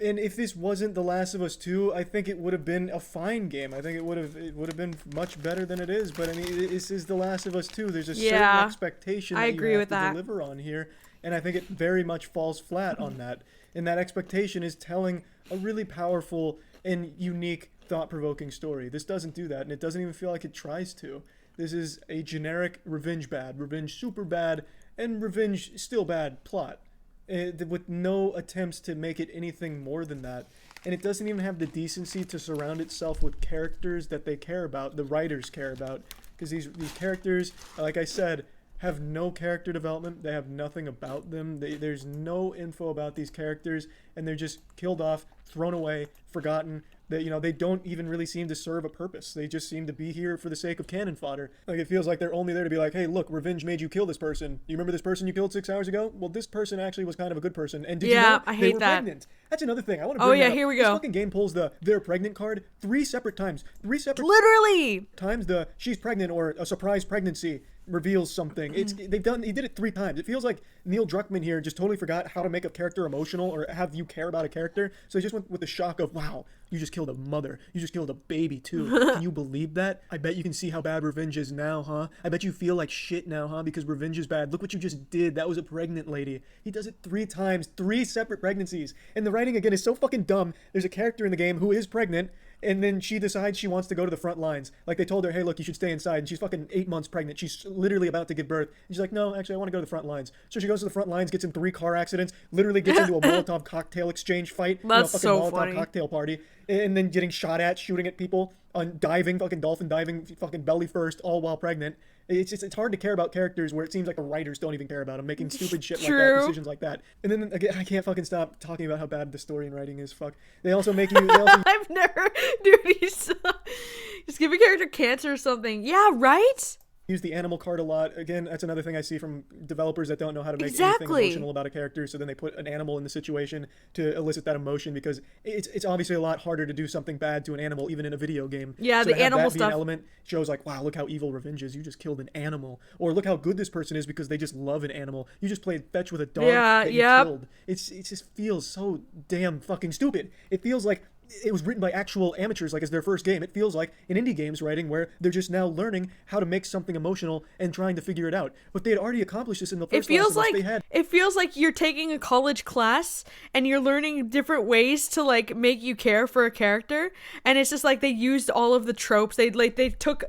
And if this wasn't The Last of Us 2, I think it would have been a fine game. I think it would have been much better than it is. But I mean, this is The Last of Us 2. There's a certain expectation that you have to deliver on here, and I think it very much falls flat on that. And that expectation is telling a really powerful and unique, thought-provoking story. This doesn't do that, and it doesn't even feel like it tries to. This is a generic revenge bad, revenge super bad, and revenge still bad plot, with no attempts to make it anything more than that. And it doesn't even have the decency to surround itself with characters that they care about, the writers care about. Because these characters, like I said, have no character development. They have nothing about them. There's no info about these characters, and they're just killed off, thrown away, forgotten. They don't even really seem to serve a purpose. They just seem to be here for the sake of cannon fodder. Like, it feels like they're only there to be like, hey, look, revenge made you kill this person. You remember this person you killed 6 hours ago? Well, this person actually was kind of a good person. And did you know I they hate were that. pregnant? That's another thing. I want to bring that up. Here we This go. fucking game pulls the they're pregnant card 3 separate times. 3 separate Literally. times the she's pregnant or a surprise pregnancy reveals something. He did it 3 times. It feels like Neil Druckmann here just totally forgot how to make a character emotional or have you care about a character. So he just went with the shock of, wow, you just killed a mother. You just killed a baby too. Can you believe that? I bet you can see how bad revenge is now, huh? I bet you feel like shit now, huh? Because revenge is bad. Look what you just did. That was a pregnant lady. He does it 3 times, 3 separate pregnancies. And the writing again is so fucking dumb. There's a character in the game who is pregnant, and then she decides she wants to go to the front lines. Like, they told her, hey, look, you should stay inside. And she's fucking 8 months pregnant. She's literally about to give birth. And she's like, no, actually, I want to go to the front lines. So she goes to the front lines, gets in 3 car accidents, literally gets into a Molotov cocktail exchange fight. That's fucking so Molotov funny. cocktail party. And then getting shot at, shooting at people, on diving, fucking dolphin diving, fucking belly first, all while pregnant. It's hard to care about characters where it seems like the writers don't even care about them, making stupid shit like that, decisions like that. And then again, I can't fucking stop talking about how bad the story and writing is. Fuck. They also make you. I've never, dude. Just give a character cancer or something. Yeah, right. Use the animal card a lot. Again, that's another thing I see from developers that don't know how to make Exactly. anything emotional about a character, so then they put an animal in the situation to elicit that emotion, because it's obviously a lot harder to do something bad to an animal, even in a video game. Yeah, so the to have animal that be an stuff. element shows like, wow, look how evil revenge is. You just killed an animal. Or look how good this person is because they just love an animal. You just played fetch with a dog that you killed. It just feels so damn fucking stupid. It feels like it was written by actual amateurs, like, as their first game. It feels like an indie game's writing where they're just now learning how to make something emotional and trying to figure it out. But they had already accomplished this in the first Last of Us. They had. It feels like you're taking a college class and you're learning different ways to like make you care for a character, and it's just like they used all of the tropes. They took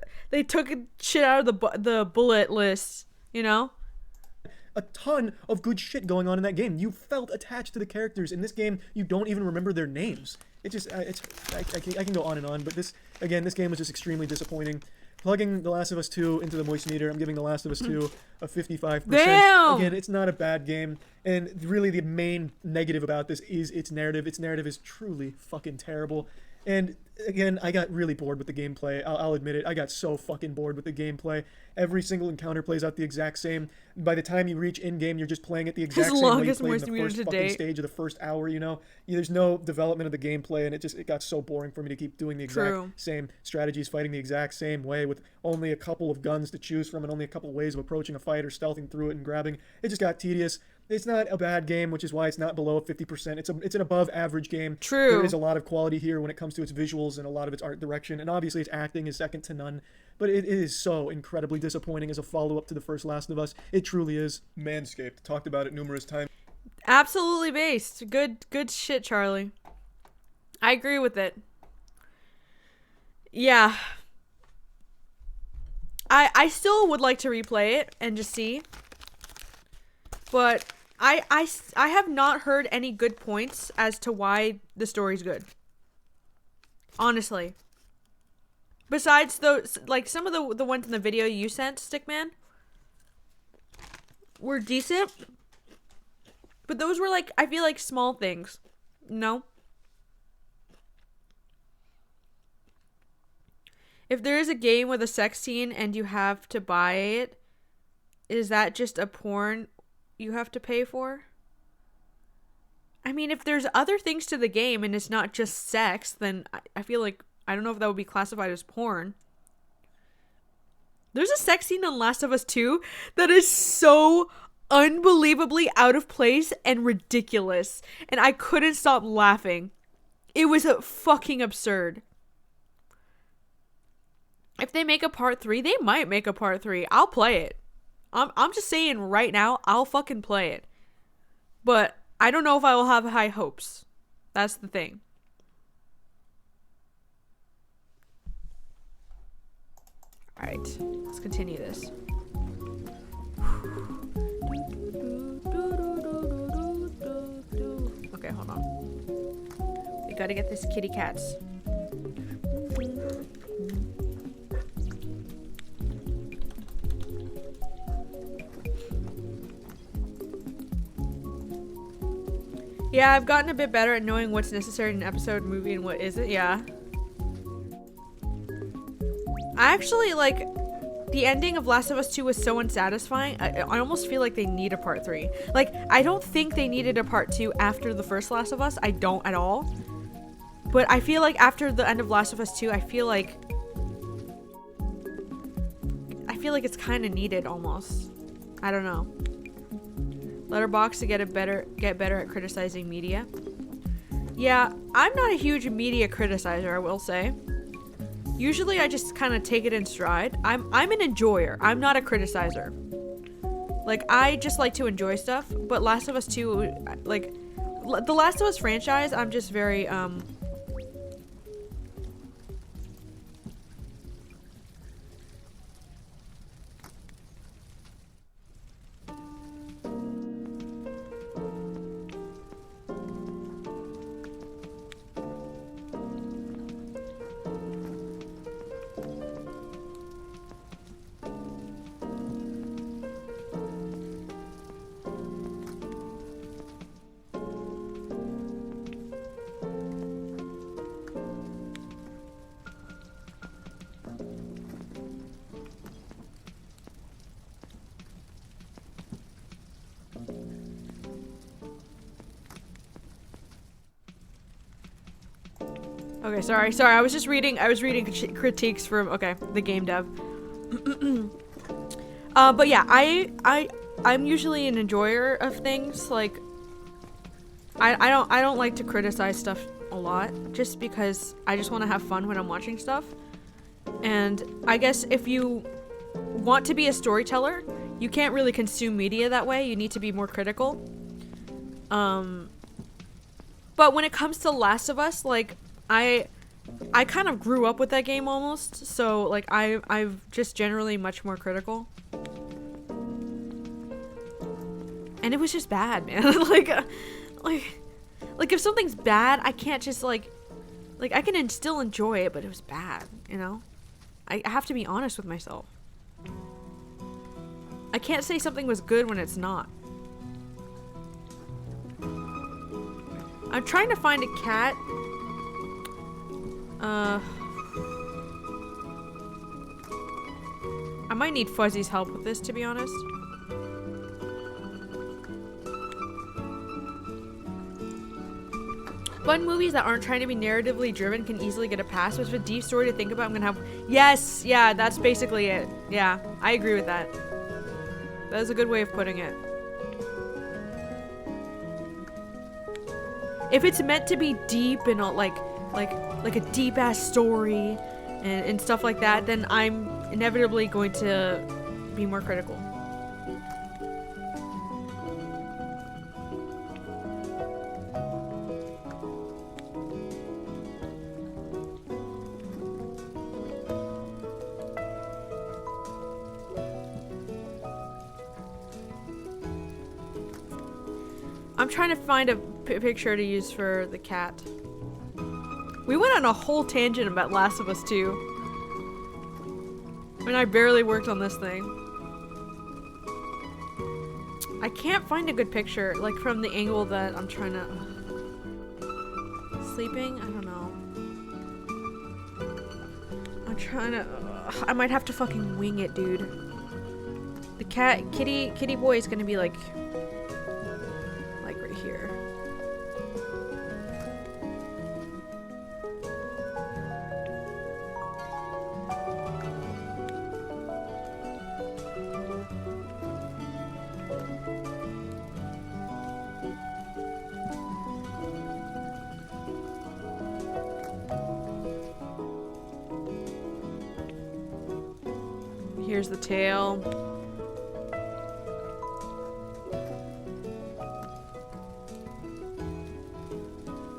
shit out of the bullet list, you know? A ton of good shit going on in that game. You felt attached to the characters. In this game, you don't even remember their names. I can go on and on, but this game was just extremely disappointing. Plugging The Last of Us 2 into the Moist Meter, I'm giving The Last of Us 2 a 55%. Damn! Again, it's not a bad game, and really the main negative about this is its narrative. Its narrative is truly fucking terrible. And again, I got really bored with the gameplay. I'll admit it. I got so fucking bored with the gameplay. Every single encounter plays out the exact same. By the time you reach in-game, you're just playing it the exact same way you played in the first fucking stage of the first hour, you know? There's no development of the gameplay, and it got so boring for me to keep doing the exact same strategies, fighting the exact same way with only a couple of guns to choose from and only a couple of ways of approaching a fight or stealthing through it and grabbing. It just got tedious. It's not a bad game, which is why it's not below 50%. It's an above average game. True. There is a lot of quality here when it comes to its visuals and a lot of its art direction, and obviously its acting is second to none. But it is so incredibly disappointing as a follow-up to the first Last of Us. It truly is. Manscaped. Talked about it numerous times. Absolutely based. Good shit, Charlie. I agree with it. Yeah. I still would like to replay it and just see. But I have not heard any good points as to why the story's good. Honestly. Besides those, like, some of the ones in the video you sent, Stickman, were decent. But those were, like, I feel like small things. No? If there is a game with a sex scene and you have to buy it, is that just a porn you have to pay for? I mean, if there's other things to the game and it's not just sex, then I feel like, I don't know if that would be classified as porn. There's a sex scene in Last of Us 2 that is so unbelievably out of place and ridiculous. And I couldn't stop laughing. It was fucking absurd. If they make a part 3, they might make a part 3. I'll play it. I'm just saying right now, I'll fucking play it. But I don't know if I will have high hopes. That's the thing. Alright, let's continue this. Okay, hold on. We gotta get this kitty cats. Yeah, I've gotten a bit better at knowing what's necessary in an episode, movie, and what isn't. Yeah. I actually, like, the ending of Last of Us 2 was so unsatisfying. I almost feel like they need a part 3. Like, I don't think they needed a part 2 after the first Last of Us. I don't at all. But I feel like after the end of Last of Us 2, I feel like it's kind of needed almost. I don't know. Letterboxd to get better at criticizing media. Yeah, I'm not a huge media criticizer, I will say. Usually I just kind of take it in stride. I'm an enjoyer. I'm not a criticizer. Like, I just like to enjoy stuff, but Last of Us 2, like, the Last of Us franchise, I'm just very, okay, sorry. I was just reading, critiques from, okay, the game dev. But yeah, I'm usually an enjoyer of things. Like, I don't like to criticize stuff a lot, just because I just want to have fun when I'm watching stuff. And I guess if you want to be a storyteller, you can't really consume media that way. You need to be more critical. But when it comes to Last of Us, like, I kind of grew up with that game almost, so like I've just generally much more critical. And it was just bad, man. like if something's bad, I can't just like I can still enjoy it, but it was bad, you know? I have to be honest with myself. I can't say something was good when it's not. I'm trying to find a cat. I might need Fuzzy's help with this, to be honest. Fun movies that aren't trying to be narratively driven can easily get a pass, but with a deep story to think about, I'm gonna have... Yes! Yeah, that's basically it. Yeah, I agree with that. That is a good way of putting it. If it's meant to be deep and like a deep ass story and stuff like that, then I'm inevitably going to be more critical. I'm trying to find a picture to use for the cat. We went on a whole tangent about Last of Us 2. I mean, I barely worked on this thing. I can't find a good picture, like from the angle that I'm trying to... Sleeping? I don't know. I'm trying to... I might have to fucking wing it, dude. The kitty boy is gonna be like right here. Here's the tail.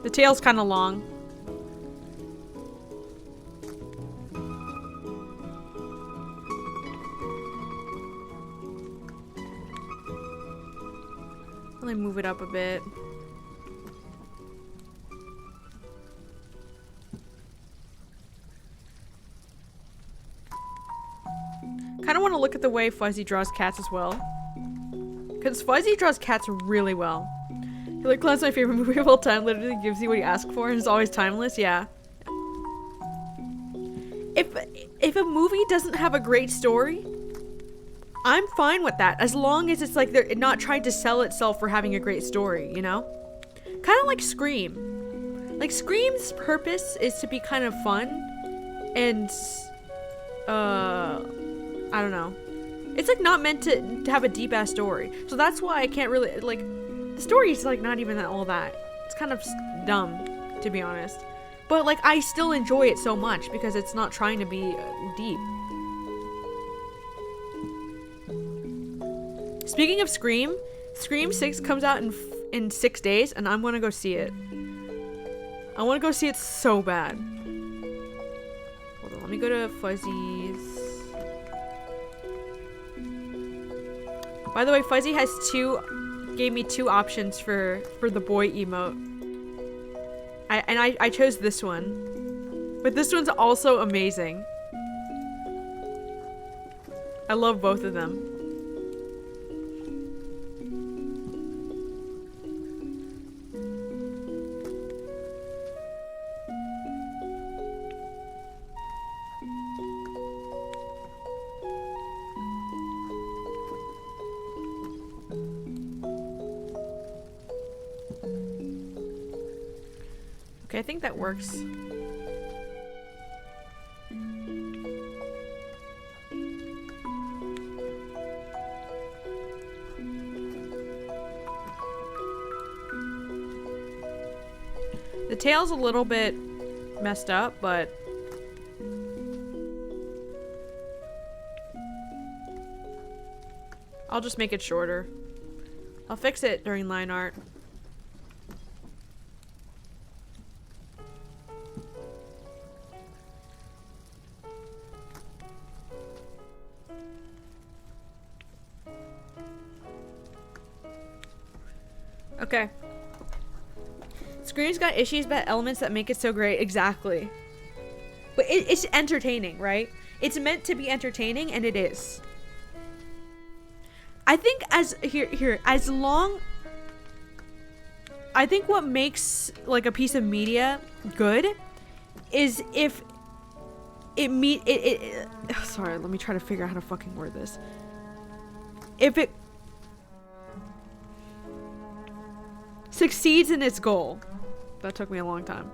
The tail's kind of long. definitely move it up a bit. Kind of want to look at the way Fuzzy draws cats as well. Because Fuzzy draws cats really well. Killer Clown's my favorite movie of all time. Literally gives you what you ask for and is always timeless. Yeah. If a movie doesn't have a great story, I'm fine with that. As long as it's like they're not trying to sell itself for having a great story, you know? Kind of like Scream. Like Scream's purpose is to be kind of fun and I don't know. It's like not meant to have a deep ass story. So that's why I can't really like the story is like not even all that. It's kind of dumb, to be honest. But like I still enjoy it so much because it's not trying to be deep. Speaking of Scream, Scream 6 comes out in 6 days and I'm gonna go see it. I want to go see it so bad. Hold on, let me go to Fuzzy's. By the way, Fuzzy gave me 2 options for the boy emote. I chose this one. But this one's also amazing. I love both of them. Okay, I think that works. The tail's a little bit messed up, but I'll just make it shorter. I'll fix it during line art. Okay. Scream's got issues but elements that make it so great. Exactly. But it's entertaining, right? It's meant to be entertaining, and it is. I think as long... I think what makes, like, a piece of media good is if it sorry, let me try to figure out how to fucking word this. If it succeeds in its goal. That took me a long time.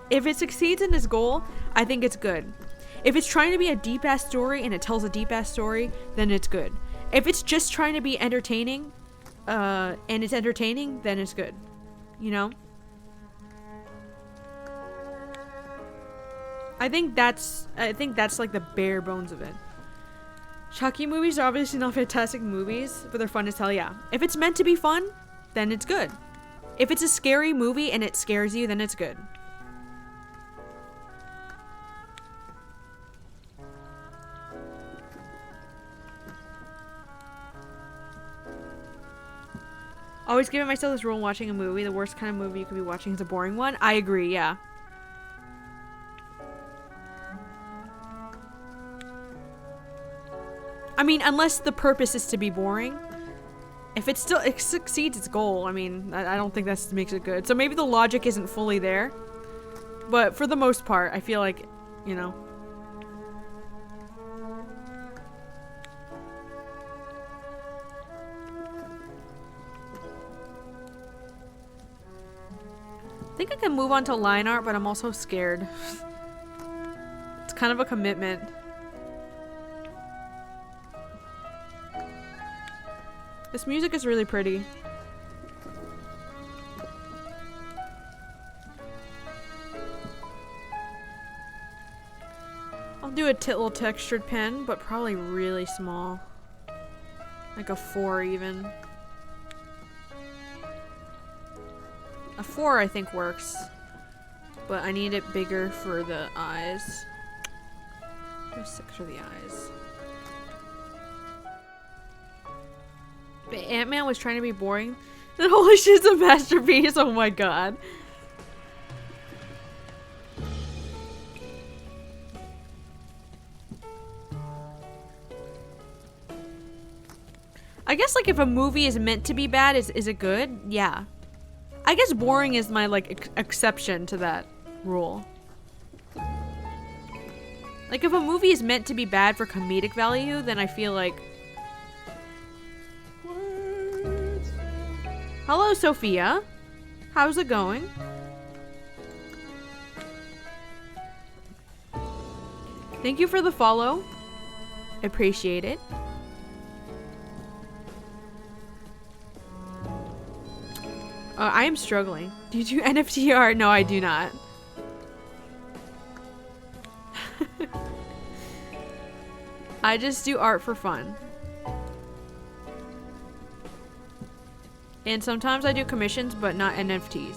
If it succeeds in its goal, I think it's good. If it's trying to be a deep ass story and it tells a deep ass story, then it's good. If it's just trying to be entertaining, and it's entertaining, then it's good. You know? I think that's like the bare bones of it. Chucky movies are obviously not fantastic movies, but they're fun as hell, yeah. If it's meant to be fun, then it's good. If it's a scary movie and it scares you, then it's good. Always giving myself this rule when watching a movie. The worst kind of movie you could be watching is a boring one. I agree, yeah. I mean, unless the purpose is to be boring. If it succeeds its goal, I mean, I don't think that makes it good. So maybe the logic isn't fully there. But for the most part, I feel like, you know. I think I can move on to line art, but I'm also scared. It's kind of a commitment. This music is really pretty. I'll do a little textured pen, but probably really small. Like a 4 even. A 4 I think works. But I need it bigger for the eyes. Or 6 for the eyes. But Ant-Man was trying to be boring. The holy shit's a masterpiece. Oh my god. I guess like if a movie is meant to be bad, is it good? Yeah. I guess boring is my like exception to that rule. Like if a movie is meant to be bad for comedic value, then I feel like... Hello, Sophia. How's it going? Thank you for the follow. Appreciate it. I am struggling. Do you do NFT art? No, I do not. I just do art for fun. And sometimes I do commissions, but not NFTs.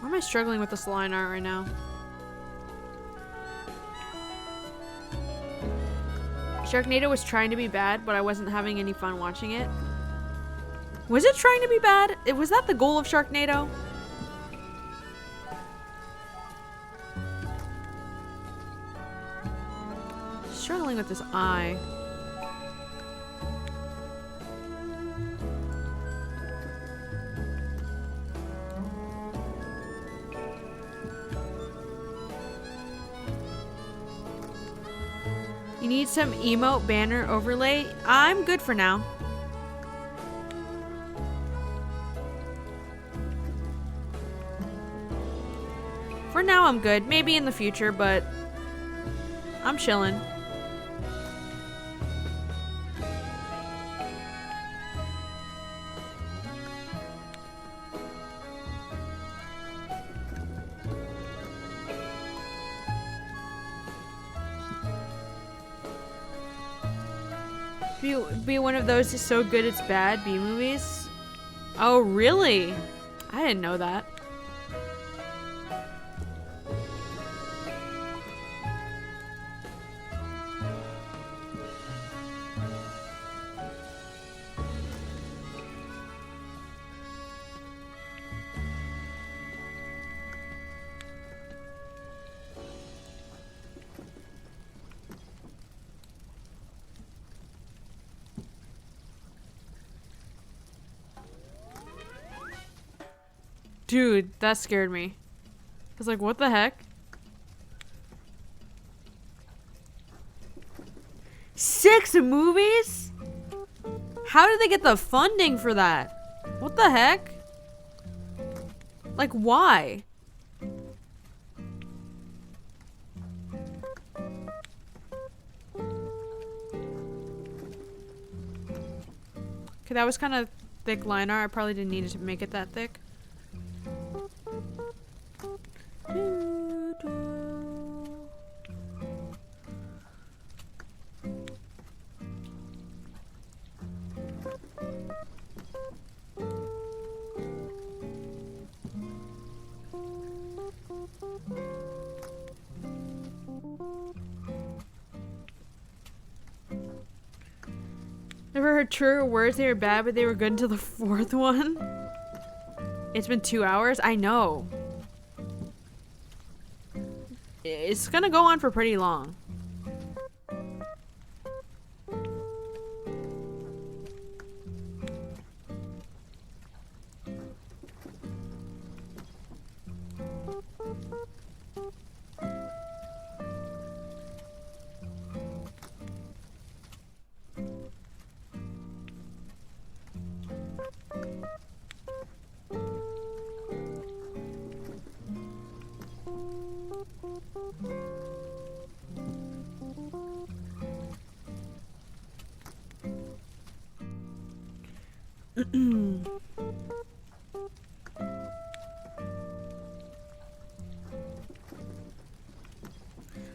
Why am I struggling with this line art right now? Sharknado was trying to be bad, but I wasn't having any fun watching it. Was it trying to be bad? Was that the goal of Sharknado? Struggling with this eye. You need some emote banner overlay? I'm good for now. For now, I'm good. Maybe in the future, but I'm chilling. Be one of those is so good it's bad B movies? Oh, really? I didn't know that. Dude, that scared me. I was like, what the heck? 6 movies? How did they get the funding for that? What the heck? Like, why? Okay, that was kind of thick line art. I probably didn't need to make it that thick. Never heard truer words. They were bad, but they were good until the 4th one. It's been 2 hours. I know. It's gonna go on for pretty long.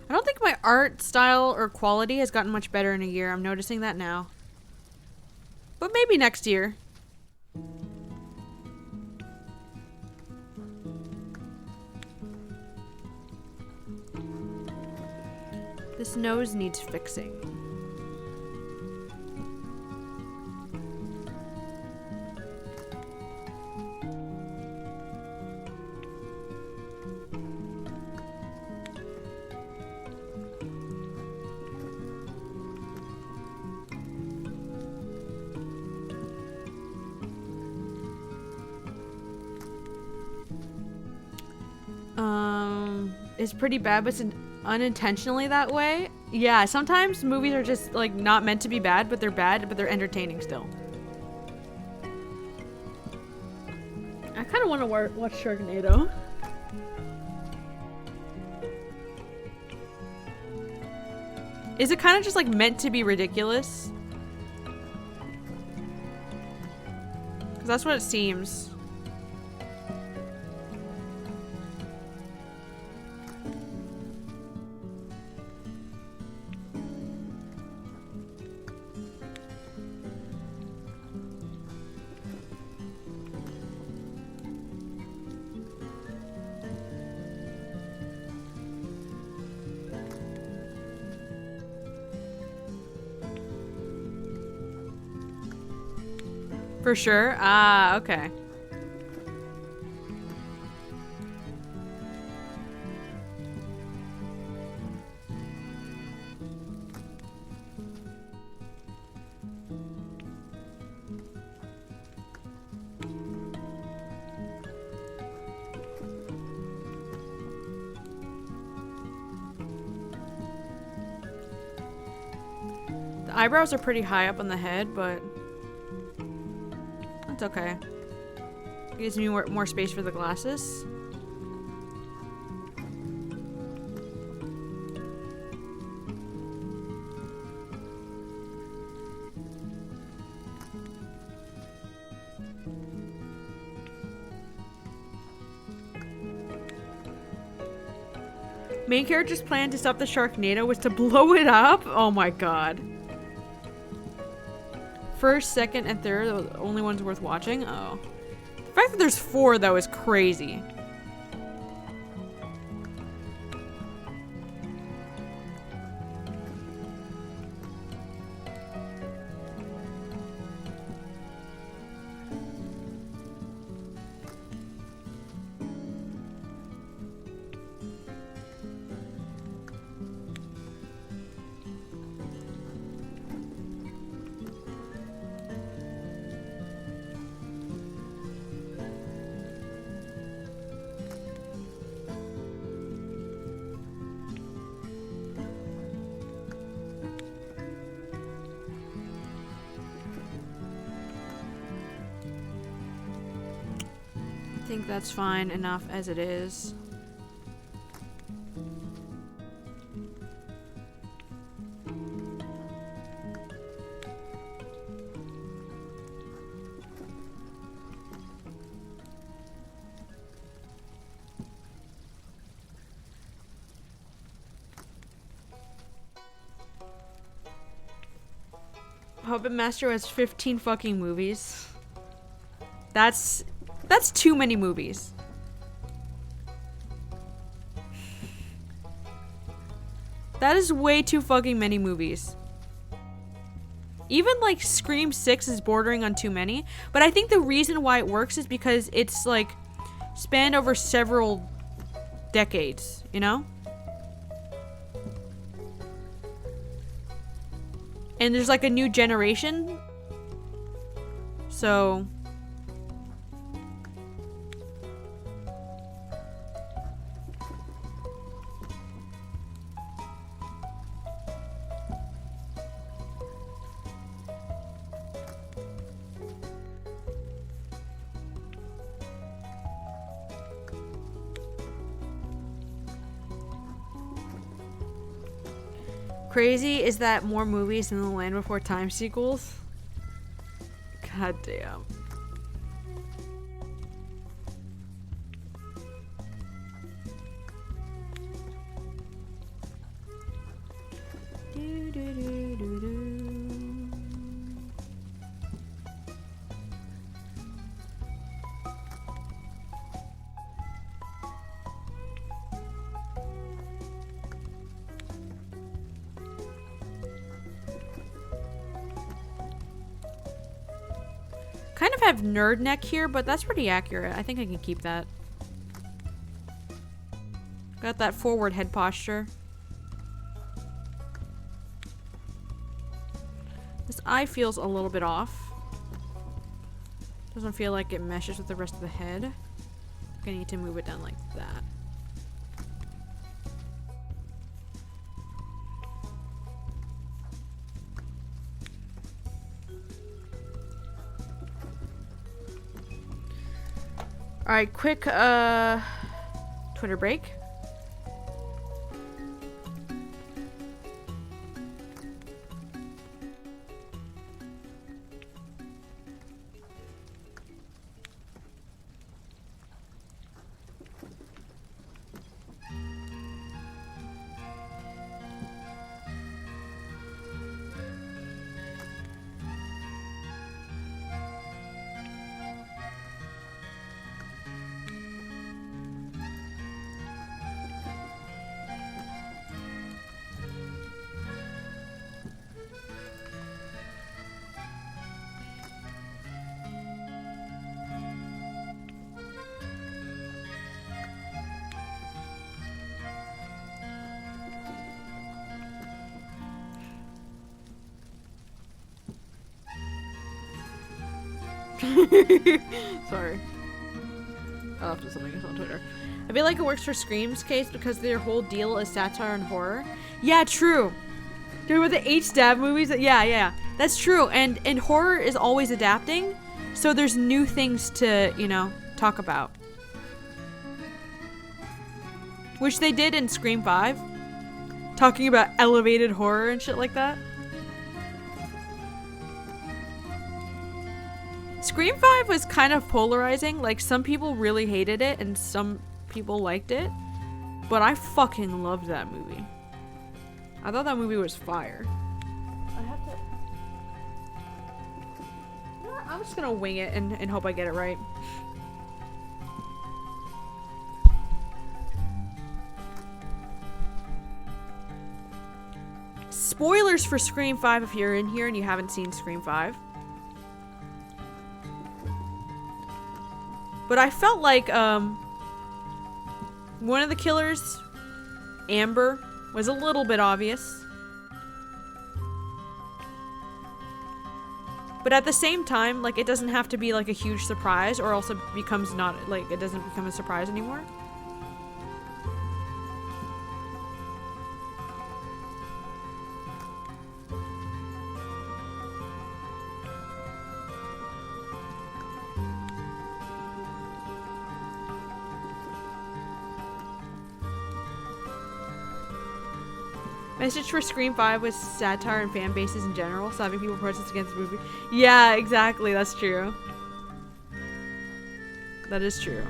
I don't think my art style or quality has gotten much better in a year. I'm noticing that now. But maybe next year. This nose needs fixing. It's pretty bad, but it's unintentionally that way. Yeah, sometimes movies are just like not meant to be bad, but they're entertaining still. I kind of want to watch Sharknado. Is it kind of just like meant to be ridiculous? Because that's what it seems. For sure? Ah, okay. The eyebrows are pretty high up on the head, but that's okay. Gives me more space for the glasses. Main character's plan to stop the Sharknado was to blow it up? Oh my god. First, second, and third are the only ones worth watching? Oh. The fact that there's 4 though is crazy. I think that's fine enough as it is. Puppet Master has 15 fucking movies. That's too many movies. That is way too fucking many movies. Even like Scream 6 is bordering on too many, but I think the reason why it works is because it's like spanned over several decades, you know? And there's like a new generation. So crazy is that more movies than the Land Before Time sequels. God damn. I have nerd neck here, but that's pretty accurate. I think I can keep that. Got that forward head posture. This eye feels a little bit off. Doesn't feel like it meshes with the rest of the head. I need to move it down like that. Alright, quick Twitter break. Sorry. I'll have to something else on Twitter. I feel like it works for Scream's case because their whole deal is satire and horror. Yeah, true. Talking about the H-Stab movies? Yeah. That's true. And horror is always adapting. So there's new things to, you know, talk about. Which they did in Scream 5. Talking about elevated horror and shit like that. Scream 5 was kind of polarizing. Like, some people really hated it and some people liked it. But I fucking loved that movie. I thought that movie was fire. I have to... You know what? I'm just gonna wing it and hope I get it right. Spoilers for Scream 5 if you're in here and you haven't seen Scream 5. But I felt like, one of the killers, Amber, was a little bit obvious. But at the same time, like, it doesn't have to be, like, a huge surprise, or else it becomes not, like, it doesn't become a surprise anymore. Message for Scream 5 was satire and fan bases in general, so having people protest against the movie. Yeah, exactly, that's true. That is true.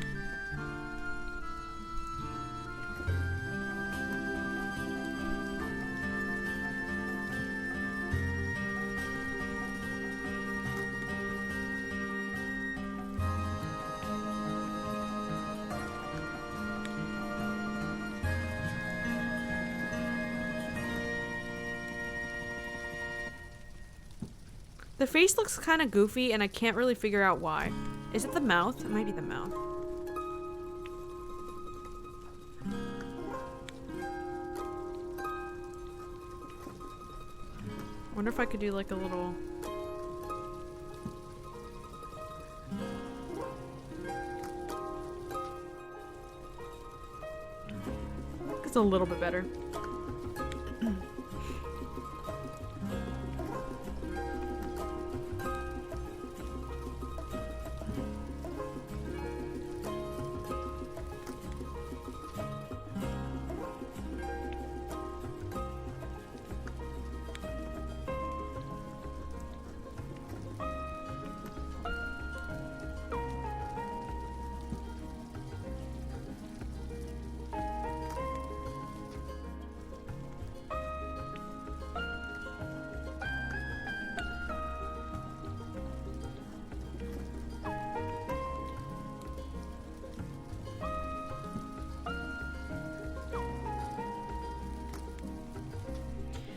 The face looks kind of goofy, and I can't really figure out why. Is it the mouth? It might be the mouth. Wonder if I could do like a little... It's a little bit better.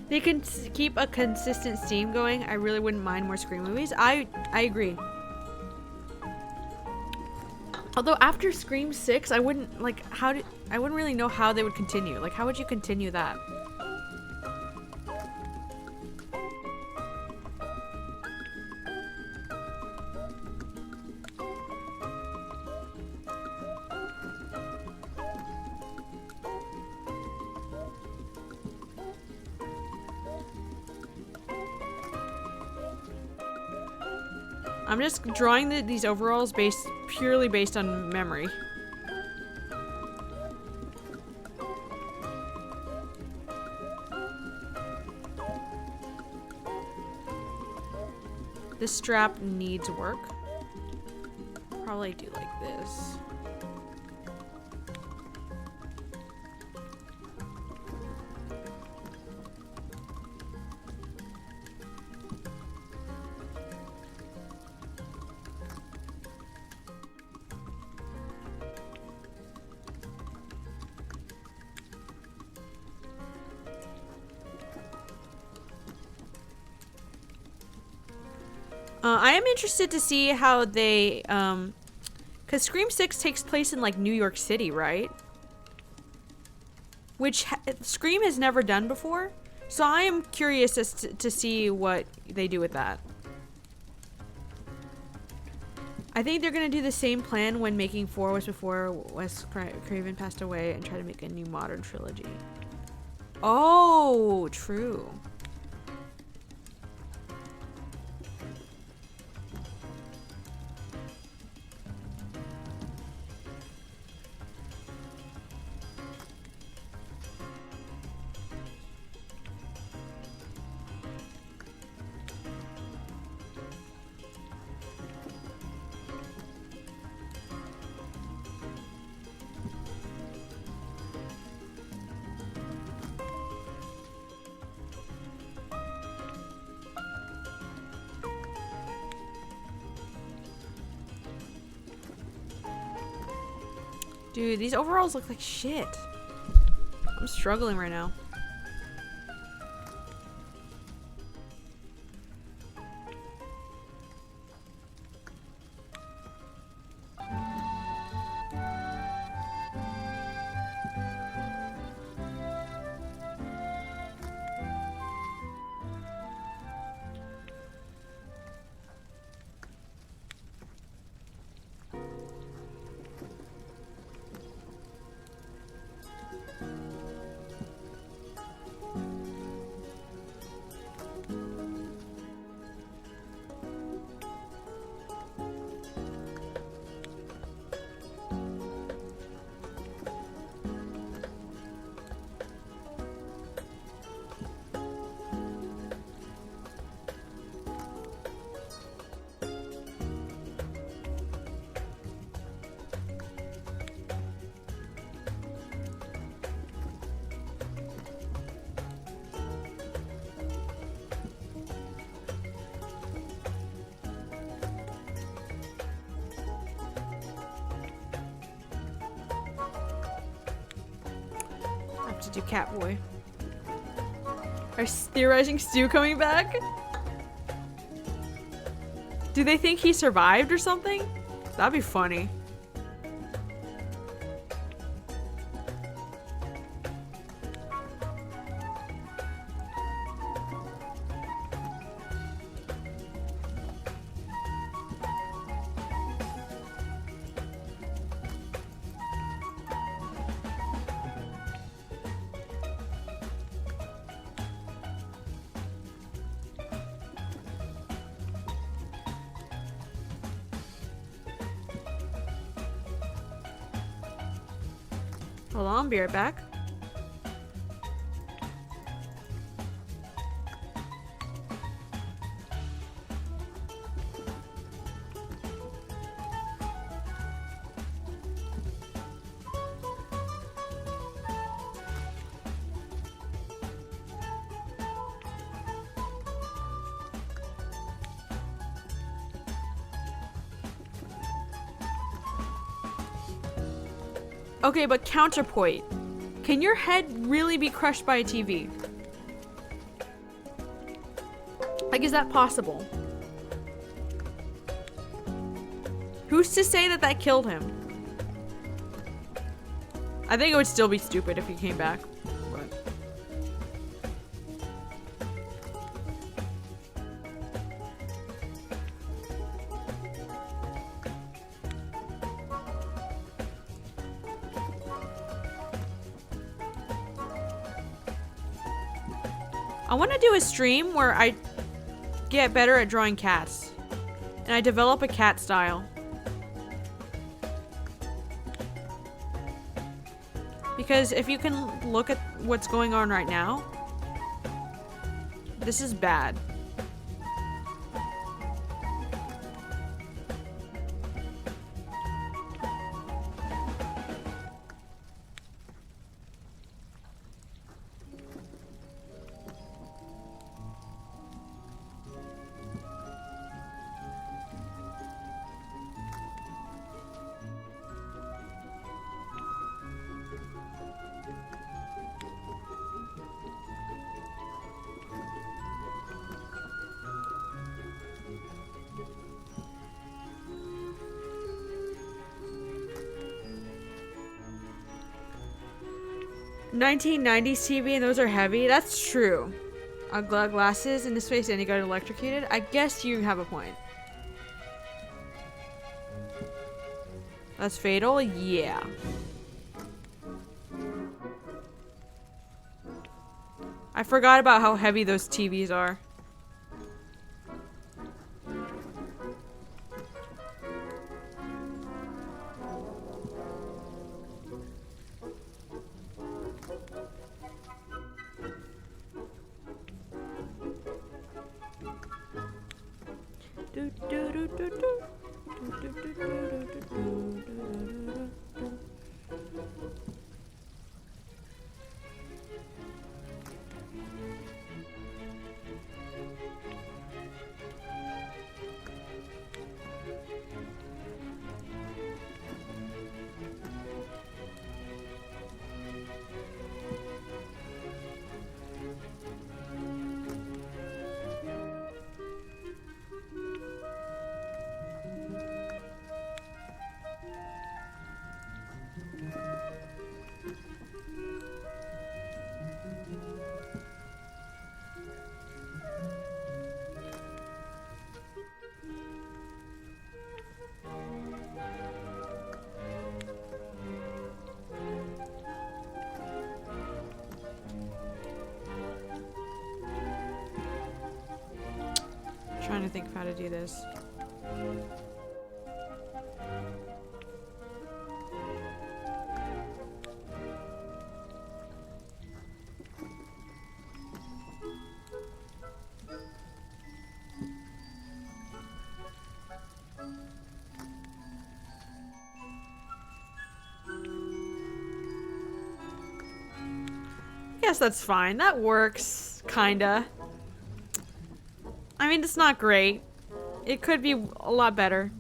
They can keep a consistent theme going. I really wouldn't mind more Scream movies. I agree. Although after Scream 6, I wouldn't like I wouldn't really know how they would continue. Like, how would you continue that? I'm just drawing these overalls purely based on memory. This strap needs work. Probably do like this. I am interested to see how they, because Scream 6 takes place in, like, New York City, right? Which Scream has never done before. So I am curious as to see what they do with that. I think they're going to do the same plan when making 4 was before Wes Craven passed away and try to make a new modern trilogy. Oh, true. Dude, these overalls look like shit. I'm struggling right now. To do Catboy. Are theorizing Stu coming back? Do they think he survived or something? That'd be funny. Hold on, be right back. Okay, but counterpoint. Can your head really be crushed by a TV? Like, is that possible? Who's to say that that killed him? I think it would still be stupid if he came back. But I want to do a stream where I get better at drawing cats. And I develop a cat style. Because if you can look at what's going on right now, this is bad. $1990s TV and those are heavy. That's true. Glasses in his face and he got electrocuted. I guess you have a point. That's fatal? Yeah. I forgot about how heavy those TVs are. Trying to think of how to do this. Guess that's fine. That works, kinda. I mean, it's not great. It could be a lot better.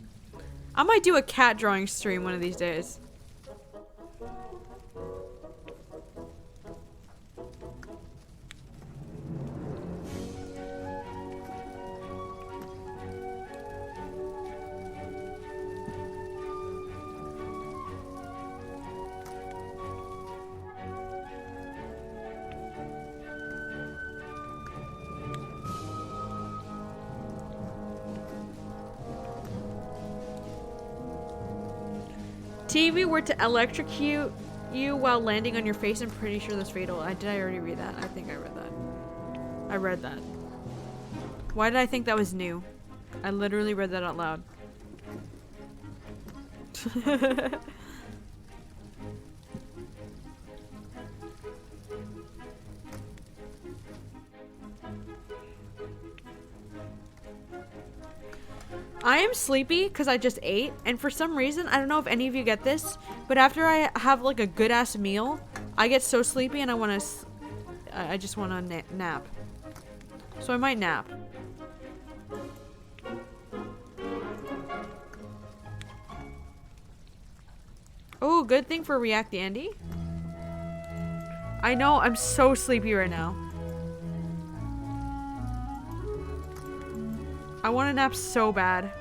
I might do a cat drawing stream one of these days. TV were to electrocute you while landing on your face, I'm pretty sure that's fatal. Did I already read that? I think I read that. I read that. Why did I think that was new? I literally read that out loud. I am sleepy because I just ate, and for some reason, I don't know if any of you get this, but after I have like a good ass meal, I get so sleepy and I just want to nap. So I might nap. Oh, good thing for React Andy. I know, I'm so sleepy right now. I want to nap so bad.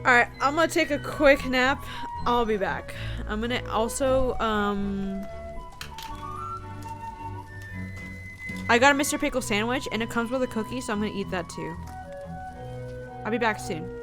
Alright, I'm gonna take a quick nap. I'll be back. I'm gonna also, I got a Mr. Pickle sandwich and it comes with a cookie, so I'm gonna eat that too. I'll be back soon.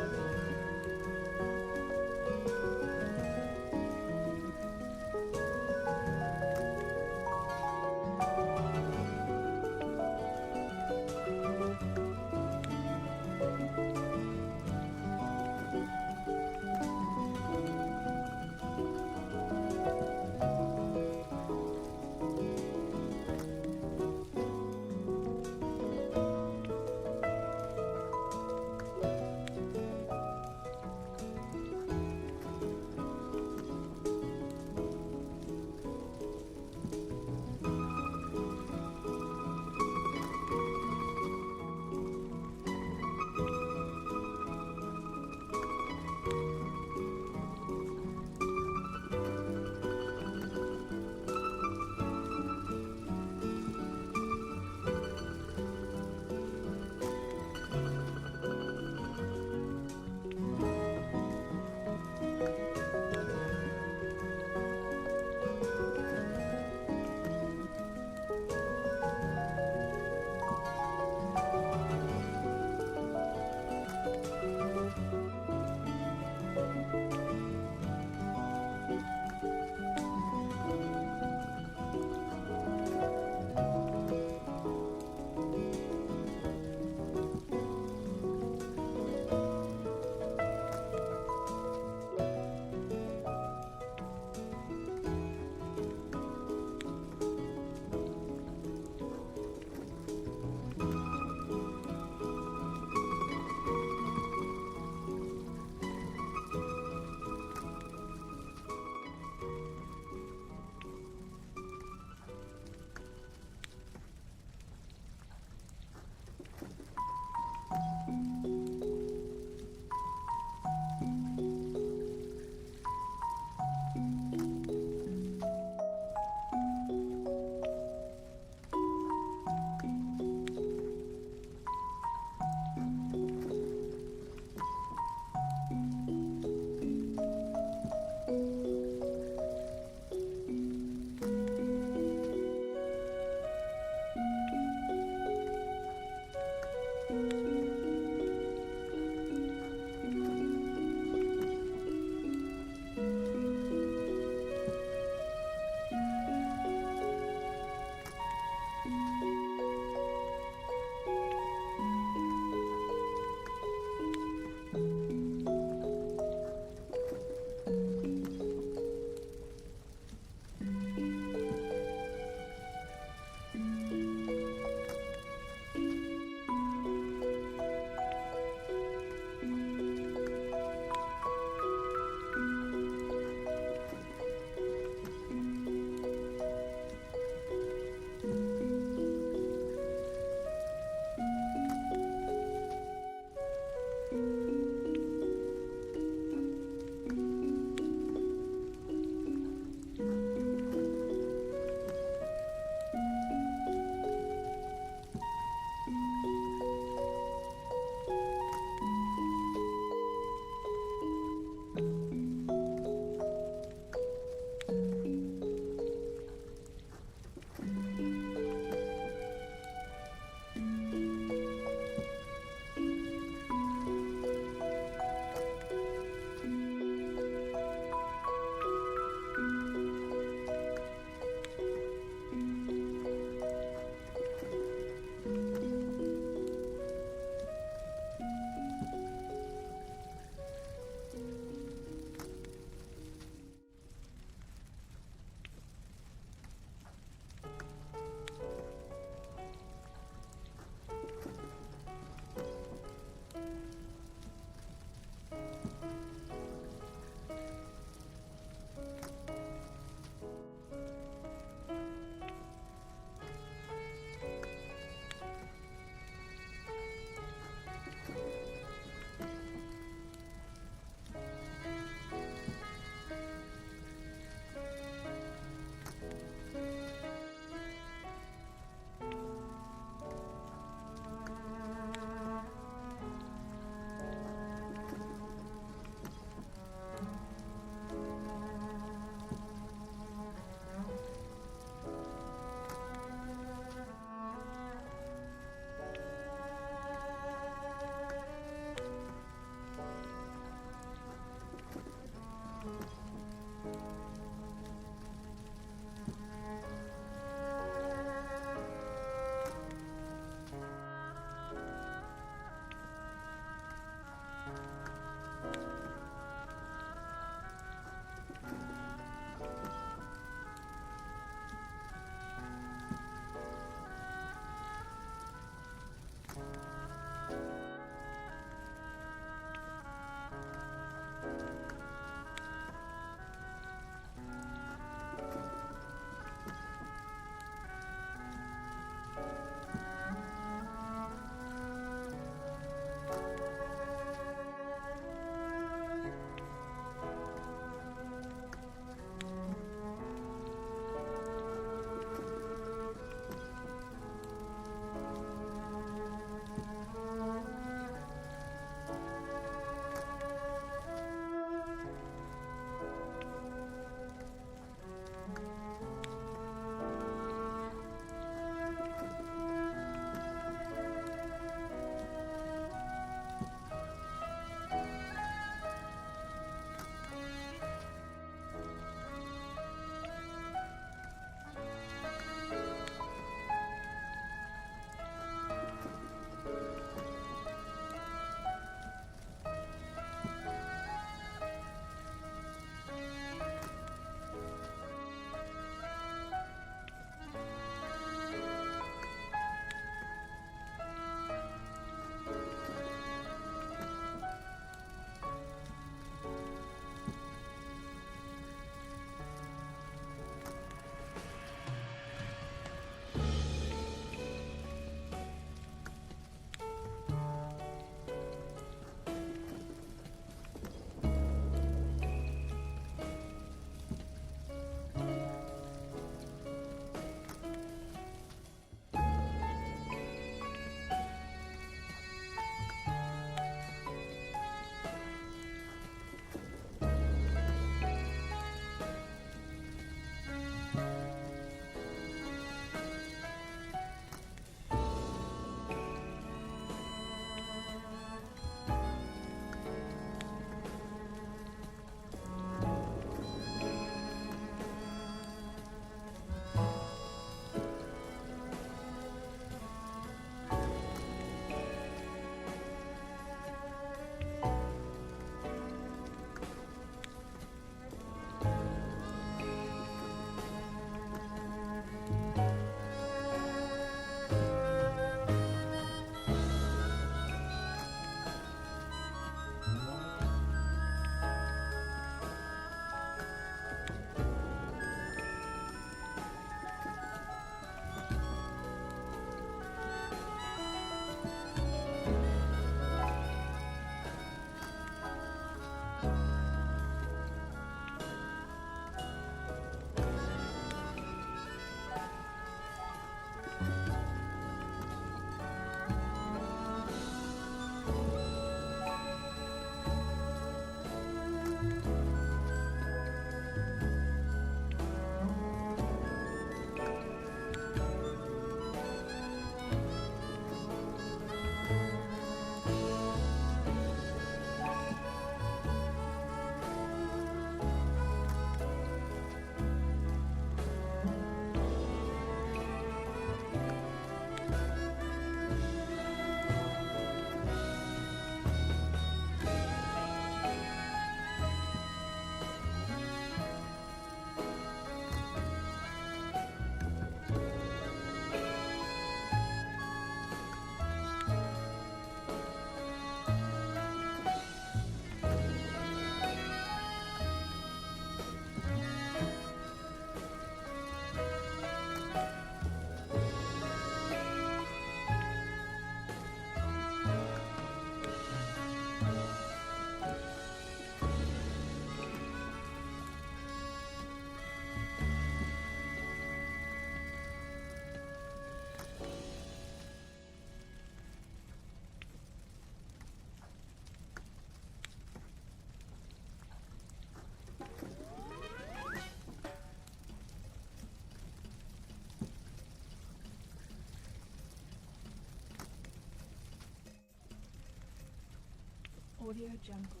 Audio Jungle.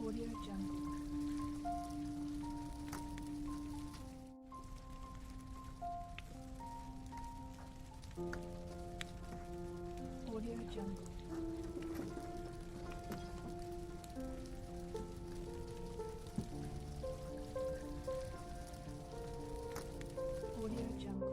Audio Jungle. Audio Jungle. Audio Jungle.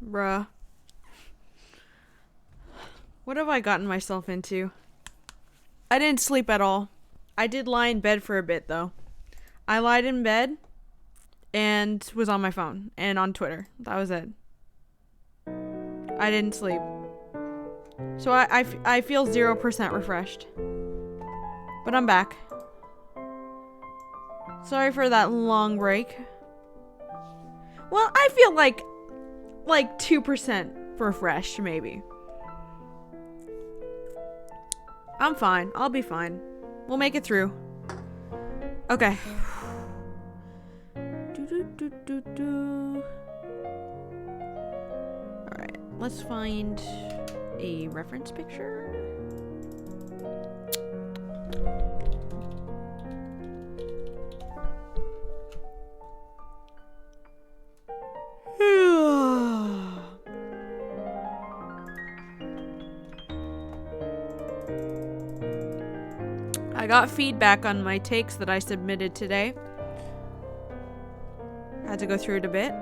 Bruh. What have I gotten myself into? I didn't sleep at all. I did lie in bed for a bit, though. I lied in bed and was on my phone and on Twitter. That was it. I didn't sleep. So I feel 0% refreshed. But I'm back. Sorry for that long break. Well, I feel like 2% refreshed, maybe. I'm fine. I'll be fine. We'll make it through. Okay. Alright, let's find a reference picture. I got feedback on my takes that I submitted today. I had to go through it a bit.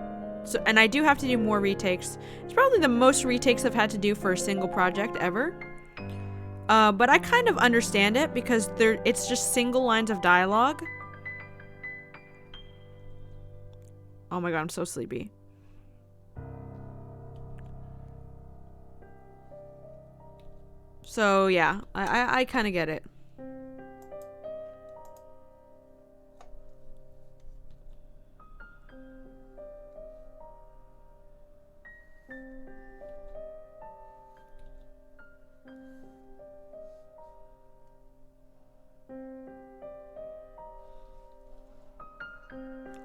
So, and I do have to do more retakes. It's probably the most retakes I've had to do for a single project ever. But I kind of understand it because it's just single lines of dialogue. Oh my god, I'm so sleepy. So yeah, I kind of get it.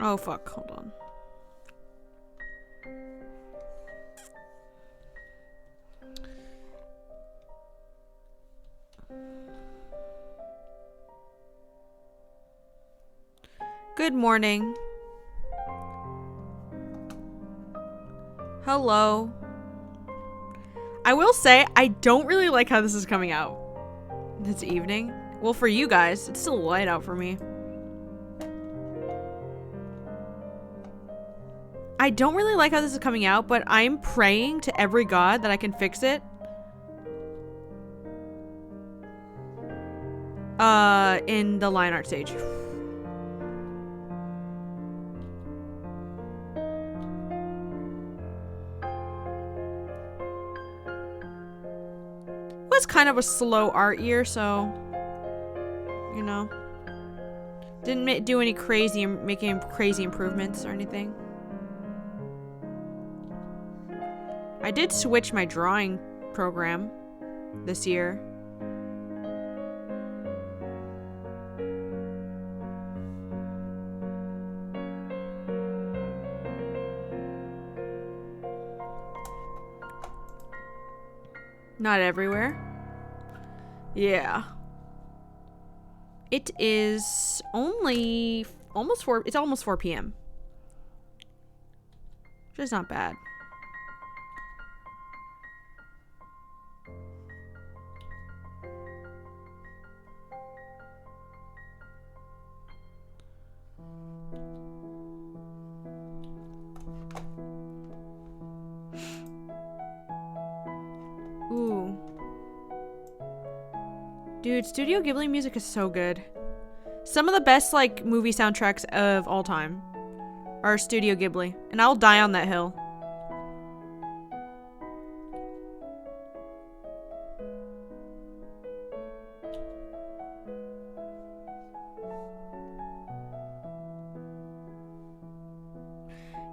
Oh fuck, hold on. Good morning. Hello. I will say, I don't really like how this is coming out this evening. Well, for you guys, it's still light out for me. I don't really like how this is coming out, but I'm praying to every god that I can fix it. In the line art stage. It was kind of a slow art year, so, you know, didn't do any crazy, making crazy improvements or anything. I did switch my drawing program this year. Not everywhere. Yeah. It is only almost 4, it's almost 4 p.m. Which is not bad. Ooh. Dude, Studio Ghibli music is so good. Some of the best, like, movie soundtracks of all time are Studio Ghibli. And I'll die on that hill.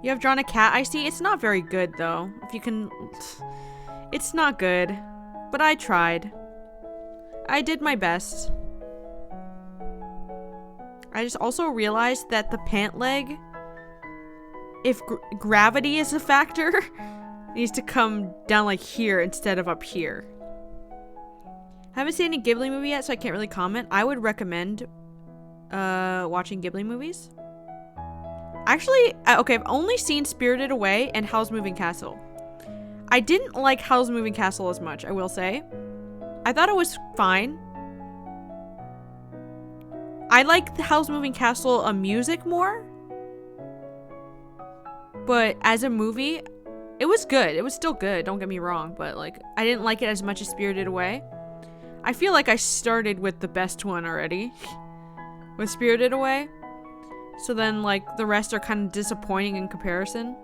You have drawn a cat, I see. It's not very good, though. If you can... It's not good. But I tried. I did my best. I just also realized that the pant leg, if gravity is a factor, needs to come down like here instead of up here. I haven't seen any Ghibli movie yet, so I can't really comment. I would recommend watching Ghibli movies. Actually, okay, I've only seen Spirited Away and Howl's Moving Castle. I didn't like Howl's Moving Castle as much, I will say. I thought it was fine. I like the Howl's Moving Castle music more. But as a movie, it was good. It was still good, don't get me wrong, but like I didn't like it as much as Spirited Away. I feel like I started with the best one already with Spirited Away. So then like the rest are kind of disappointing in comparison.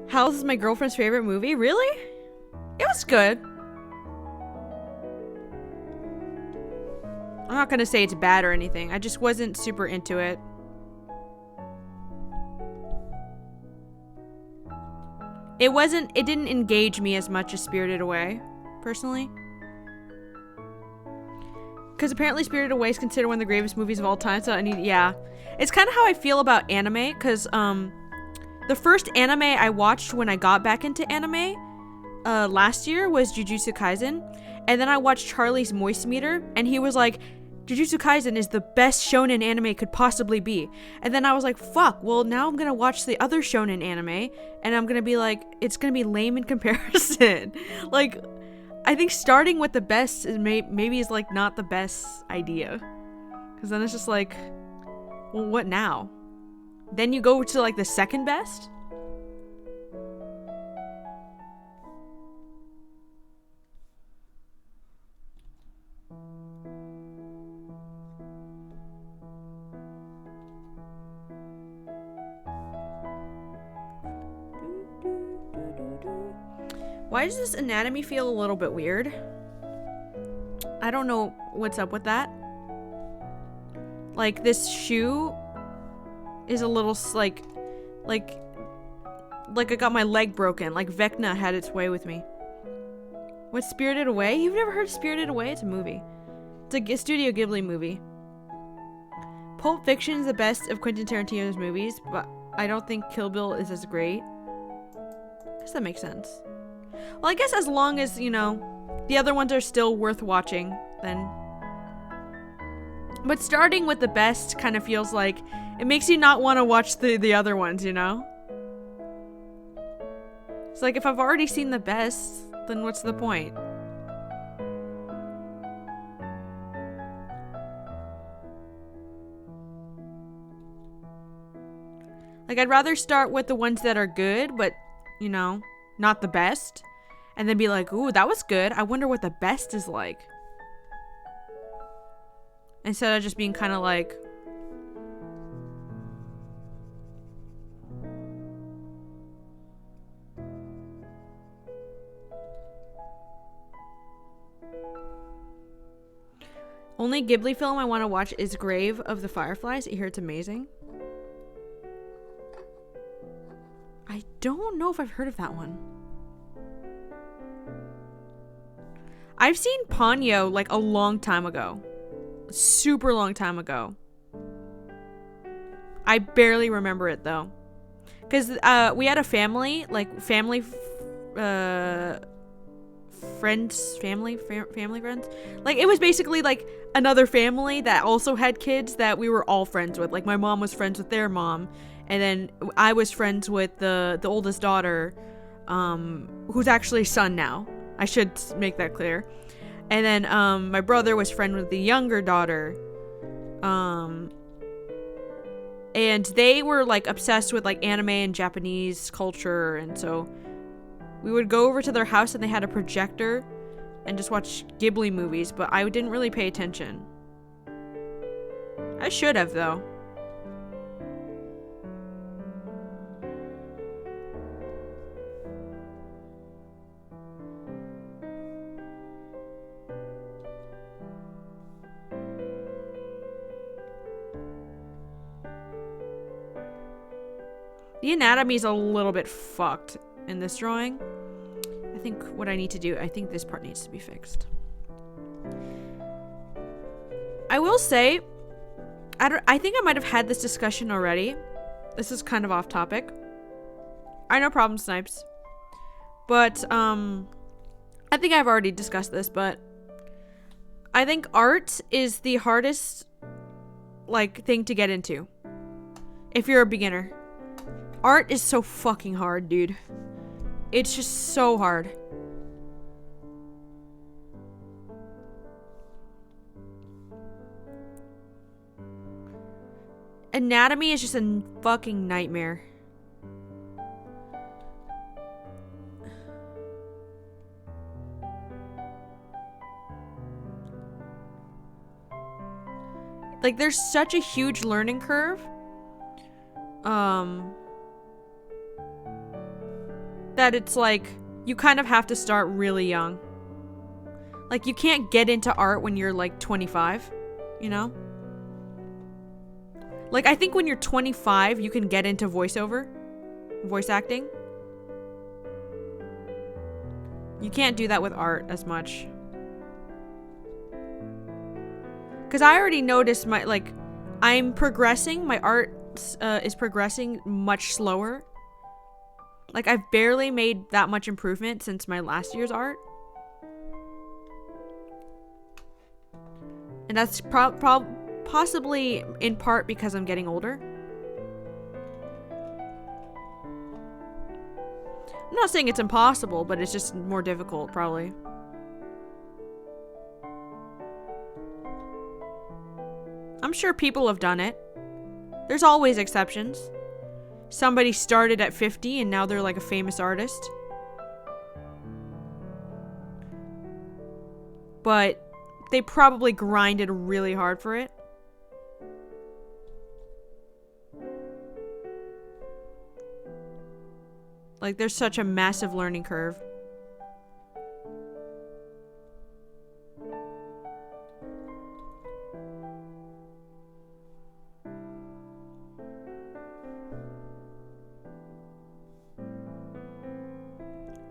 House is my girlfriend's favorite movie. Really? It was good. I'm not gonna say it's bad or anything. I just wasn't super into it. It didn't engage me as much as Spirited Away, personally. Because apparently Spirited Away is considered one of the greatest movies of all time, so yeah. It's kind of how I feel about anime, because, the first anime I watched when I got back into anime last year was Jujutsu Kaisen, and then I watched Charlie's Moist Meter, and he was like, Jujutsu Kaisen is the best shonen anime could possibly be. And then I was like, fuck, well now I'm gonna watch the other shonen anime, and I'm gonna be like, it's gonna be lame in comparison. Like, I think starting with the best is maybe is like not the best idea, because then it's just like, well, what now? Then you go to like the second best? Why does this anatomy feel a little bit weird? I don't know what's up with that. Like this shoe is a little like I got my leg broken, like Vecna had its way with me. What's Spirited Away? You've never heard of Spirited Away? It's a movie. It's a Studio Ghibli movie. Pulp Fiction is the best of Quentin Tarantino's movies, but I don't think Kill Bill is as great. I guess that makes sense. Well, I guess as long as, you know, the other ones are still worth watching, then. But starting with the best kind of feels like it makes you not want to watch the other ones, you know? It's like, if I've already seen the best, then what's the point? Like, I'd rather start with the ones that are good, but, you know, not the best. And then be like, ooh, that was good. I wonder what the best is like. Instead of just being kind of like, only Ghibli film I want to watch is Grave of the Fireflies. I hear it's amazing. I don't know if I've heard of that one. I've seen Ponyo like a long time ago. Super long time ago. I barely remember it though. Because we had a family, like family friends. Like, it was basically like another family that also had kids that we were all friends with. Like, my mom was friends with their mom, and then I was friends with the oldest daughter, who's actually a son now. I should make that clear. And then my brother was friend with the younger daughter, and they were like obsessed with like anime and Japanese culture, and so we would go over to their house and they had a projector and just watch Ghibli movies, but I didn't really pay attention. I should have, though. The anatomy is a little bit fucked in this drawing. I think what I need to do, I think this part needs to be fixed. I will say, I think I might have had this discussion already. This is kind of off topic. I know problem, Snipes. But, I think I've already discussed this, but I think art is the hardest, like, thing to get into. If you're a beginner. Art is so fucking hard, dude. It's just so hard. Anatomy is just a fucking nightmare. Like, there's such a huge learning curve. That it's like, you kind of have to start really young. Like, you can't get into art when you're like 25, you know? Like, I think when you're 25, you can get into voice acting. You can't do that with art as much. Because I already noticed I'm progressing, my art is progressing much slower. Like, I've barely made that much improvement since my last year's art. And that's possibly in part because I'm getting older. I'm not saying it's impossible, but it's just more difficult, probably. I'm sure people have done it. There's always exceptions. Somebody started at 50 and now they're like a famous artist. But they probably grinded really hard for it. Like, there's such a massive learning curve.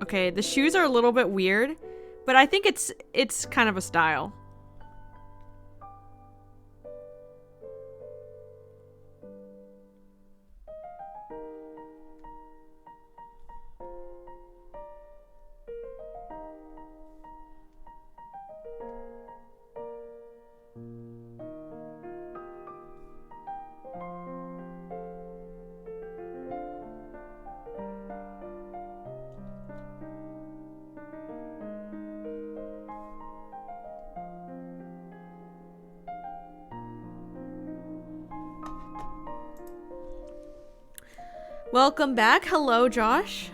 Okay, the shoes are a little bit weird, but I think it's kind of a style. Welcome back. Hello, Josh.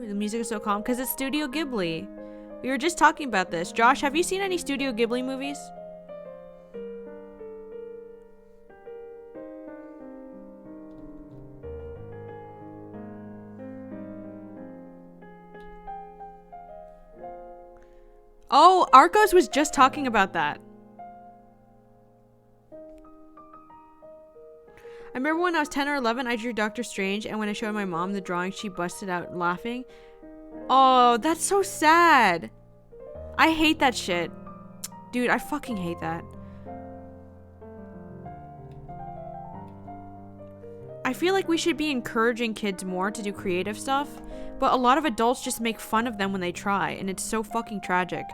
The music is so calm because it's Studio Ghibli. We were just talking about this. Josh, have you seen any Studio Ghibli movies? Oh, Arcos was just talking about that. I remember when I was 10 or 11, I drew Doctor Strange, and when I showed my mom the drawing, she busted out laughing. Oh, that's so sad. I hate that shit. Dude, I fucking hate that. I feel like we should be encouraging kids more to do creative stuff, but a lot of adults just make fun of them when they try, and it's so fucking tragic.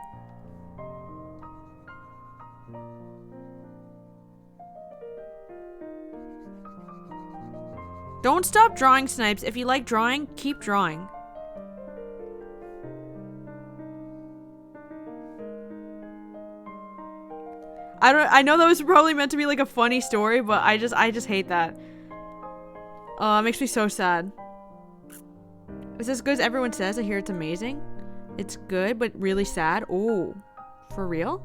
Don't stop drawing, Snipes. If you like drawing, keep drawing. I know that was probably meant to be like a funny story, but I just hate that. It makes me so sad. Is this good as everyone says? I hear it's amazing. It's good, but really sad. Oh, for real?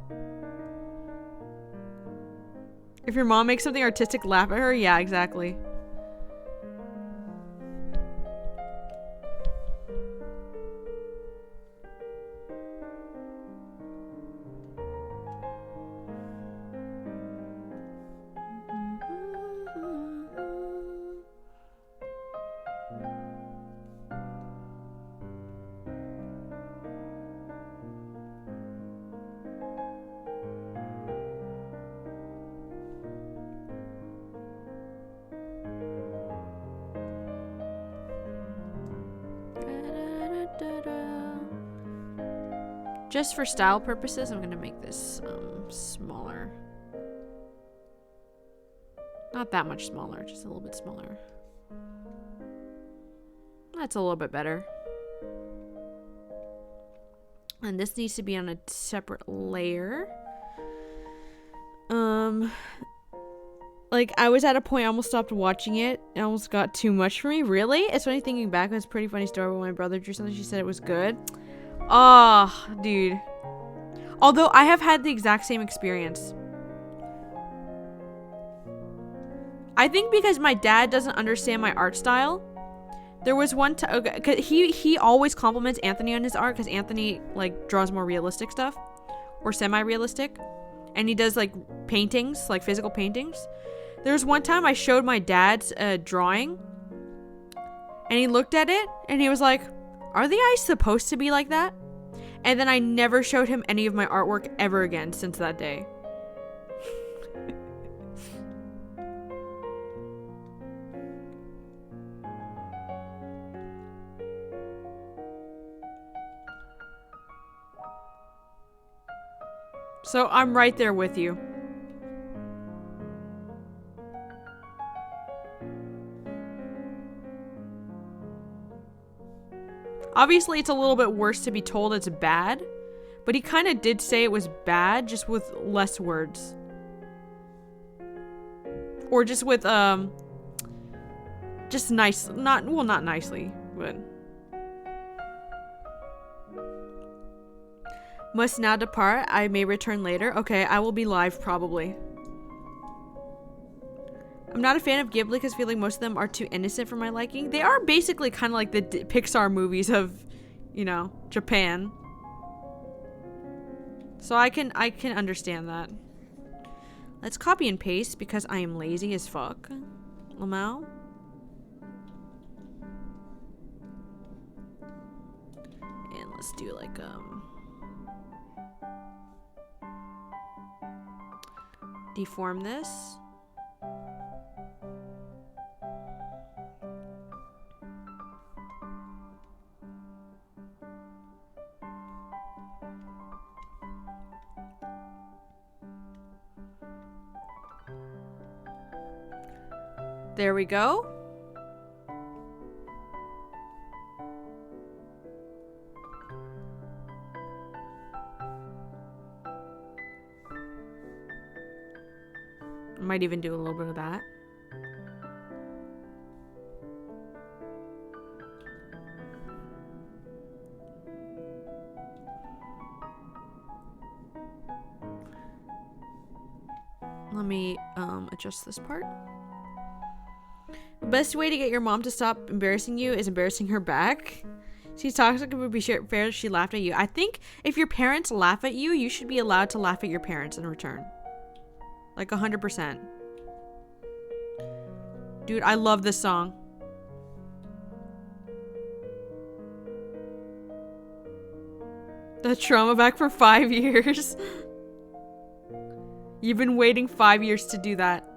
If your mom makes something artistic, laugh at her? Yeah, exactly. just for style purposes, I'm gonna make this smaller. Not that much smaller, just a little bit smaller. That's a little bit better. And this needs to be on a separate layer. Like, I was at a point I almost stopped watching it. It almost got too much for me. Really? It's funny thinking back. It was a pretty funny story when my brother drew something. She said it was good. Oh, dude. Although, I have had the exact same experience. I think because my dad doesn't understand my art style. There was one time, okay, cause he always compliments Anthony on his art because Anthony like draws more realistic stuff or semi-realistic, and he does like paintings, like physical paintings. There was one time I showed my dad's drawing, and he looked at it and he was like, "Are the eyes supposed to be like that?" And then I never showed him any of my artwork ever again since that day. So I'm right there with you. Obviously, it's a little bit worse to be told it's bad, but he kind of did say it was bad, just with less words. Or just with, just nice, not nicely, but... Must now depart. I may return later. Okay, I will be live probably. I'm not a fan of Ghibli because I feel like most of them are too innocent for my liking. They are basically kind of like the Pixar movies of, you know, Japan. So I can understand that. Let's copy and paste because I am lazy as fuck. Lamau. And let's do like deform this. There we go. Might even do a little bit of that. Let me adjust this part. The best way to get your mom to stop embarrassing you is embarrassing her back. She's toxic. It would be fair if she laughed at you. I think if your parents laugh at you, you should be allowed to laugh at your parents in return. Like 100%. Dude, I love this song. The trauma back for 5 years. You've been waiting 5 years to do that.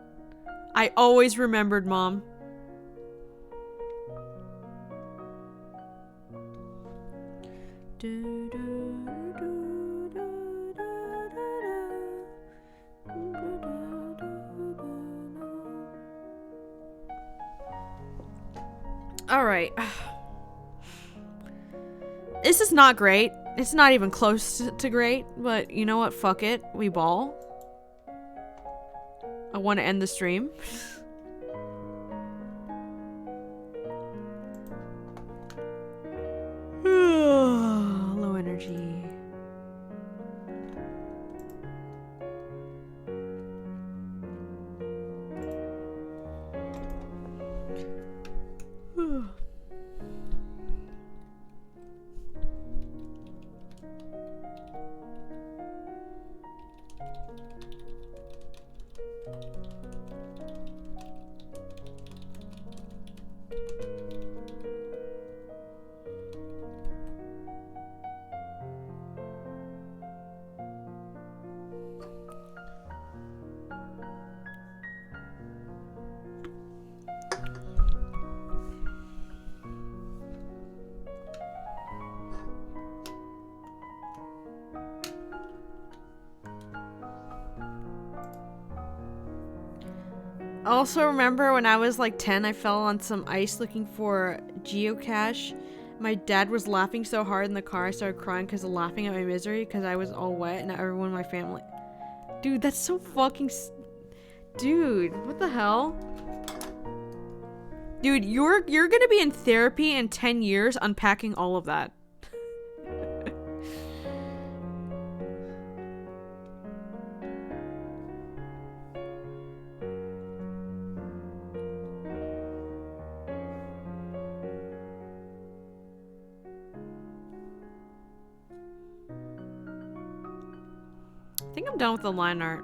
I always remembered, Mom. All right. This is not great. It's not even close to great, but you know what? Fuck it. We ball. I want to end the stream. Low energy. Also remember when I was like 10, I fell on some ice looking for geocache. My dad was laughing so hard in the car, I started crying because of laughing at my misery because I was all wet and everyone in my family. Dude, that's so fucking... Dude, what the hell? Dude, you're gonna be in therapy in 10 years unpacking all of that. I think I'm done with the line art.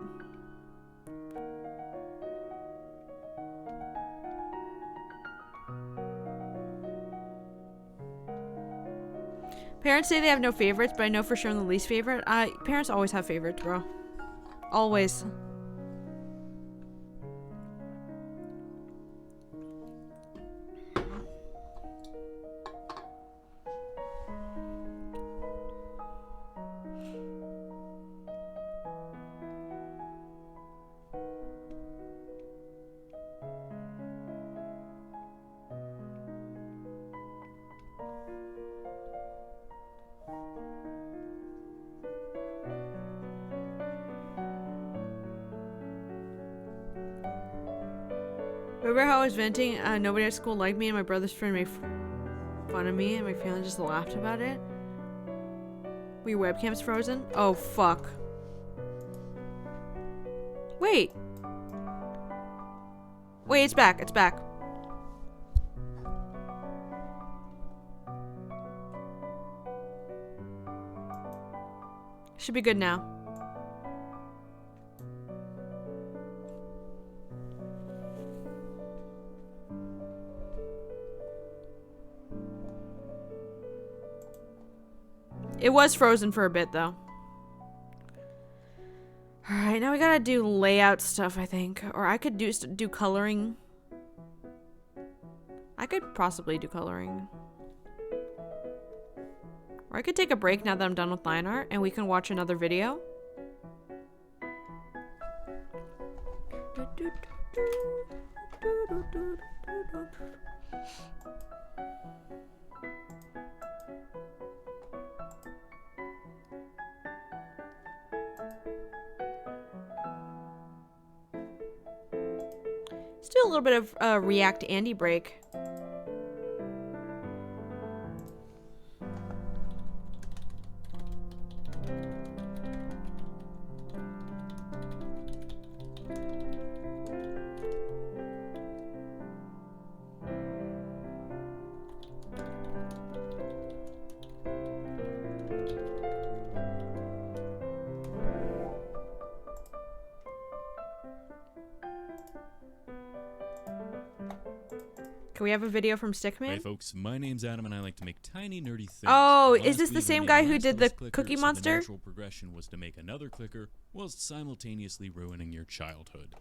Parents say they have no favorites, but I know for sure I'm the least favorite. Parents always have favorites, bro. Always. Remember how I was venting? Nobody at school liked me and my brother's friend made fun of me and my family just laughed about it? Were your webcams frozen? Oh, fuck. Wait. Wait, it's back. It's back. Should be good now. It was frozen for a bit, though. Alright, now we gotta do layout stuff, I think. Or I could do coloring. I could possibly do coloring. Or I could take a break now that I'm done with line art, and we can watch another video. Let's do a little bit of React Andy break. Can we have a video from Stickman? Hey folks, my name's Adam and I like to make tiny nerdy things. Oh, Honestly, is this the same we guy made who last did of the Us clicker, Cookie so Monster? The natural progression was to make another clicker whilst simultaneously ruining your childhood.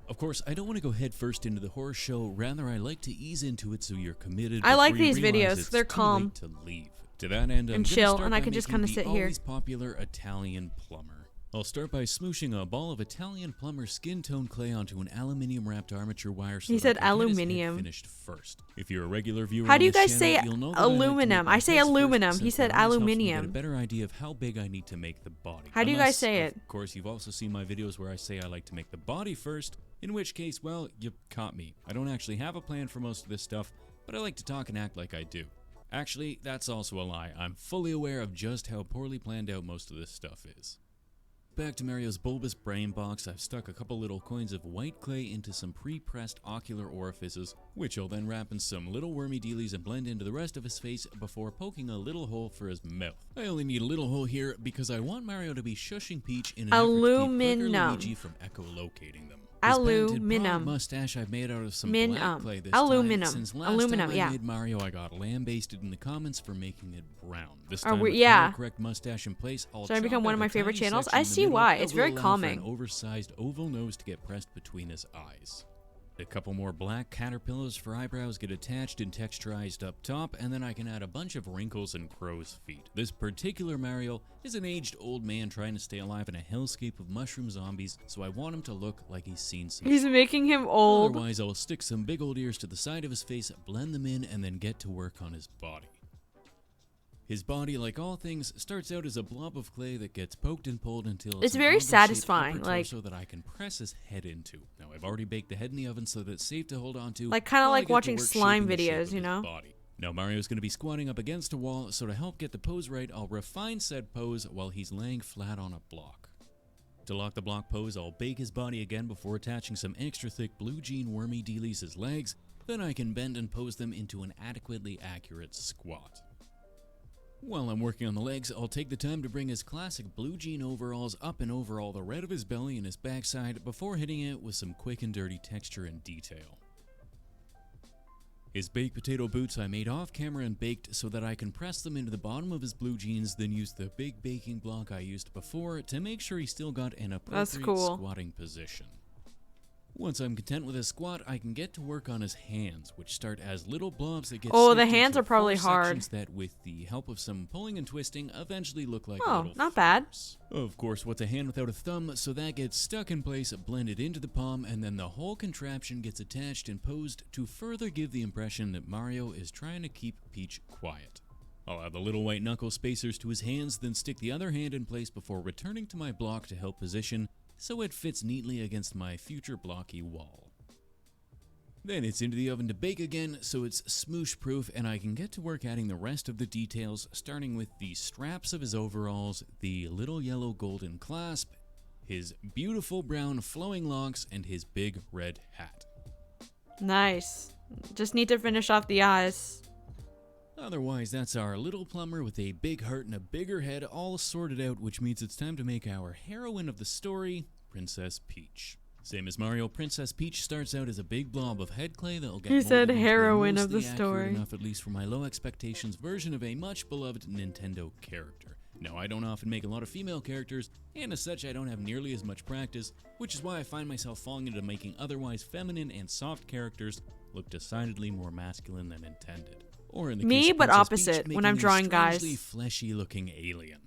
Of course, I don't want to go head first into the horror show, rather I like to ease into it so you're committed. I like before you these realize videos, it's they're too calm. late to leave. To that end, I'm And gonna chill, start and I by can just making kinda sit the here. always popular Italian plumber. I'll start by smooshing a ball of Italian plumber skin tone clay onto an aluminium wrapped armature wire so He that said I can get his head aluminium. finished first. If you're a regular viewer How on do you this guys channel, say you'll know that I like to make aluminum? my I say heads first, aluminum. since He said that always helps me aluminium. get a better idea of how big I need to make the body. How do you guys Unless, say it? Of course, you've also seen my videos where I say I like to make the body first, in which case, well, you caught me. I don't actually have a plan for most of this stuff, but I like to talk and act like I do. Actually, that's also a lie. I'm fully aware of just how poorly planned out most of this stuff is. Back to Mario's bulbous brain box, I've stuck a couple little coins of white clay into some pre-pressed ocular orifices, which I'll then wrap in some little wormy dealies and blend into the rest of his face before poking a little hole for his mouth. I only need a little hole here because I want Mario to be shushing Peach in an effort to keep Clicker Aluminum. Luigi from echolocating them. His patented broad Aluminum. mustache I've made out of some Min- black clay this aluminum. time. Since last Aluminum, time I yeah. made Mario, I got lambasted in the comments for making it brown. This Are time we- with yeah. the correct mustache in place, I'll Should I chop become one out of my a favorite tiny channels? section I in the see middle why. that It's will very allow for calming. an oversized oval nose to get pressed between his eyes. A couple more black caterpillars for eyebrows get attached and texturized up top, and then I can add a bunch of wrinkles and crow's feet. This particular Mario is an aged old man trying to stay alive in a hellscape of mushroom zombies, so I want him to look like he's seen some He's making him old. Otherwise, I'll stick some big old ears to the side of his face, blend them in, and then get to work on his body. His body, like all things, starts out as a blob of clay that gets poked and pulled until It's an very oval-shaped satisfying, upper like- torso that I can press his head into. Now, I've already baked the head in the oven so that it's safe to hold on to. Like, kinda while I like get to watching work slime shaping the shape videos, of you his know? body. Now, Mario's going to be squatting up against a wall, so to help get the pose right, I'll refine said pose while he's laying flat on a block. To lock the block pose, I'll bake his body again before attaching some extra thick blue jean wormy dealies his legs, then I can bend and pose them into an adequately accurate squat. While I'm working on the legs, I'll take the time to bring his classic blue jean overalls up and over all the red of his belly and his backside before hitting it with some quick and dirty texture and detail. His baked potato boots I made off camera and baked so that I can press them into the bottom of his blue jeans, then use the big baking block I used before to make sure he still got an appropriate cool. squatting position. Once I'm content with his squat, I can get to work on his hands, which start as little blobs that get Oh, the snipped hands into are probably 4 hard. sections that, with the help of some pulling and twisting, eventually look like Oh, little not bad. fingers. Of course, what's a hand without a thumb, so that gets stuck in place, blended into the palm, and then the whole contraption gets attached and posed to further give the impression that Mario is trying to keep Peach quiet. I'll add the little white knuckle spacers to his hands, then stick the other hand in place before returning to my block to help position so it fits neatly against my future blocky wall. Then it's into the oven to bake again, so it's smoosh proof, and I can get to work adding the rest of the details, starting with the straps of his overalls, the little yellow golden clasp, his beautiful brown flowing locks, and his big red hat. Nice. Just need to finish off the eyes. Otherwise, that's our little plumber with a big heart and a bigger head all sorted out, which means it's time to make our heroine of the story, Princess Peach. Same as Mario, Princess Peach starts out as a big blob of head clay that'll get You said molded into a heroine of the mostly accurate story. enough, at least for my low expectations, version of a much beloved Nintendo character. Now, I don't often make a lot of female characters, and as such, I don't have nearly as much practice, which is why I find myself falling into making otherwise feminine and soft characters look decidedly more masculine than intended. Or in the Me, case of but Princess opposite, Peach, when I'm making a drawing guys. strangely fleshy-looking alien.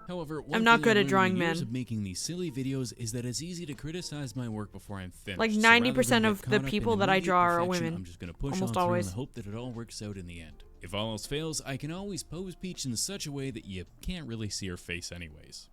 However, one I'm not thing good I at learned drawing in years men. of making these silly videos is that it's easy to criticize my work before I'm finished. Like So rather 90% than get of the caught up in people that I immediate draw are perfection, women. I'm just gonna push Almost on always. through and hope that it all works out in the end. If all else fails, I can always pose Peach in such a way that you can't really see her face anyways.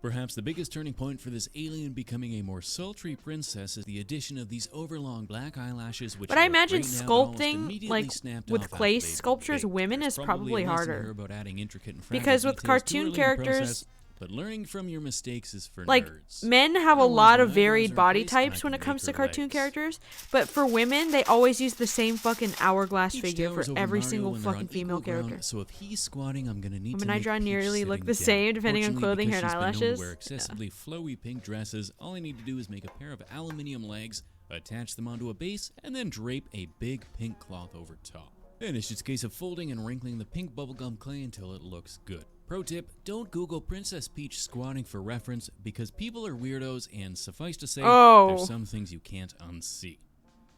Perhaps the biggest turning point for this alien becoming a more sultry princess is the addition of these overlong black eyelashes, which But I look imagine great now, but almost sculpting, immediately like, snapped with off clay after they've been sculptures, baked. women There's is probably a lesson harder. here about adding intricate and fragile Because with details too cartoon early in the characters, process, but learning from your mistakes is for like, nerds. men have a Otherwise, lot of when eyebrows varied are body in place, I types when can it comes make to her cartoon legs. characters, but for women, they always use the same fucking hourglass Peach figure towers for over every Mario single when they're on fucking female equal ground, character. So if he's squatting, I'm gonna need I to mean, I make draw Peach nearly look sitting the down. same depending on Fortunately, clothing, hair, because and she's been known to eyelashes. wear Yeah. excessively flowy pink dresses, all I need to do is make a pair of aluminium legs, attach them onto a base, and then drape a big pink cloth over top. Then it's just a case of folding and wrinkling the pink bubblegum clay until it looks good. Pro tip, don't Google Princess Peach squatting for reference because people are weirdos and suffice to say, there's some things you can't unsee.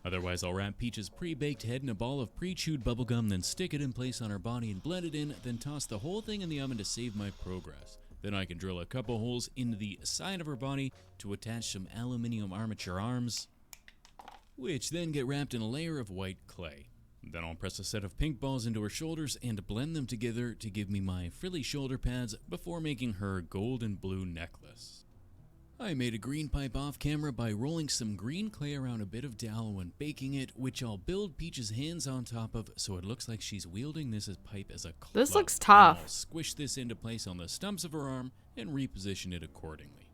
Otherwise, I'll wrap Peach's pre-baked head in a ball of pre-chewed bubblegum, then stick it in place on her body and blend it in, then toss the whole thing in the oven to save my progress. Then I can drill a couple holes into the side of her body to attach some aluminium armature arms, which then get wrapped in a layer of white clay. Then I'll press a set of pink balls into her shoulders and blend them together to give me my frilly shoulder pads before making her gold and blue necklace. I made a green pipe off camera by rolling some green clay around a bit of dowel and baking it, which I'll build Peach's hands on top of so it looks like she's wielding this as pipe as a club. This looks Then tough. I'll squish this into place on the stumps of her arm and reposition it accordingly.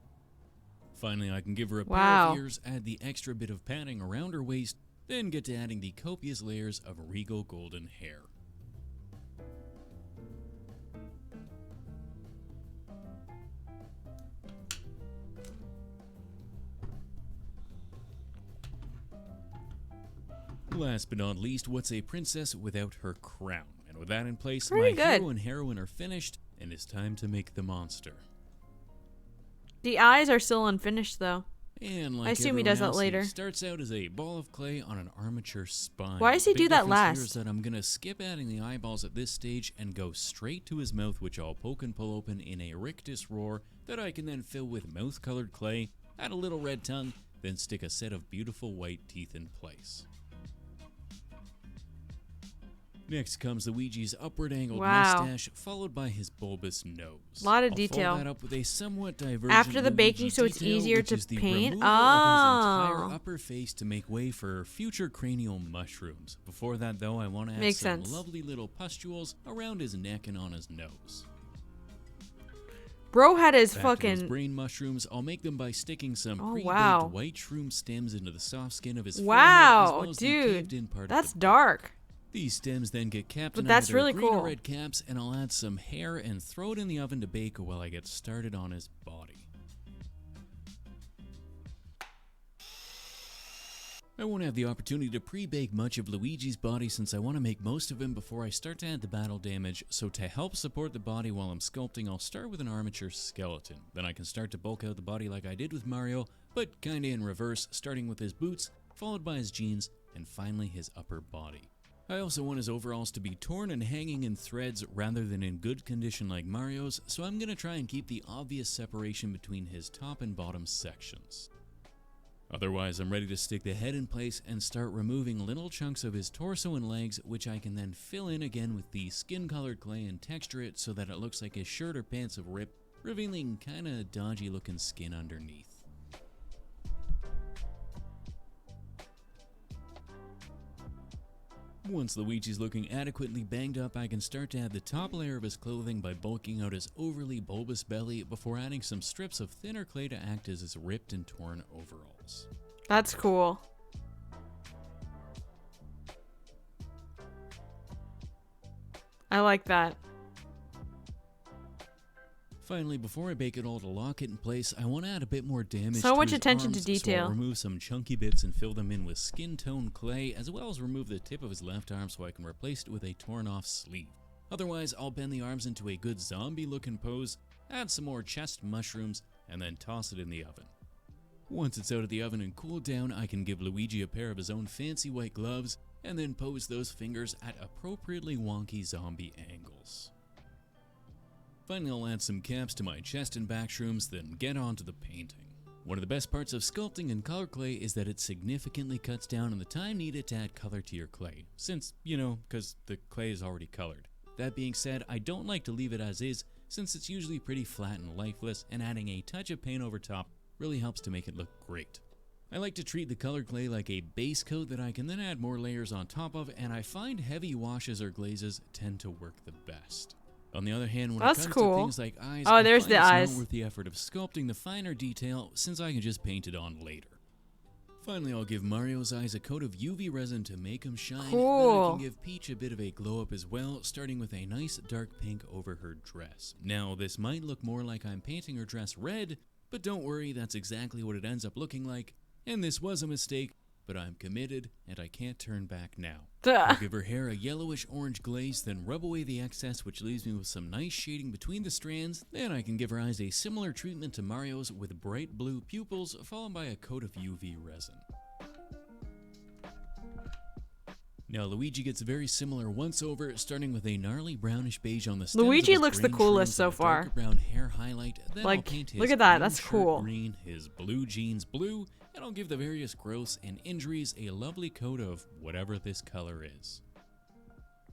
Finally, I can give her a pair Wow. of ears, add the extra bit of padding around her waist, then get to adding the copious layers of regal golden hair. Last but not least, what's a princess without her crown? And with that in place, Pretty my good. hero and heroine are finished, and it's time to make the monster. The eyes are still unfinished, though. And like I assume he everyone does that else, later. He starts out as a ball of clay on an armature spine. Why does he The do big that difference here is last? that I'm gonna skip adding the eyeballs at this stage and go straight to his mouth, which I'll poke and pull open in a rictus roar that I can then fill with mouth-colored clay, add a little red tongue, then stick a set of beautiful white teeth in place. Next comes Luigi's upward angled Wow. mustache, followed by his bulbous nose. Lot of I'll detail. Follow that up with a somewhat divergent After the baking, Luigi so it's detail, easier which to is the paint? removal of his Oh. entire upper face to make way for future cranial mushrooms. Before that, though, I want to add Makes some sense. lovely little pustules around his neck and on his nose. Bro had his Back to those fucking. brain mushrooms, I'll make them by sticking some Oh, pre-baked wow. white shroom stems into the soft skin of his Wow, forehead, as well as the dude, caved-in part of that's the dark. These stems then get capped But in that's either really green cool. or red caps, and I'll add some hair and throw it in the oven to bake while I get started on his body. I won't have the opportunity to pre-bake much of Luigi's body since I want to make most of him before I start to add the battle damage, so to help support the body while I'm sculpting, I'll start with an armature skeleton. Then I can start to bulk out the body like I did with Mario, but kinda in reverse, starting with his boots, followed by his jeans, and finally his upper body. I also want his overalls to be torn and hanging in threads rather than in good condition like Mario's, so I'm gonna try and keep the obvious separation between his top and bottom sections. Otherwise, I'm ready to stick the head in place and start removing little chunks of his torso and legs, which I can then fill in again with the skin-colored clay and texture it so that it looks like his shirt or pants have ripped, revealing kinda dodgy looking skin underneath. Once Luigi's looking adequately banged up, I can start to add the top layer of his clothing by bulking out his overly bulbous belly before adding some strips of thinner clay to act as his ripped and torn overalls. That's cool. I like that. Finally, before I bake it all to lock it in place, I want to add a bit more damage So to much his attention to arms, detail. So I'll remove some chunky bits and fill them in with skin tone clay, as well as remove the tip of his left arm so I can replace it with a torn off sleeve. Otherwise, I'll bend the arms into a good zombie looking pose, add some more chest mushrooms, and then toss it in the oven. Once it's out of the oven and cooled down, I can give Luigi a pair of his own fancy white gloves, and then pose those fingers at appropriately wonky zombie angles. Finally, I'll add some caps to my chest and back shrooms, then get on to the painting. One of the best parts of sculpting in color clay is that it significantly cuts down on the time needed to add color to your clay, since, because the clay is already colored. That being said, I don't like to leave it as is, since it's usually pretty flat and lifeless, and adding a touch of paint over top really helps to make it look great. I like to treat the colored clay like a base coat that I can then add more layers on top of, and I find heavy washes or glazes tend to work the best. On the other hand, when That's it comes cool. to things like eyes, Oh, I there's find the it's eyes. not worth the effort of sculpting the finer detail, since I can just paint it on later. Finally, I'll give Mario's eyes a coat of UV resin to make them shine. Then I Cool. can give Peach a bit of a glow up as well, starting with a nice dark pink over her dress. Now, this might look more like I'm painting her dress red, but don't worry, that's exactly what it ends up looking like. And this was a mistake, but I'm committed and I can't turn back now. Duh. I'll give her hair a yellowish orange glaze, then rub away the excess, which leaves me with some nice shading between the strands. Then I can give her eyes a similar treatment to Mario's with bright blue pupils, followed by a coat of UV resin. Now Luigi gets very similar once over, starting with a gnarly brownish beige on the stems Luigi of his looks the green coolest shrooms so and a far. darker brown hair highlight. Then I'll Like, paint his look at that, green that's shirt cool. green, his blue jeans blue, and I'll give the various growths and injuries a lovely coat of whatever this color is.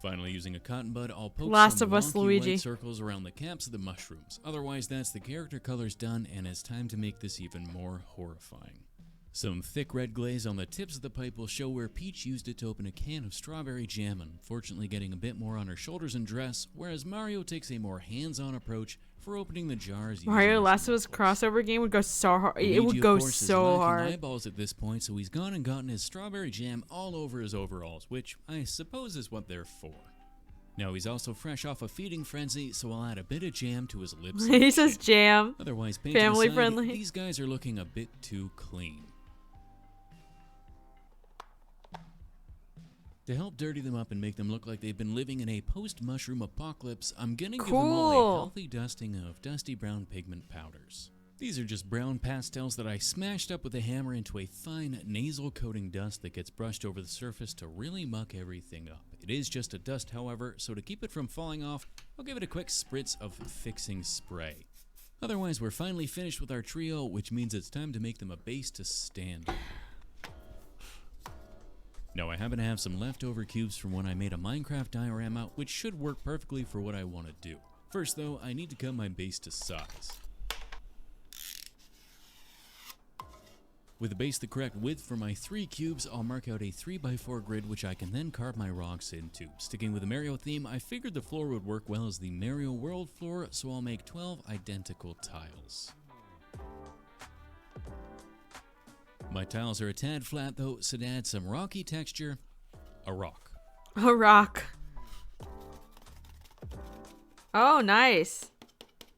Finally, using a cotton bud, I'll poke Last some of Us wonky Luigi. white circles around the caps of the mushrooms. Otherwise, that's the character colors done, and it's time to make this even more horrifying. Some thick red glaze on the tips of the pipe will show where Peach used it to open a can of strawberry jam, unfortunately getting a bit more on her shoulders and dress, whereas Mario takes a more hands-on approach for opening the jars. Mario using Last of Us crossover game would go so hard. It Luigi, would of go course, is so lacking hard. eyeballs at this point, so he's gone and gotten his strawberry jam all over his overalls, which I suppose is what they're for. Now he's also fresh off a feeding frenzy, so I'll add a bit of jam to his lips. and He says chin. jam. Otherwise, painting Family aside, friendly. these guys are looking a bit too clean. To help dirty them up and make them look like they've been living in a post-mushroom apocalypse, I'm gonna give them all Cool. a healthy dusting of dusty brown pigment powders. These are just brown pastels that I smashed up with a hammer into a fine nasal coating dust that gets brushed over the surface to really muck everything up. It is just a dust, however, so to keep it from falling off, I'll give it a quick spritz of fixing spray. Otherwise, we're finally finished with our trio, which means it's time to make them a base to stand on. Now, I happen to have some leftover cubes from when I made a Minecraft diorama, which should work perfectly for what I want to do. First, though, I need to cut my base to size. With the base the correct width for my 3 cubes, I'll mark out a 3x4 grid which I can then carve my rocks into. Sticking with the Mario theme, I figured the floor would work well as the Mario World floor, so I'll make 12 identical tiles. My tiles are a tad flat though, so to add some rocky texture, a rock. A rock. Oh, nice.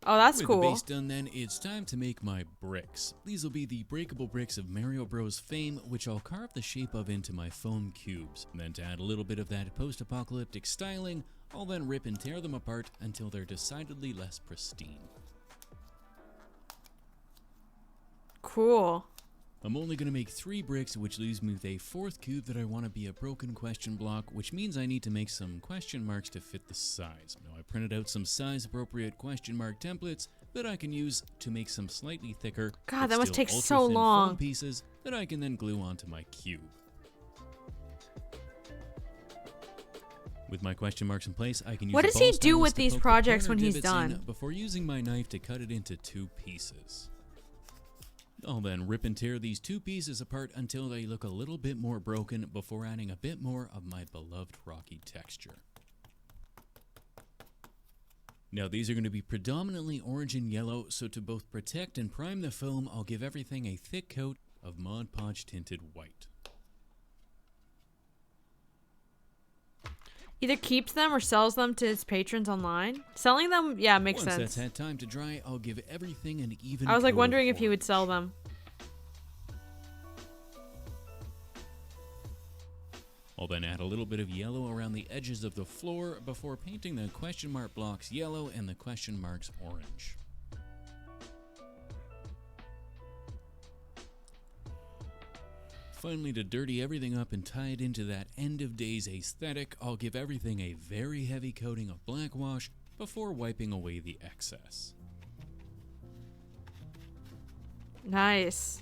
Oh, that's With cool. the base done then, it's time to make my bricks. These will be the breakable bricks of Mario Bros. Fame, which I'll carve the shape of into my foam cubes. And then to add a little bit of that post-apocalyptic styling, I'll then rip and tear them apart until they're decidedly less pristine. Cool. I'm only going to make 3 bricks, which leaves me with a 4th cube that I want to be a broken question block, which means I need to make some question marks to fit the size. Now, I printed out some size-appropriate question mark templates that I can use to make some slightly thicker, God, but that must still take so ultra-thin long. foam pieces that I can then glue onto my cube. With my question marks in place, I can use What a does he ball do stylus with to these poke the projects corner when he's divots in done? before using my knife to cut it into 2 pieces. I'll then rip and tear these 2 pieces apart until they look a little bit more broken before adding a bit more of my beloved rocky texture. Now these are going to be predominantly orange and yellow, so to both protect and prime the foam, I'll give everything a thick coat of Mod Podge tinted white. Either keeps them or sells them to his patrons online. Selling them, yeah, makes Once sense. that's had time to dry, I'll give everything an even I was like coat of wondering if he would orange. sell them. I'll then add a little bit of yellow around the edges of the floor before painting the question mark blocks yellow and the question marks orange. Finally, to dirty everything up and tie it into that end of days aesthetic, I'll give everything a very heavy coating of black wash before wiping away the excess. Nice.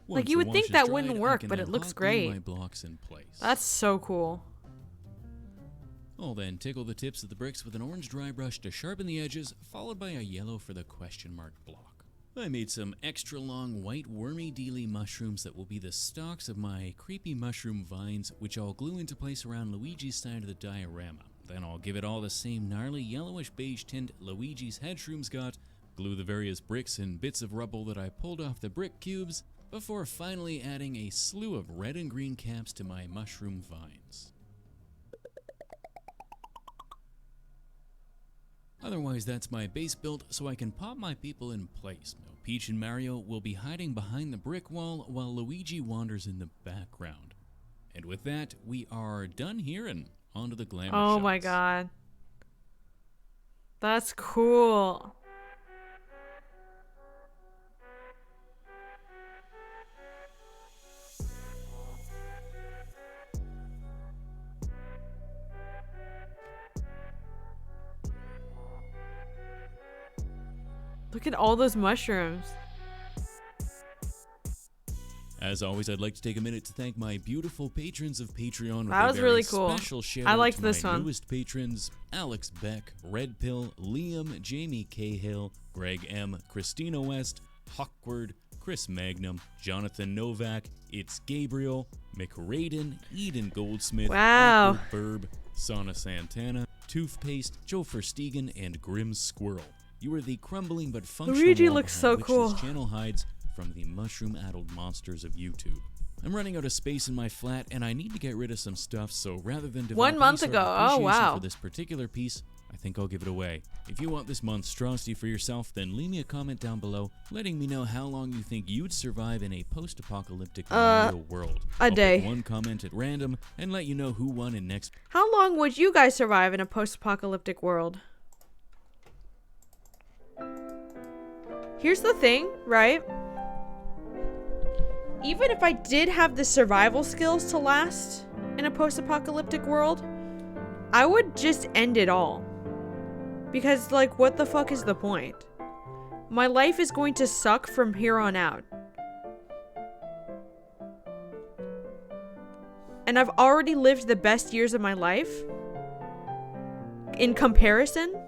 Once Like, you the would think wash is that dried, wouldn't I work, can but then it looks hot glue great. my blocks in place. That's so cool. I'll then tickle the tips of the bricks with an orange dry brush to sharpen the edges, followed by a yellow for the question mark block. I made some extra long white wormy dealy mushrooms that will be the stalks of my creepy mushroom vines, which I'll glue into place around Luigi's side of the diorama. Then I'll give it all the same gnarly yellowish beige tint Luigi's head shrooms got, glue the various bricks and bits of rubble that I pulled off the brick cubes, before finally adding a slew of red and green caps to my mushroom vines. Otherwise, that's my base built so I can pop my people in place. Now, Peach and Mario will be hiding behind the brick wall while Luigi wanders in the background. And with that, we are done here and onto the glamour Oh shots. my god. That's cool. Look at all those mushrooms. As always, I'd like to take a minute to thank my beautiful patrons of Patreon. With That a was very really cool. Special shout I out liked to this my one. newest patrons: Alex Beck, Red Pill, Liam, Jamie Cahill, Greg M, Christina West, Hawkward, Chris Magnum, Jonathan Novak, It's Gabriel, McRaden, Eden Goldsmith, Wow. Awkward Burb, Sana Santana, Toothpaste, Joe Verstegen, and Grim Squirrel. You are the crumbling but functional Luigi wall looks behind so which cool. this channel hides from the mushroom-addled monsters of YouTube. I'm running out of space in my flat, and I need to get rid of some stuff, so rather than develop 1 month any sort of ago. Oh, appreciation wow. for this particular piece, I think I'll give it away. If you want this monstrosity for yourself, then leave me a comment down below, letting me know how long you think you'd survive in a post-apocalyptic Mario world. a I'll day. pick one comment at random, and let you know who won in next. How long would you guys survive in a post-apocalyptic world? Here's the thing, right? Even if I did have the survival skills to last in a post-apocalyptic world, I would just end it all. Because, like, what the fuck is the point? My life is going to suck from here on out. And I've already lived the best years of my life. In comparison.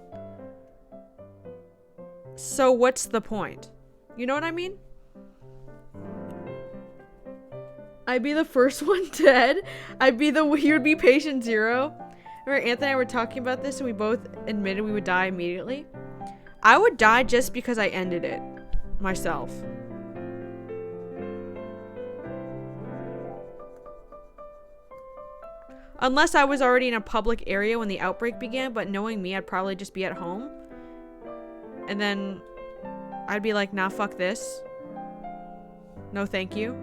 So what's the point? You know what I mean? I'd be the first one dead. He would be patient zero. Remember Anthony and I were talking about this and we both admitted we would die immediately? I would die just because I ended it myself. Unless I was already in a public area when the outbreak began, but knowing me, I'd probably just be at home. And then I'd be like, nah, fuck this. No, thank you.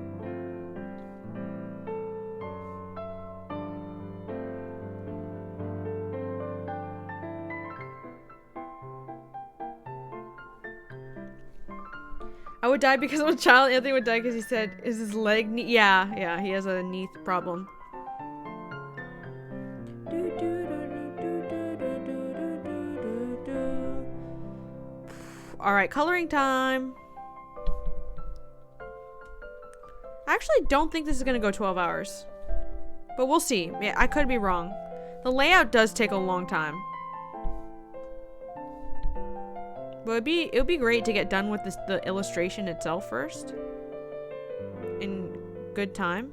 I would die because I'm a child. Anthony would die because he said, is his leg knee? Yeah, he has a knee problem. Alright, coloring time. I actually don't think this is gonna go 12 hours. But we'll see. Yeah, I could be wrong. The layout does take a long time. But it would be great to get done with the illustration itself first. In good time.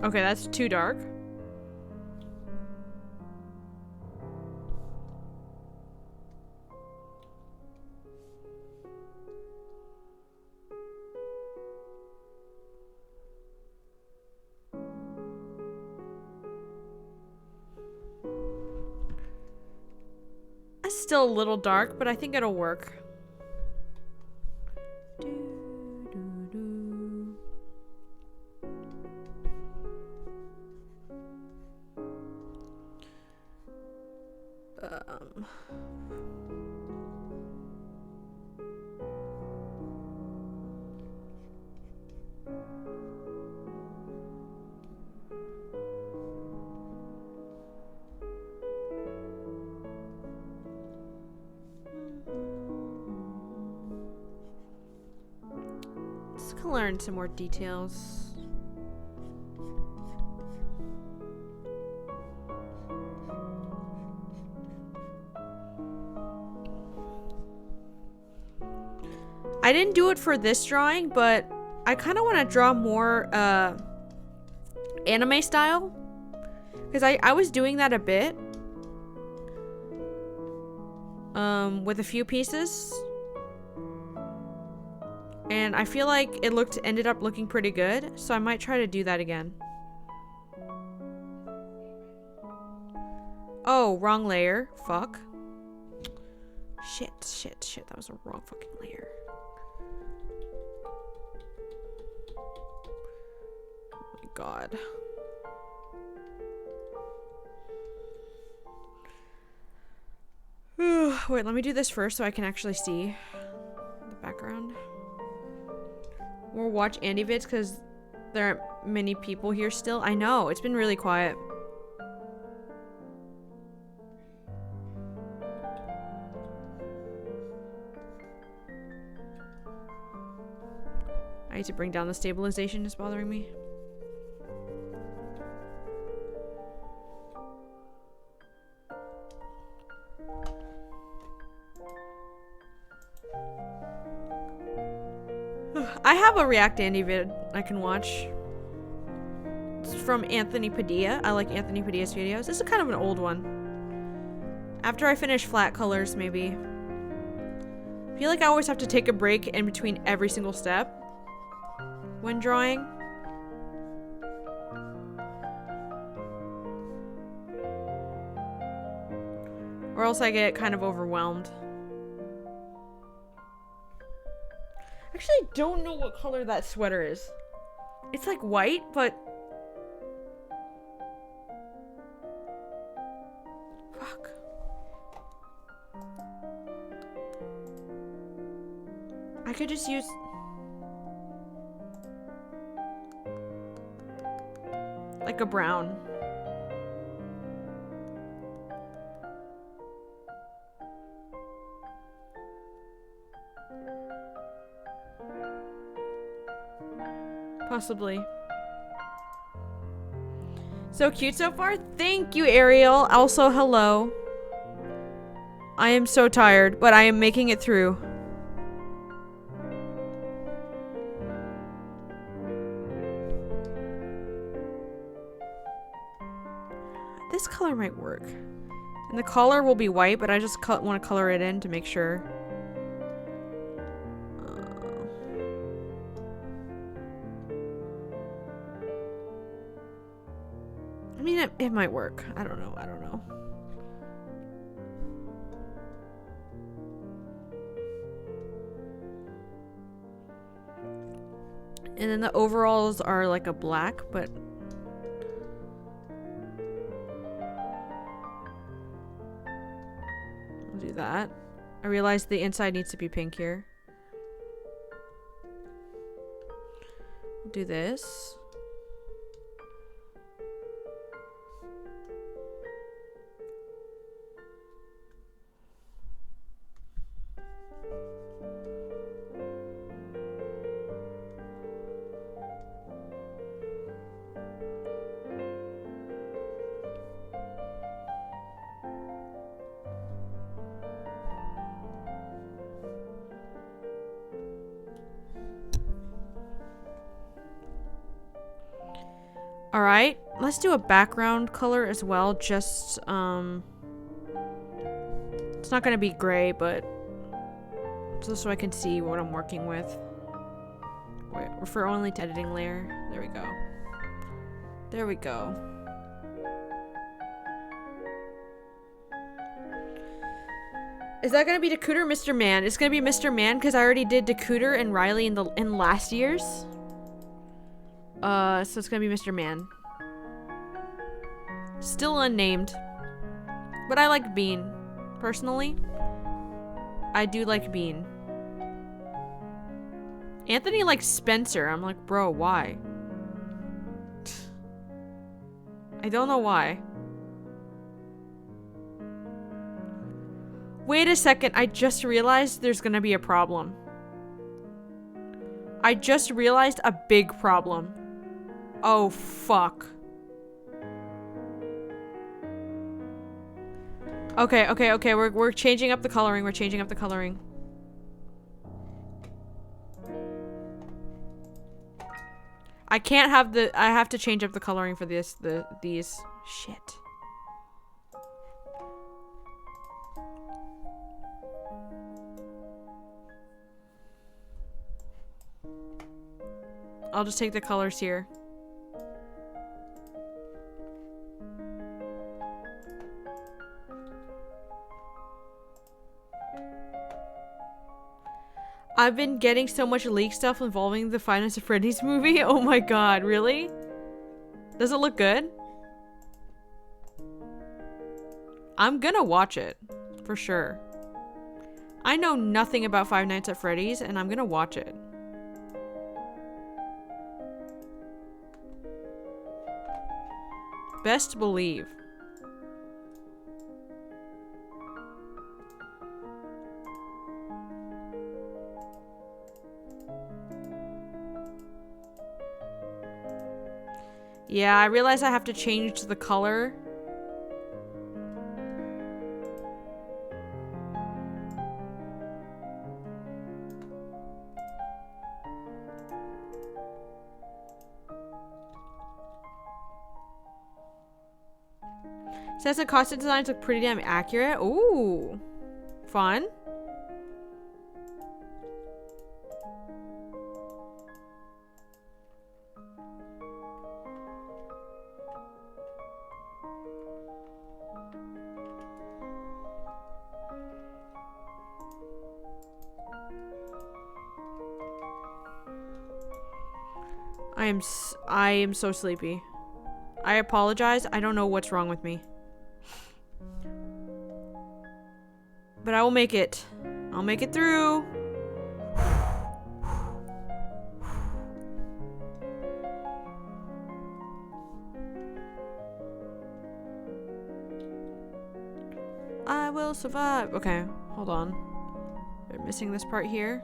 Okay, that's too dark. It's still a little dark, but I think it'll work. Let's learn some more details. I didn't do it for this drawing, but I kind of want to draw more anime style, because I was doing that a bit with a few pieces, and I feel like it ended up looking pretty good, so I might try to do that again. Oh, wrong layer. Fuck. Shit. That was a wrong fucking layer. Oh my god. Wait, let me do this first so I can actually see the background. We'll watch Andy vids because there aren't many people here still. I know, it's been really quiet. I need to bring down the stabilization, it's bothering me. I have a React Andy vid I can watch. It's from Anthony Padilla. I like Anthony Padilla's videos. This is kind of an old one. After I finish flat colors, maybe. I feel like I always have to take a break in between every single step when drawing. Or else I get kind of overwhelmed. Actually, I don't know what color that sweater is. It's like white, but... Fuck. I could just use... like a brown. Possibly. So cute so far. Thank you, Ariel. Also, hello. I am so tired, but I am making it through. This color might work. And the collar will be white, but I just want to color it in to make sure. I mean, it might work. I don't know. I don't know. And then the overalls are like a black, but... I'll do that. I realized the inside needs to be pink here. I'll do this. Alright, let's do a background color as well, just, it's not gonna be gray, but just so I can see what I'm working with. Wait, refer only to editing layer. There we go. There we go. Is that gonna be Decoder or Mr. Man? It's gonna be Mr. Man because I already did Decoder and Riley in last year's. So it's gonna be Mr. Man. Still unnamed. But I like Bean. Personally. I do like Bean. Anthony likes Spencer. I'm like, bro, why? I don't know why. Wait a second. I just realized there's gonna be a problem. I just realized a big problem. Oh, fuck. Okay. We're changing up the coloring. We're changing up the coloring. I can't have the... I have to change up the coloring for these. Shit. I'll just take the colors here. I've been getting so much leak stuff involving the Five Nights at Freddy's movie. Oh my god, really? Does it look good? I'm gonna watch it. For sure. I know nothing about Five Nights at Freddy's, and I'm gonna watch it. Best believe. Yeah, I realize I have to change the color. Says the costume designs look pretty damn accurate. Ooh. Fun. I am so sleepy. I apologize. I don't know what's wrong with me. But I will make it. I'll make it through. I will survive. Okay, hold on. We're missing this part here.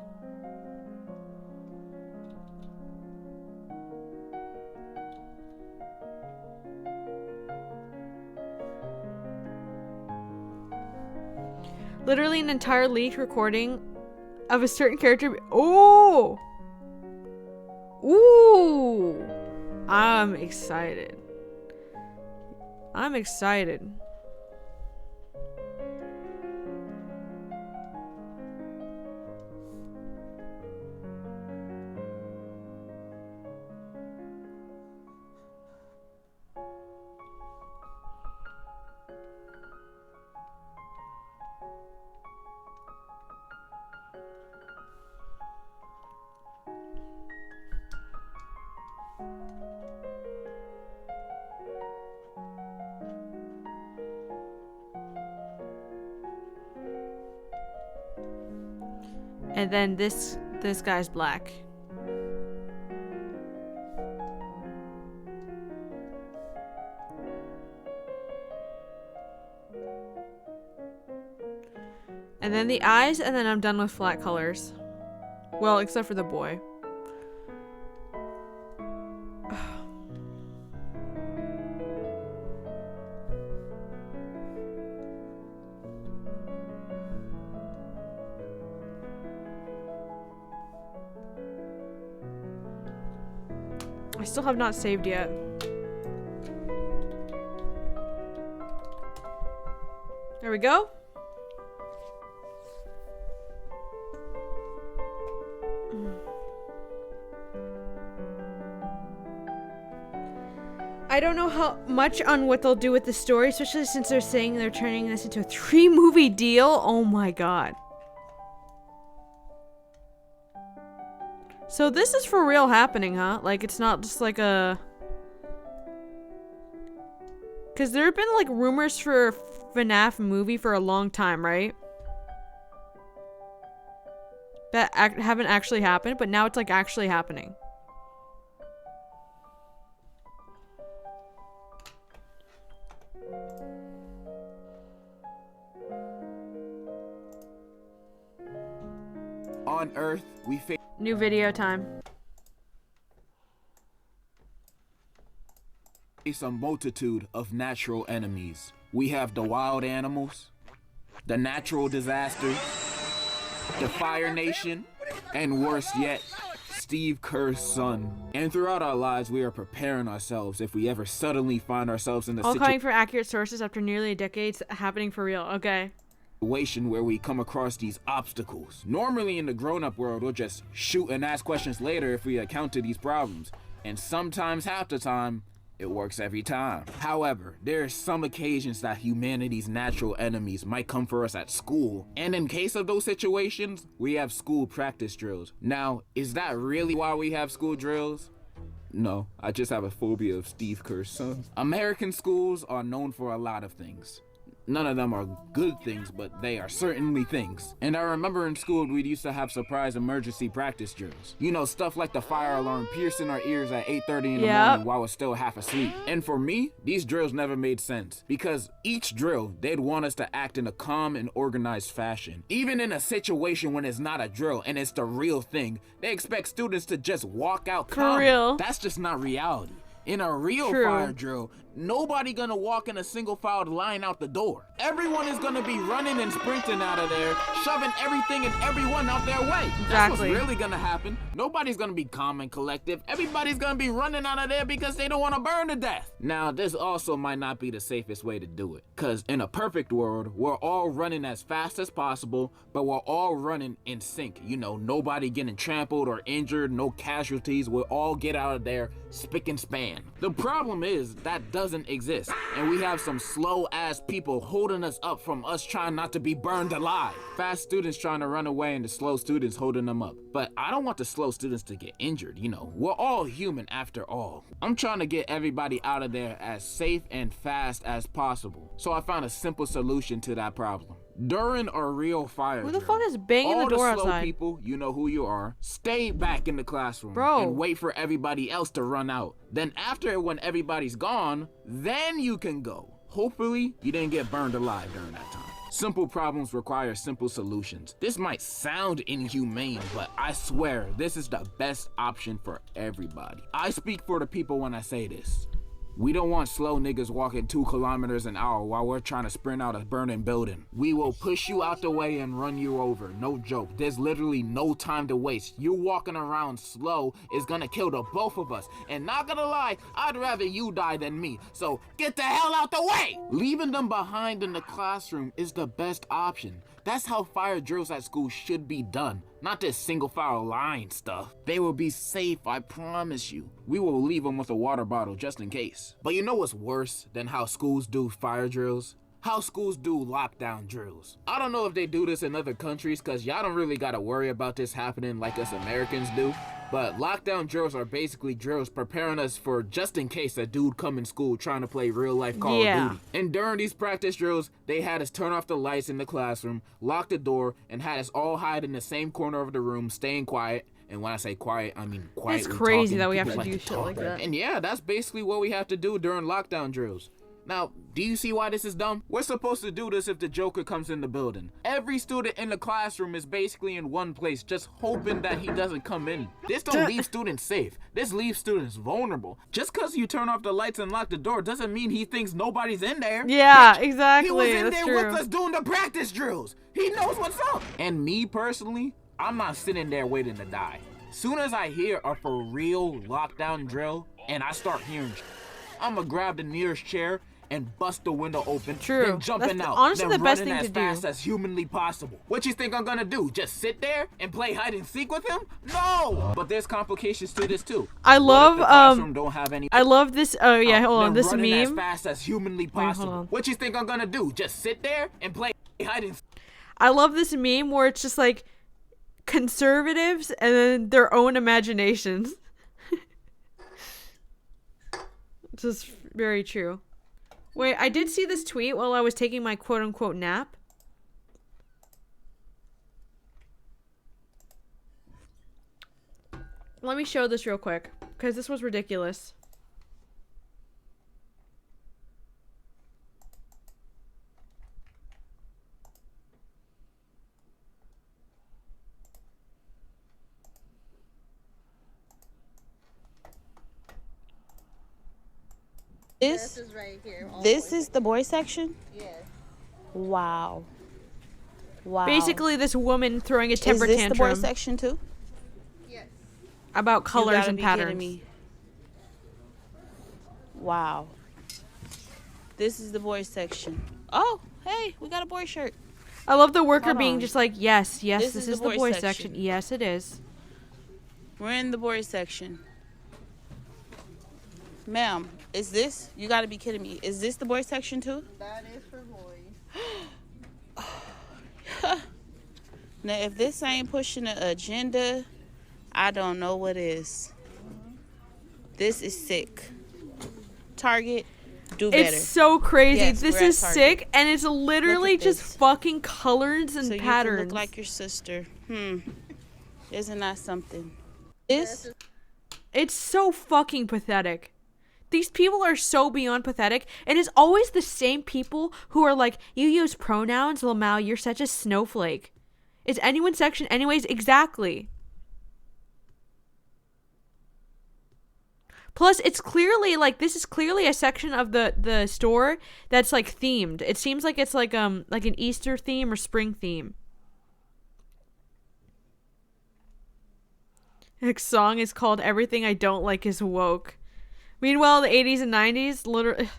Literally an entire leaked recording of a certain character. Oh! Ooh! I'm excited. I'm excited. And then this guy's black. And then the eyes, and then I'm done with flat colors. Well, except for the boy. I still have not saved yet. There we go. I don't know how much on what they'll do with the story, especially since they're saying they're turning this into a 3-movie deal. Oh my god. So this is for real happening, huh? Like, it's not just like a... Because there have been, like, rumors for a FNAF movie for a long time, right? That haven't actually happened, but now it's, like, actually happening. On Earth, we face New video time. a multitude of natural enemies. We have the wild animals, the natural disasters, the Fire Nation, and worse yet, Steve Kerr's son. And throughout our lives, we are preparing ourselves if we ever suddenly find ourselves in the All coming from accurate sources after nearly a decade happening for real. Okay. Situation where we come across these obstacles. Normally in the grown-up world, we'll just shoot and ask questions later if we account to these problems. And sometimes, half the time, it works every time. However, there are some occasions that humanity's natural enemies might come for us at school. And in case of those situations, we have school practice drills. Now, is that really why we have school drills? No, I just have a phobia of Steve Kerr's son. American schools are known for a lot of things. None of them are good things, but they are certainly things. And I remember in school, we used to have surprise emergency practice drills. You know, stuff like the fire alarm piercing our ears at 8:30 in the morning while we're still half asleep. And for me, these drills never made sense. Because each drill, they'd want us to act in a calm and organized fashion. Even in a situation when it's not a drill and it's the real thing, they expect students to just walk out calm. For real. That's just not reality. In a real fire drill, nobody gonna walk in a single filed line out the door. Everyone is gonna be running and sprinting out of there, shoving everything and everyone out their way. That's what's really gonna happen. Nobody's gonna be calm and collective. Everybody's gonna be running out of there because they don't wanna burn to death. Now, this also might not be the safest way to do it. Cause in a perfect world, we're all running as fast as possible, but we're all running in sync. You know, nobody getting trampled or injured, no casualties. We'll all get out of there spick and span. The problem is that doesn't exist. And we have some slow ass people holding us up from us trying not to be burned alive. Fast students trying to run away and the slow students holding them up. But I don't want the slow students to get injured, you know. We're all human after all. I'm trying to get everybody out of there as safe and fast as possible. So I found a simple solution to that problem. During a real fire Who the drill, fuck is banging the door all the slow outside? people, you know who you are, stay back in the classroom Bro. and wait for everybody else to run out. Then after, when everybody's gone, then you can go. Hopefully, you didn't get burned alive during that time. Simple problems require simple solutions. This might sound inhumane, but I swear this is the best option for everybody. I speak for the people when I say this. We don't want slow niggas walking 2 kilometers an hour while we're trying to sprint out a burning building. We will push you out the way and run you over. No joke. There's literally no time to waste. You walking around slow is gonna kill the both of us. And not gonna lie, I'd rather you die than me. So get the hell out the way! Leaving them behind in the classroom is the best option. That's how fire drills at school should be done. Not this single file line stuff. They will be safe, I promise you. We will leave them with a water bottle just in case. But you know what's worse than how schools do fire drills? How schools do lockdown drills. I don't know if they do this in other countries, cause y'all don't really gotta worry about this happening like us Americans do. But lockdown drills are basically drills preparing us for just in case a dude come in school trying to play real life Call of Duty. And during these practice drills, they had us turn off the lights in the classroom, lock the door, and had us all hide in the same corner of the room, staying quiet. And when I say quiet, I mean quiet. It's crazy talking. that we have People to do to shit talk. like that. And yeah, that's basically what we have to do during lockdown drills. Now, do you see why this is dumb? We're supposed to do this if the Joker comes in the building. Every student in the classroom is basically in one place, just hoping that he doesn't come in. This don't leave students safe. This leaves students vulnerable. Just because you turn off the lights and lock the door doesn't mean he thinks nobody's in there. Yeah, Bitch, exactly. He was in That's there true. with us doing the practice drills. He knows what's up. And me personally, I'm not sitting there waiting to die. Soon as I hear a for real lockdown drill and I start hearing, I'ma grab the nearest chair and bust the window open, True. then jumping That's out, honestly then the best running thing as to do. fast as humanly possible. What you think I'm gonna do? Just sit there and play hide and seek with him? No! But there's complications to this too. I What if love the classroom don't have any I love this. Oh yeah, hold on. then This running as meme. fast as humanly hold possible. on. What you think I'm gonna do? Just sit there and play hide and seek? I love this meme where it's just like conservatives and then their own imaginations. Just very true. Wait, I did see this tweet while I was taking my quote-unquote nap. Let me show this real quick, because this was ridiculous. This is right here. This is the boy section? Yeah. Wow. Wow. Basically, this woman throwing a temper is this tantrum the boy section too? about You colors gotta and be kidding patterns. me. Wow. This is the boy section. Oh, hey, we got a boy shirt. I love the worker Hold being on. just like, yes, yes, this is the boys boy section. Yes, it is. We're in the boy section. Ma'am, is this? You gotta be kidding me. Is this the boy section too? That is for boys. Now, if this ain't pushing the agenda, I don't know what is. This is sick. Target, do better. It's so crazy. Yes, this we're at is Target. sick, and it's literally just this. fucking colors and So patterns. you can look like your sister. Isn't that something? This? It's so fucking pathetic. These people are so beyond pathetic, and it's always the same people who are like, you use pronouns, Lamau, you're such a snowflake. Is anyone's section anyways? Exactly. Plus, it's clearly, like, this is clearly a section of the store that's, like, themed. It seems like it's, like an Easter theme or spring theme. The song is called Everything I Don't Like Is Woke. Meanwhile, the 80s and 90s, literally,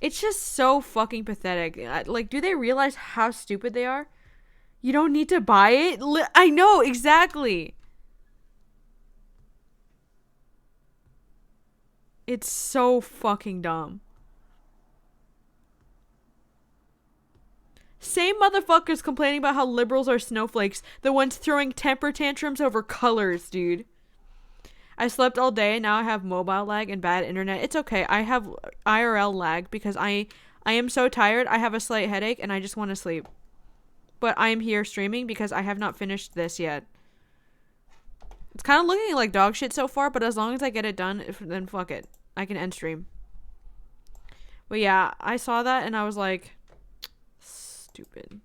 it's just so fucking pathetic. Like, do they realize how stupid they are? You don't need to buy it? I know, exactly. It's so fucking dumb. same motherfuckers complaining about how liberals are snowflakes, the ones throwing temper tantrums over colors, dude. I slept all day, now I have mobile lag and bad internet. It's okay, I have IRL lag because I am so tired, I have a slight headache, and I just want to sleep. But I am here streaming because I have not finished this yet. It's kind of looking like dog shit so far, but as long as I get it done, then fuck it. I can end stream. But yeah, I saw that and I was like, stupid.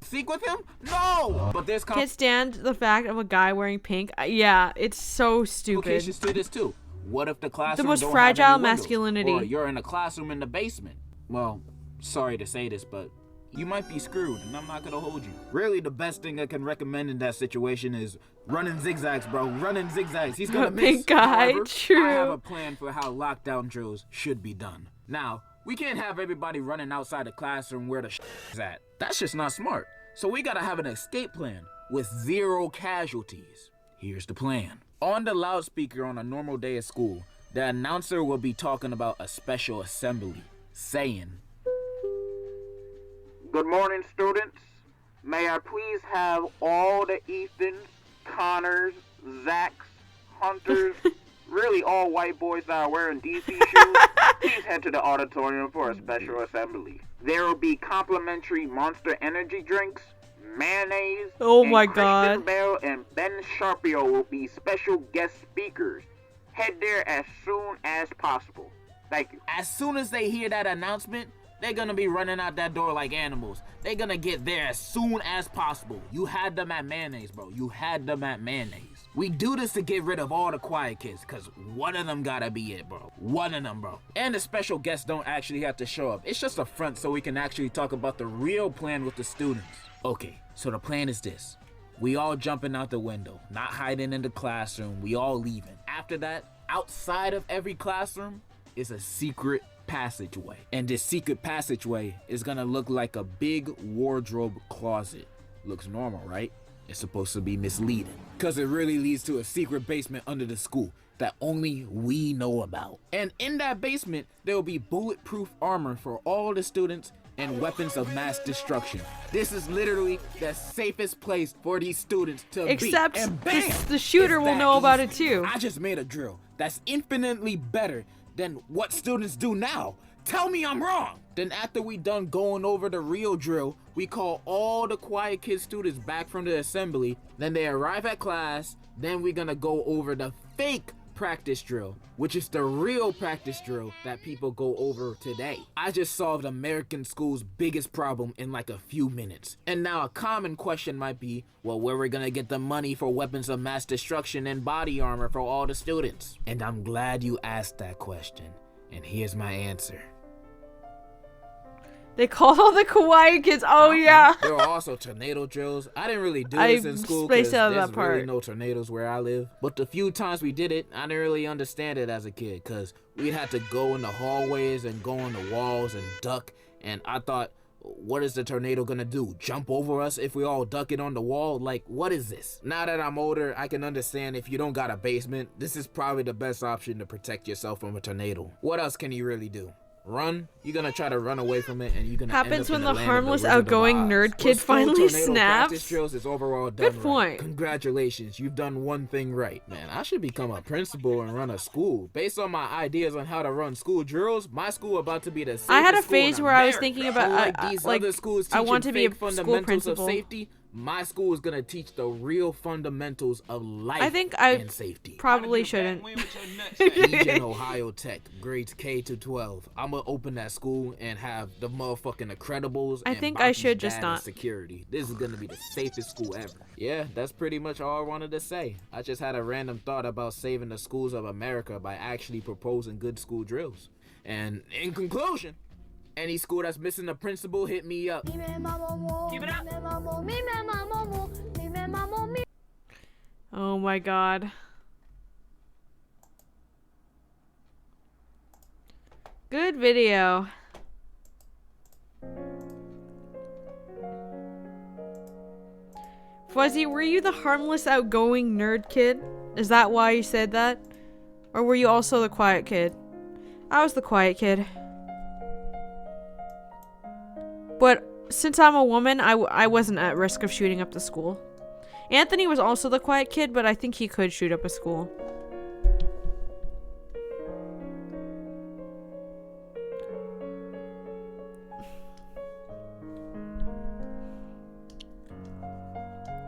Seek with him? No! But there's Can't stand the fact of a guy wearing pink. Yeah, it's so stupid. Okay, should do this too. What if the classroom most don't fragile have any windows? masculinity. Or you're in a classroom in the basement. Well, sorry to say this, but you might be screwed, and I'm not gonna hold you. Really, the best thing I can recommend in that situation is running zigzags, bro. Running zigzags. He's gonna miss. Pink guy, However, true. I have a plan for how lockdown drills should be done. Now, we can't have everybody running outside the classroom where the is at. That's just not smart. So we gotta have an escape plan with 0 casualties. Here's the plan. On the loudspeaker on a normal day at school, the announcer will be talking about a special assembly, saying, "Good morning, students. May I please have all the Ethans, Connors, Zachs, Hunters, really all white boys that are wearing DC shoes, please head to the auditorium for a special assembly. There will be complimentary Monster Energy drinks, mayonnaise, Oh and my Christian God. Bale and Ben Sharpio will be special guest speakers. Head there as soon as possible. Thank you." As soon as they hear that announcement, they're gonna be running out that door like animals. They're gonna get there as soon as possible. You had them at mayonnaise, bro. You had them at mayonnaise. We do this to get rid of all the quiet kids, cause one of them gotta be it, bro. One of them, bro. And the special guests don't actually have to show up. It's just a front so we can actually talk about the real plan with the students. Okay, so the plan is this. We all jumping out the window, not hiding in the classroom. We all leaving. After that, outside of every classroom is a secret passageway. And this secret passageway is gonna look like a big wardrobe closet. Looks normal, right? It's supposed to be misleading, because it really leads to a secret basement under the school that only we know about. And in that basement, there will be bulletproof armor for all the students and weapons of mass destruction. This is literally the safest place for these students to Except be. And bam, the shooter it's will that know about easy. it too. I just made a drill that's infinitely better than what students do now. Tell me I'm wrong. Then after we done going over the real drill, we call all the quiet kid students back from the assembly. Then they arrive at class. Then we're gonna go over the fake practice drill, which is the real practice drill that people go over today. I just solved American school's biggest problem in like a few minutes. And now a common question might be, well, where we're gonna get the money for weapons of mass destruction and body armor for all the students? And I'm glad you asked that question. And here's my answer. They called all the kawaii kids. Oh yeah. There were also tornado drills. I didn't really do I this in school spaced because out there's that part. really no tornadoes where I live. But the few times we did it, I didn't really understand it as a kid because we'd have to go in the hallways and go on the walls and duck. And I thought, what is the tornado gonna do? Jump over us if we all duck it on the wall? Like, what is this? Now that I'm older, I can understand if you don't got a basement, this is probably the best option to protect yourself from a tornado. What else can you really do? Run? You're gonna try to run away from it and you're gonna Happens end when up in the land of harmless, Wizard of outgoing Oz. nerd But kid school finally tornado practice snaps. drills is overall done Good point. right. Congratulations, you've done one thing right. Man, I should become a principal and run a school. Based on my ideas on how to run school drills, my school about to be the safest I had a school in phase where I was America. thinking about Unlike these like other schools I want to teaching be a fake school fundamentals of principal. safety, my school is gonna teach the real fundamentals of life I think I and safety. probably shouldn't. Legion Ohio Tech, grades K to 12. I'm gonna open that school and have the motherfucking Incredibles. I and think I Baki's should just dad not. in security. This is gonna be the safest school ever. Yeah, that's pretty much all I wanted to say. I just had a random thought about saving the schools of America by actually proposing good school drills. And in conclusion, any school that's missing a principal, hit me up. Keep it up. Oh my god. Good video. Fuzzy, were you the harmless, outgoing nerd kid? Is that why you said that? Or were you also the quiet kid? I was the quiet kid. But since I'm a woman, I wasn't at risk of shooting up the school. Anthony was also the quiet kid, but I think he could shoot up a school.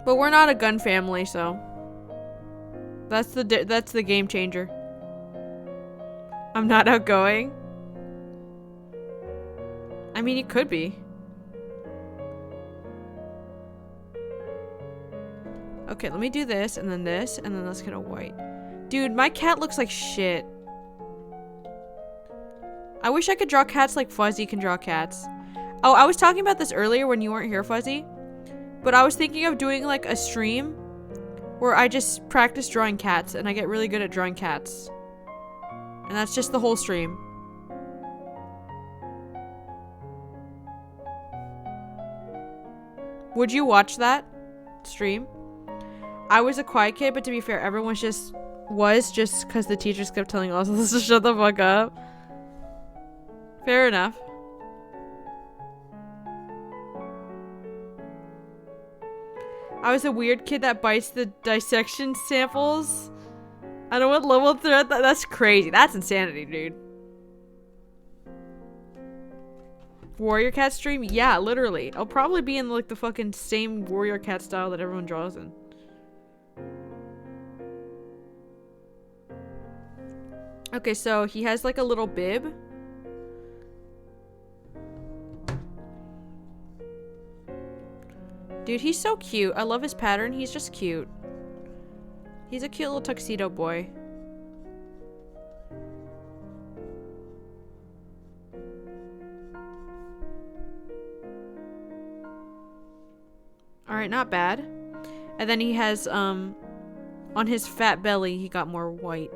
But we're not a gun family, so that's the game changer. I'm not outgoing. I mean, you could be. Okay, let me do this, and then let's get a white. Dude, my cat looks like shit. I wish I could draw cats like Fuzzy can draw cats. Oh, I was talking about this earlier when you weren't here, Fuzzy. But I was thinking of doing like a stream where I just practice drawing cats, and I get really good at drawing cats. And that's just the whole stream. Would you watch that stream? I was a quiet kid, but to be fair, everyone was just because the teachers kept telling us to shut the fuck up. Fair enough. I was a weird kid that bites the dissection samples. I don't know what level threat that's crazy. That's insanity, dude. Warrior Cat stream? Yeah, literally. I'll probably be in like the fucking same Warrior Cat style that everyone draws in. Okay, so he has like a little bib. Dude, he's so cute. I love his pattern. He's just cute. He's a cute little tuxedo boy. Alright, not bad. And then he has, on his fat belly, he got more white.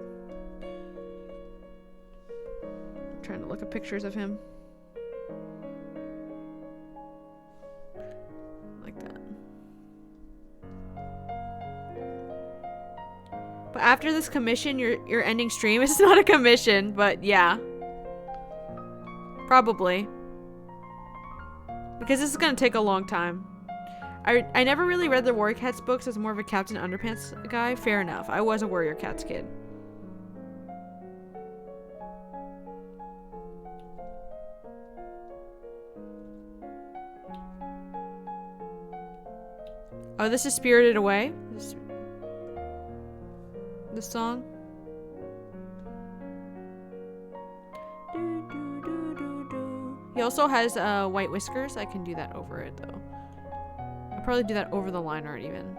I'm trying to look at pictures of him. Like that. But after this commission, you're ending stream. It's not a commission, but yeah. Probably. Because this is gonna take a long time. I never really read the Warrior Cats books. I was more of a Captain Underpants guy. Fair enough. I was a Warrior Cats kid. Oh, this is Spirited Away? This song? He also has white whiskers. I can do that over it though. I'll probably do that over the line art even.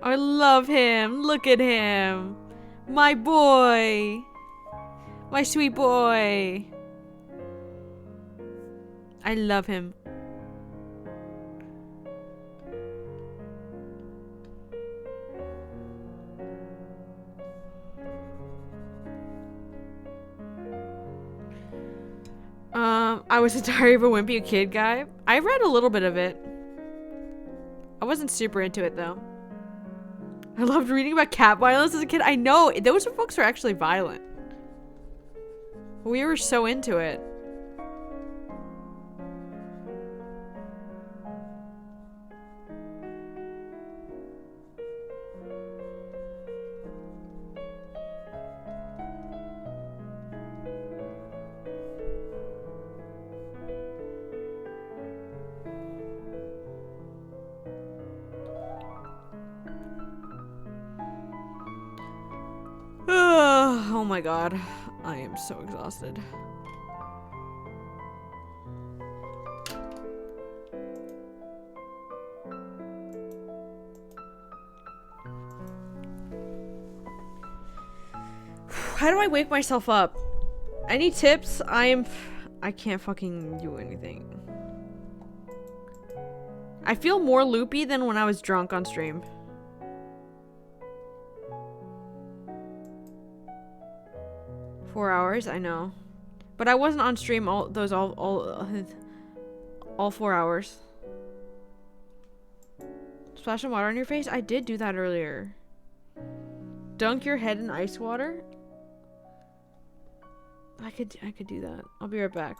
I love him. Look at him. My boy. My sweet boy. I love him. I was a Diary of a Wimpy Kid guy. I read a little bit of it. I wasn't super into it though. I loved reading about cat violence as a kid. I know, those books were actually violent. We were so into it. Oh my god, I am so exhausted. How do I wake myself up? Any tips? I can't fucking do anything. I feel more loopy than when I was drunk on stream. $4 hours, I know. But I wasn't on stream all All 4 hours. Splash some water on your face? I did do that earlier. Dunk your head in ice water? I could do that. I'll be right back.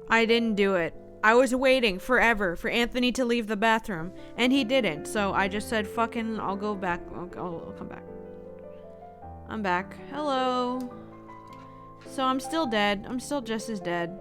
I didn't do it. I was waiting forever for Anthony to leave the bathroom, and he didn't. So I just said, fucking, I'll go back. I'll come back. I'm back. Hello. So I'm still dead. I'm still just as dead.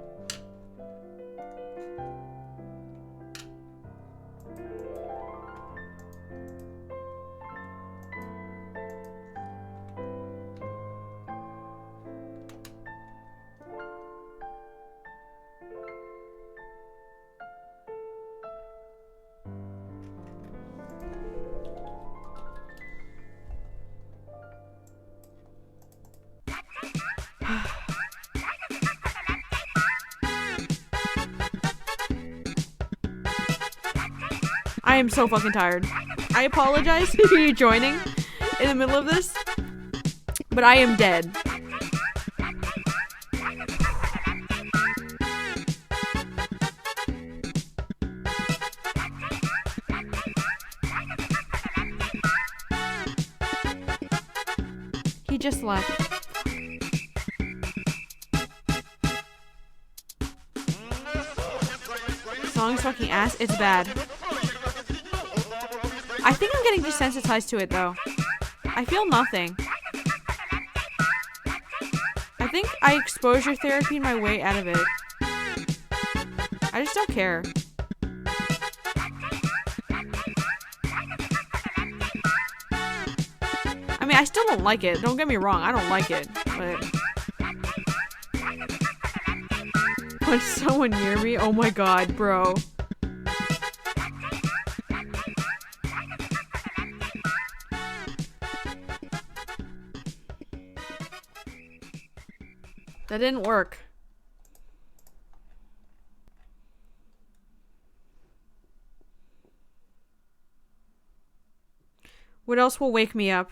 I am so fucking tired. I apologize for you joining in the middle of this, but I am dead. He just left. Song's fucking ass. It's bad. I think I'm getting desensitized to it though. I feel nothing. I think I exposure therapy my way out of it. I just don't care. I mean, I still don't like it. Don't get me wrong. I don't like it. But... punch someone near me? Oh my god, bro. That didn't work. What else will wake me up?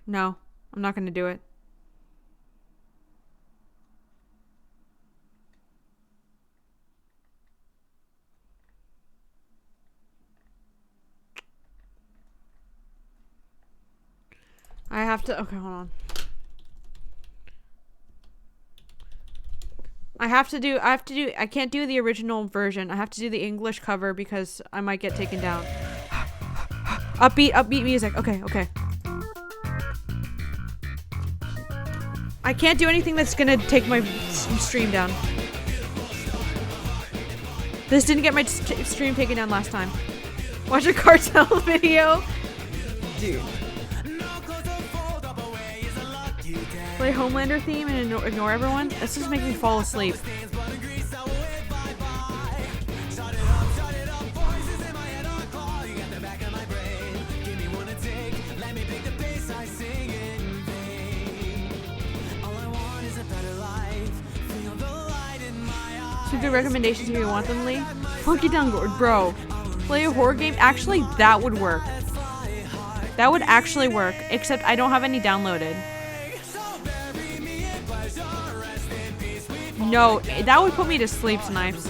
No, I'm not gonna do it. I have to, okay, hold on. I can't do the original version. I have to do the English cover because I might get taken down. Upbeat music. Okay, okay. I can't do anything that's gonna take my stream down. This didn't get my stream taken down last time. Watch a cartel video. Dude. Play Homelander theme and ignore everyone? This just makes me fall asleep. Some good recommendations if you want them, Lee. Funky Down, bro. Play a horror game? Actually, that would work. That would actually work, except I don't have any downloaded. No, that would put me to sleep, Snipes.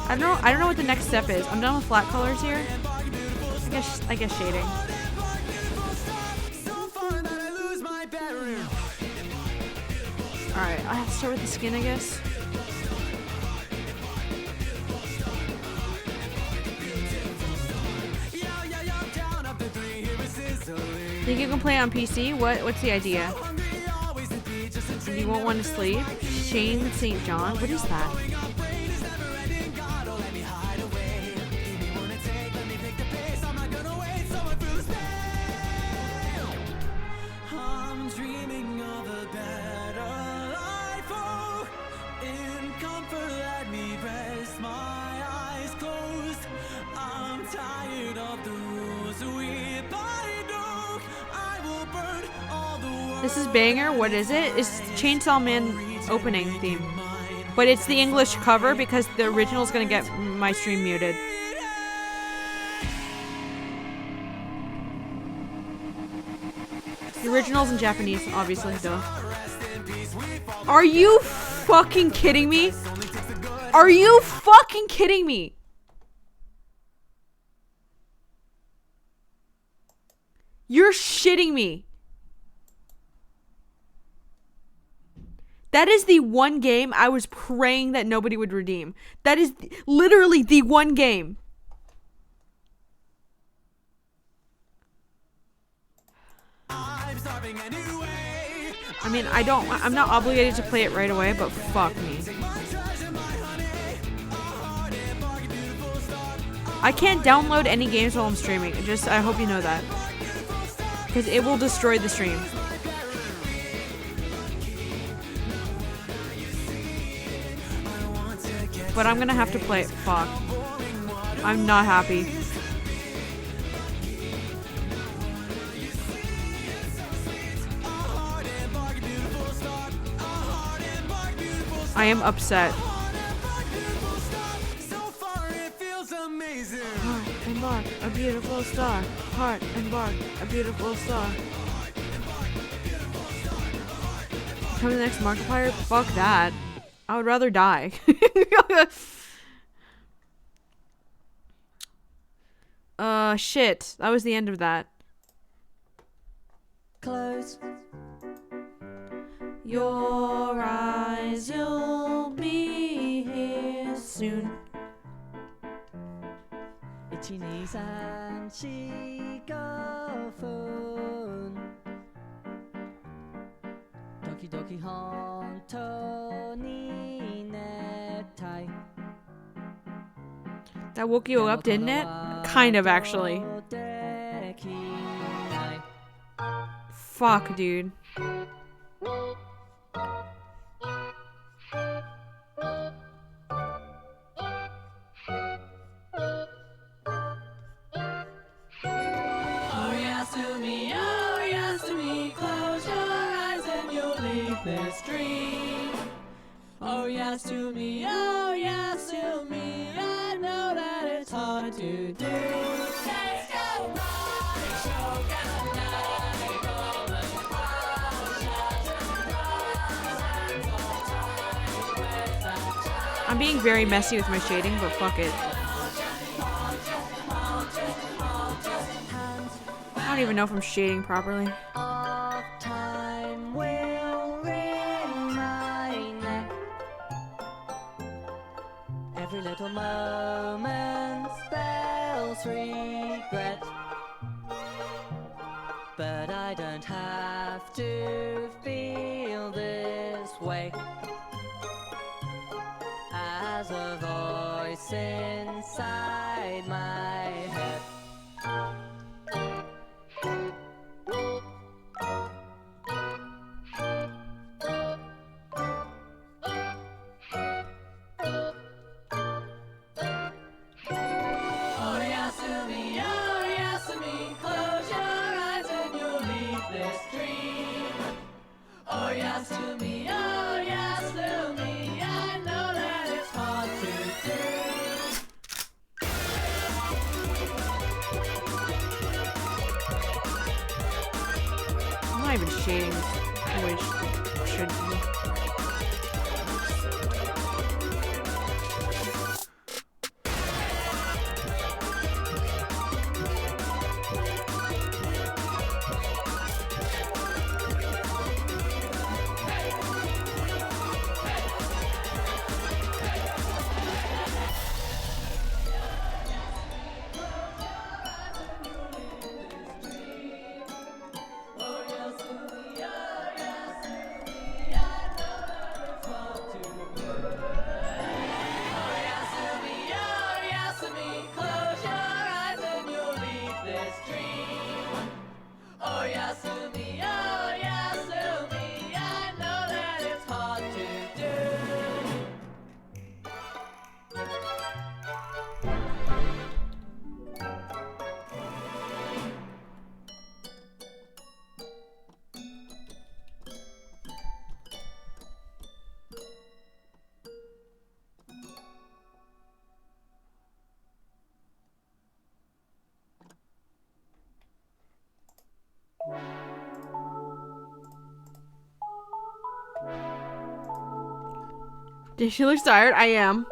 I don't know what the next step is. I'm done with flat colors here. I guess shading. Alright, I have to start with the skin, I guess. Think you can play on PC? What's the idea? You won't want to sleep? Shane St. John? What is that? This is banger. What is it? It's Chainsaw Man opening theme. But it's the English cover because the original is going to get my stream muted. The original's in Japanese, obviously, duh. Are you fucking kidding me? Are you fucking kidding me? You're shitting me. That is the one game I was praying that nobody would redeem. That is literally the one game. I mean, I'm not obligated to play it right away, but fuck me. I can't download any games while I'm streaming. I hope you know that. Because it will destroy the stream. But I'm gonna have to play it. Fuck. I'm not happy. I am upset. Heart and bark, a beautiful star. Heart and bark, a beautiful star. Come to the next Markiplier? Fuck that. I would rather die. Shit. That was the end of that. Close your eyes, you'll be here soon. That woke you up, didn't it? Kind of, actually. Fuck, dude. This dream. Oh yes to me, oh yes to me. I know that it's hard to do. I'm being very messy with my shading, but fuck it. I don't even know if I'm shading properly. Every little moment spells regret, but I don't have to feel this way. As a voice inside my head. I'm not even shading the way it should be. She looks tired. I am.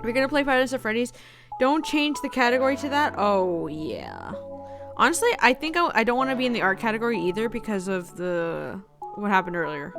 We're gonna play Five Nights at Freddy's. Don't change the category to that. Oh yeah. Honestly, I think I don't want to be in the art category either because of the what happened earlier.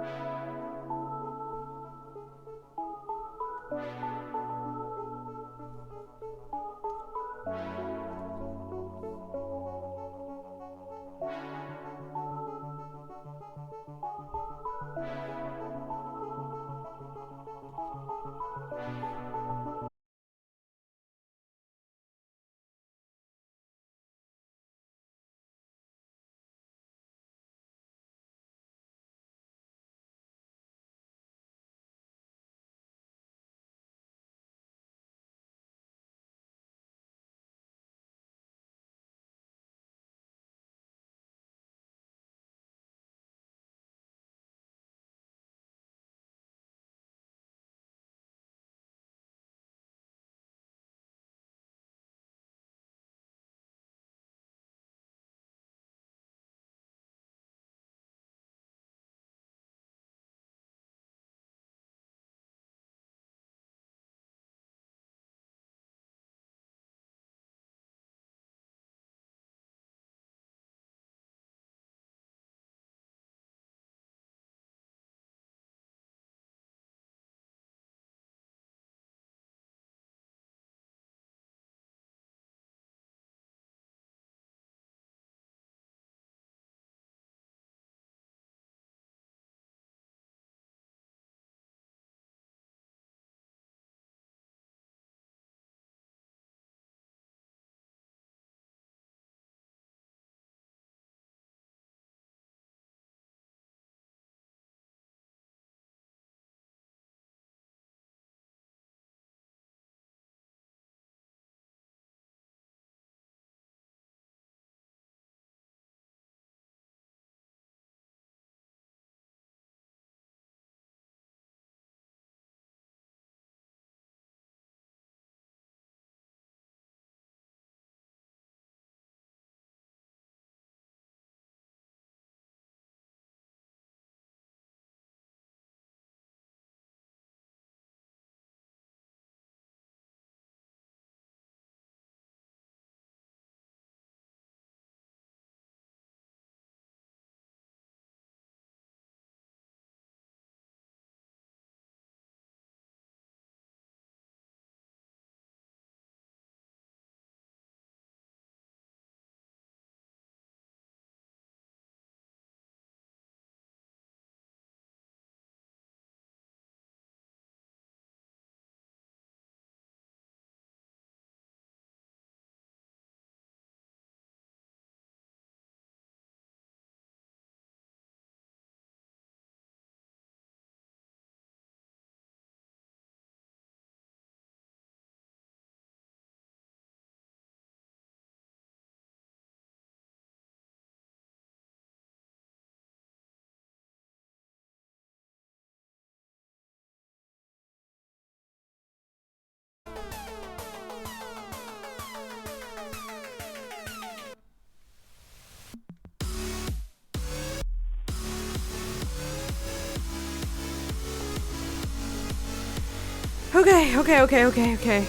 Okay.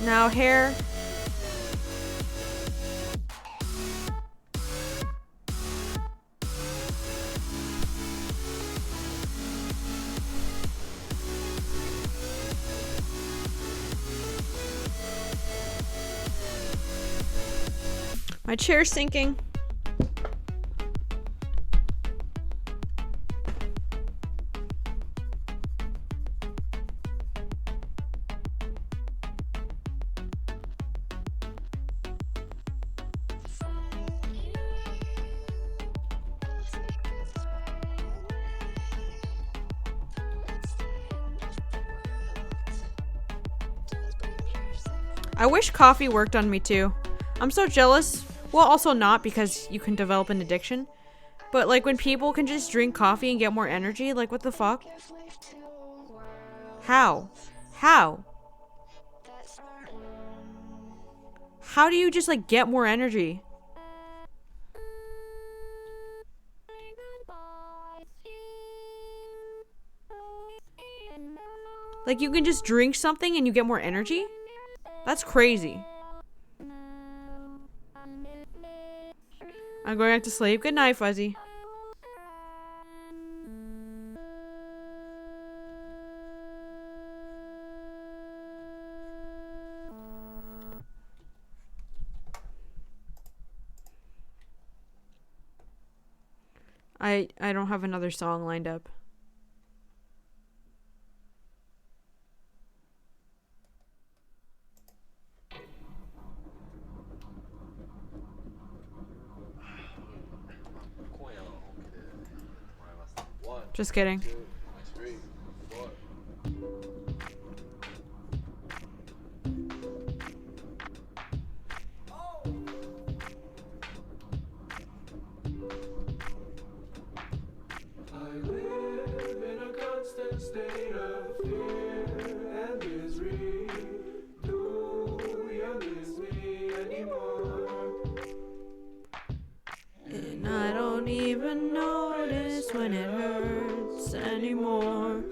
Now hair. My chair's sinking. I wish coffee worked on me too. I'm so jealous. Well, also not, because you can develop an addiction. But like when people can just drink coffee and get more energy, like what the fuck? How? How? How do you just like get more energy? Like you can just drink something and you get more energy? That's crazy. I'm going back to sleep. Good night, Fuzzy. I don't have another song lined up. Just kidding. And I don't even notice when it hurts anymore.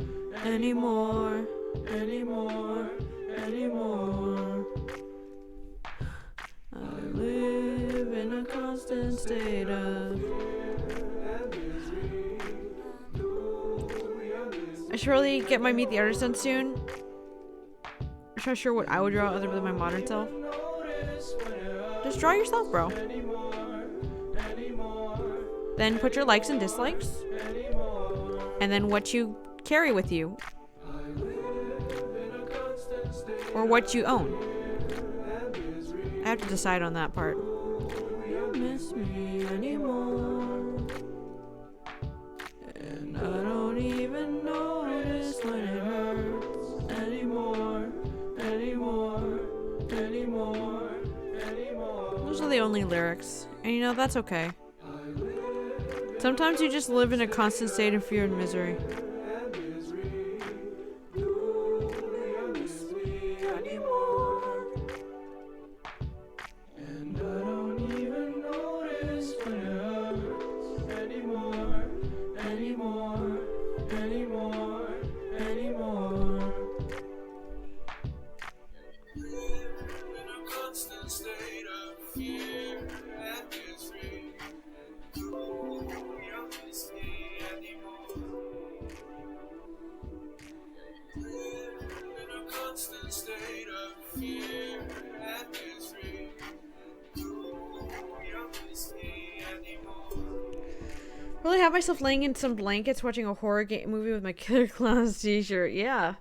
I live in a constant state of. I should really get my Meet the Artist done soon. I'm not sure what I would draw other than my modern self. Just draw yourself, bro. Then put your likes and dislikes. And then what you carry with you. Or what you own. I have to decide on that part. You miss me anymore. And I don't even notice when it hurts anymore. Those are the only lyrics. And you know, that's okay. Sometimes you just live in a constant state of fear and misery. Really have myself laying in some blankets watching a horror movie with my Killer Clowns t-shirt. Yeah.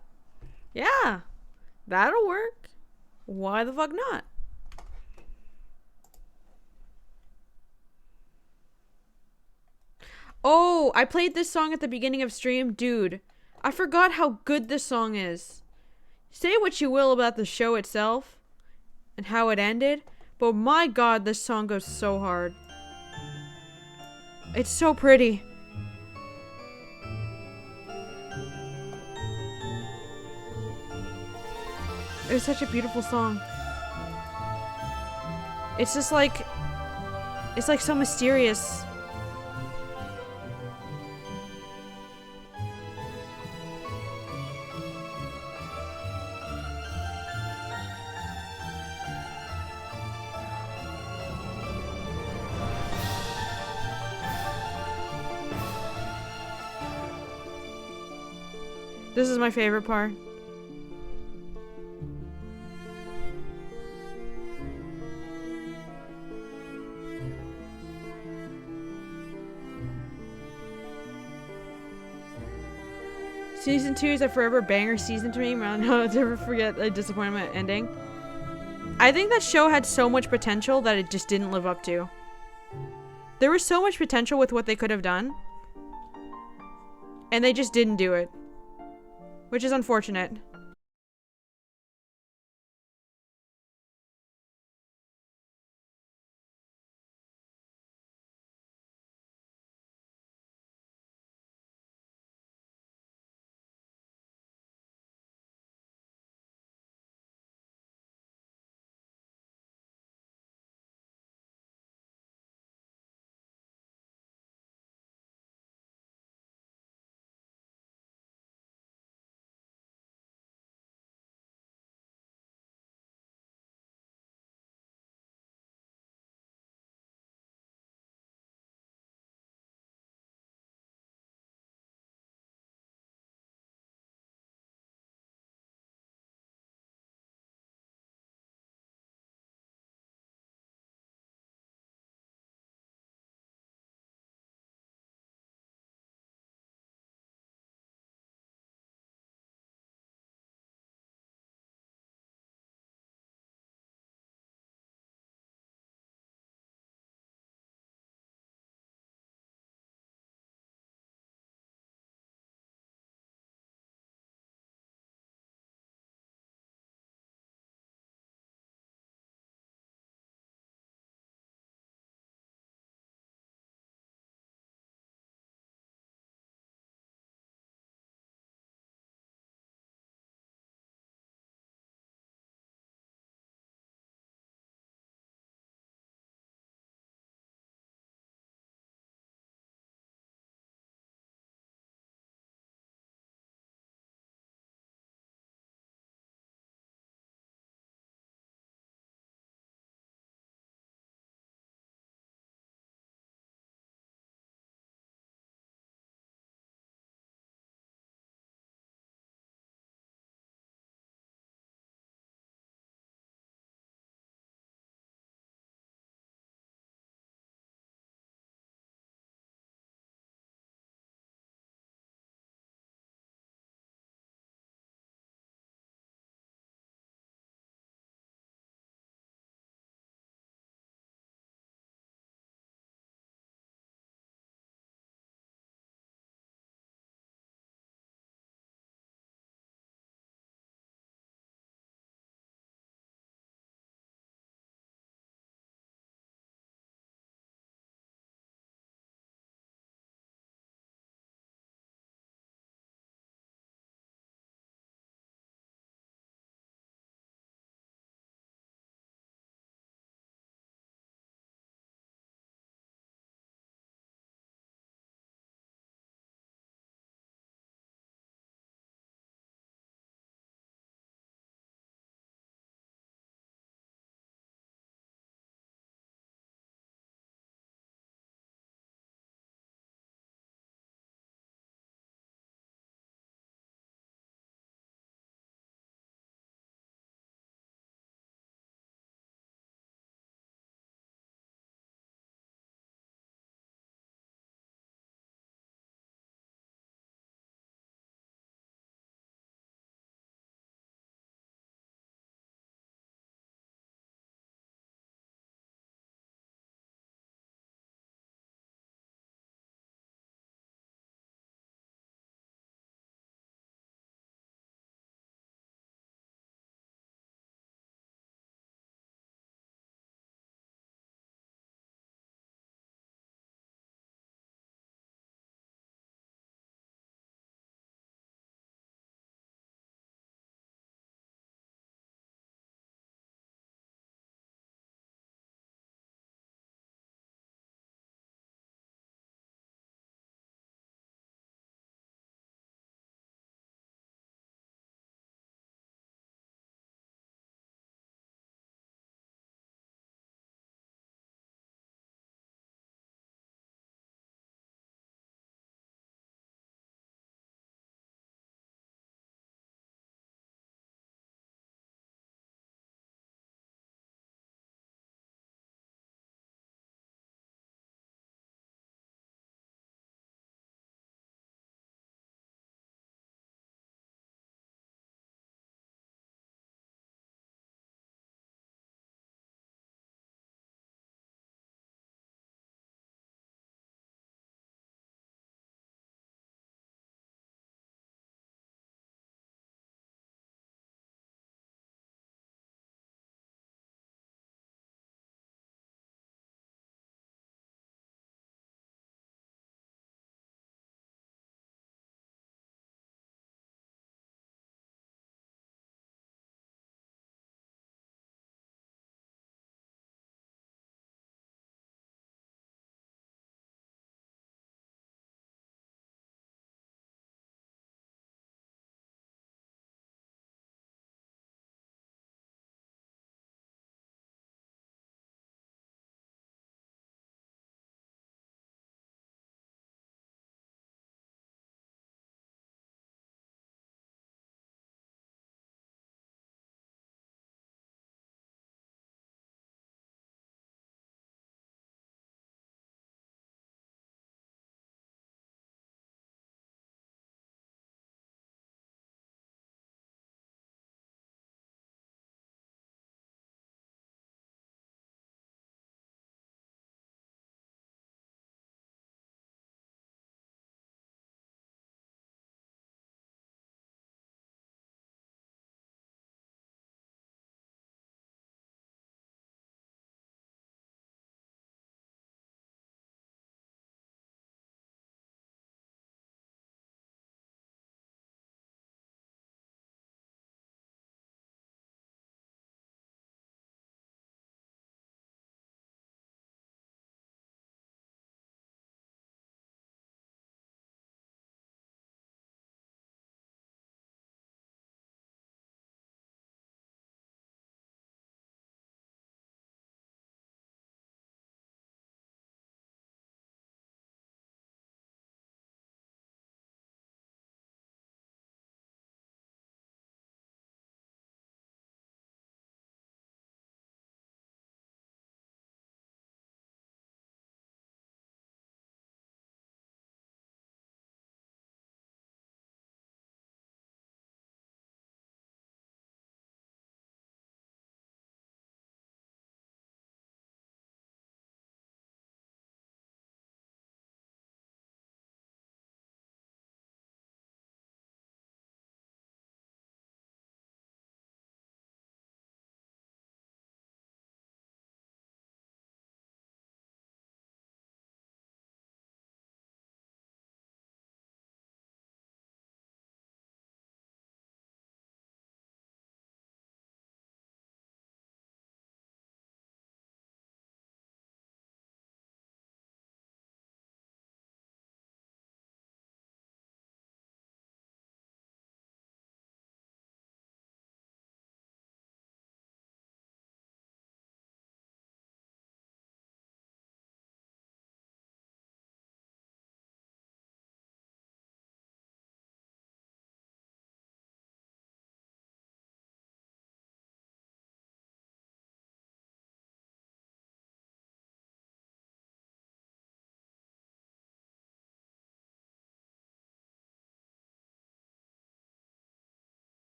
Yeah. That'll work. Why the fuck not? Oh, I played this song at the beginning of stream. Dude, I forgot how good this song is. Say what you will about the show itself and how it ended, but my god, this song goes so hard. It's so pretty. It's such a beautiful song. It's just like, it's like so mysterious. This is my favorite part. Season 2 is a forever banger season to me. Man, I'll never forget the disappointment ending. I think that show had so much potential that it just didn't live up to. There was so much potential with what they could have done. And they just didn't do it. Which is unfortunate.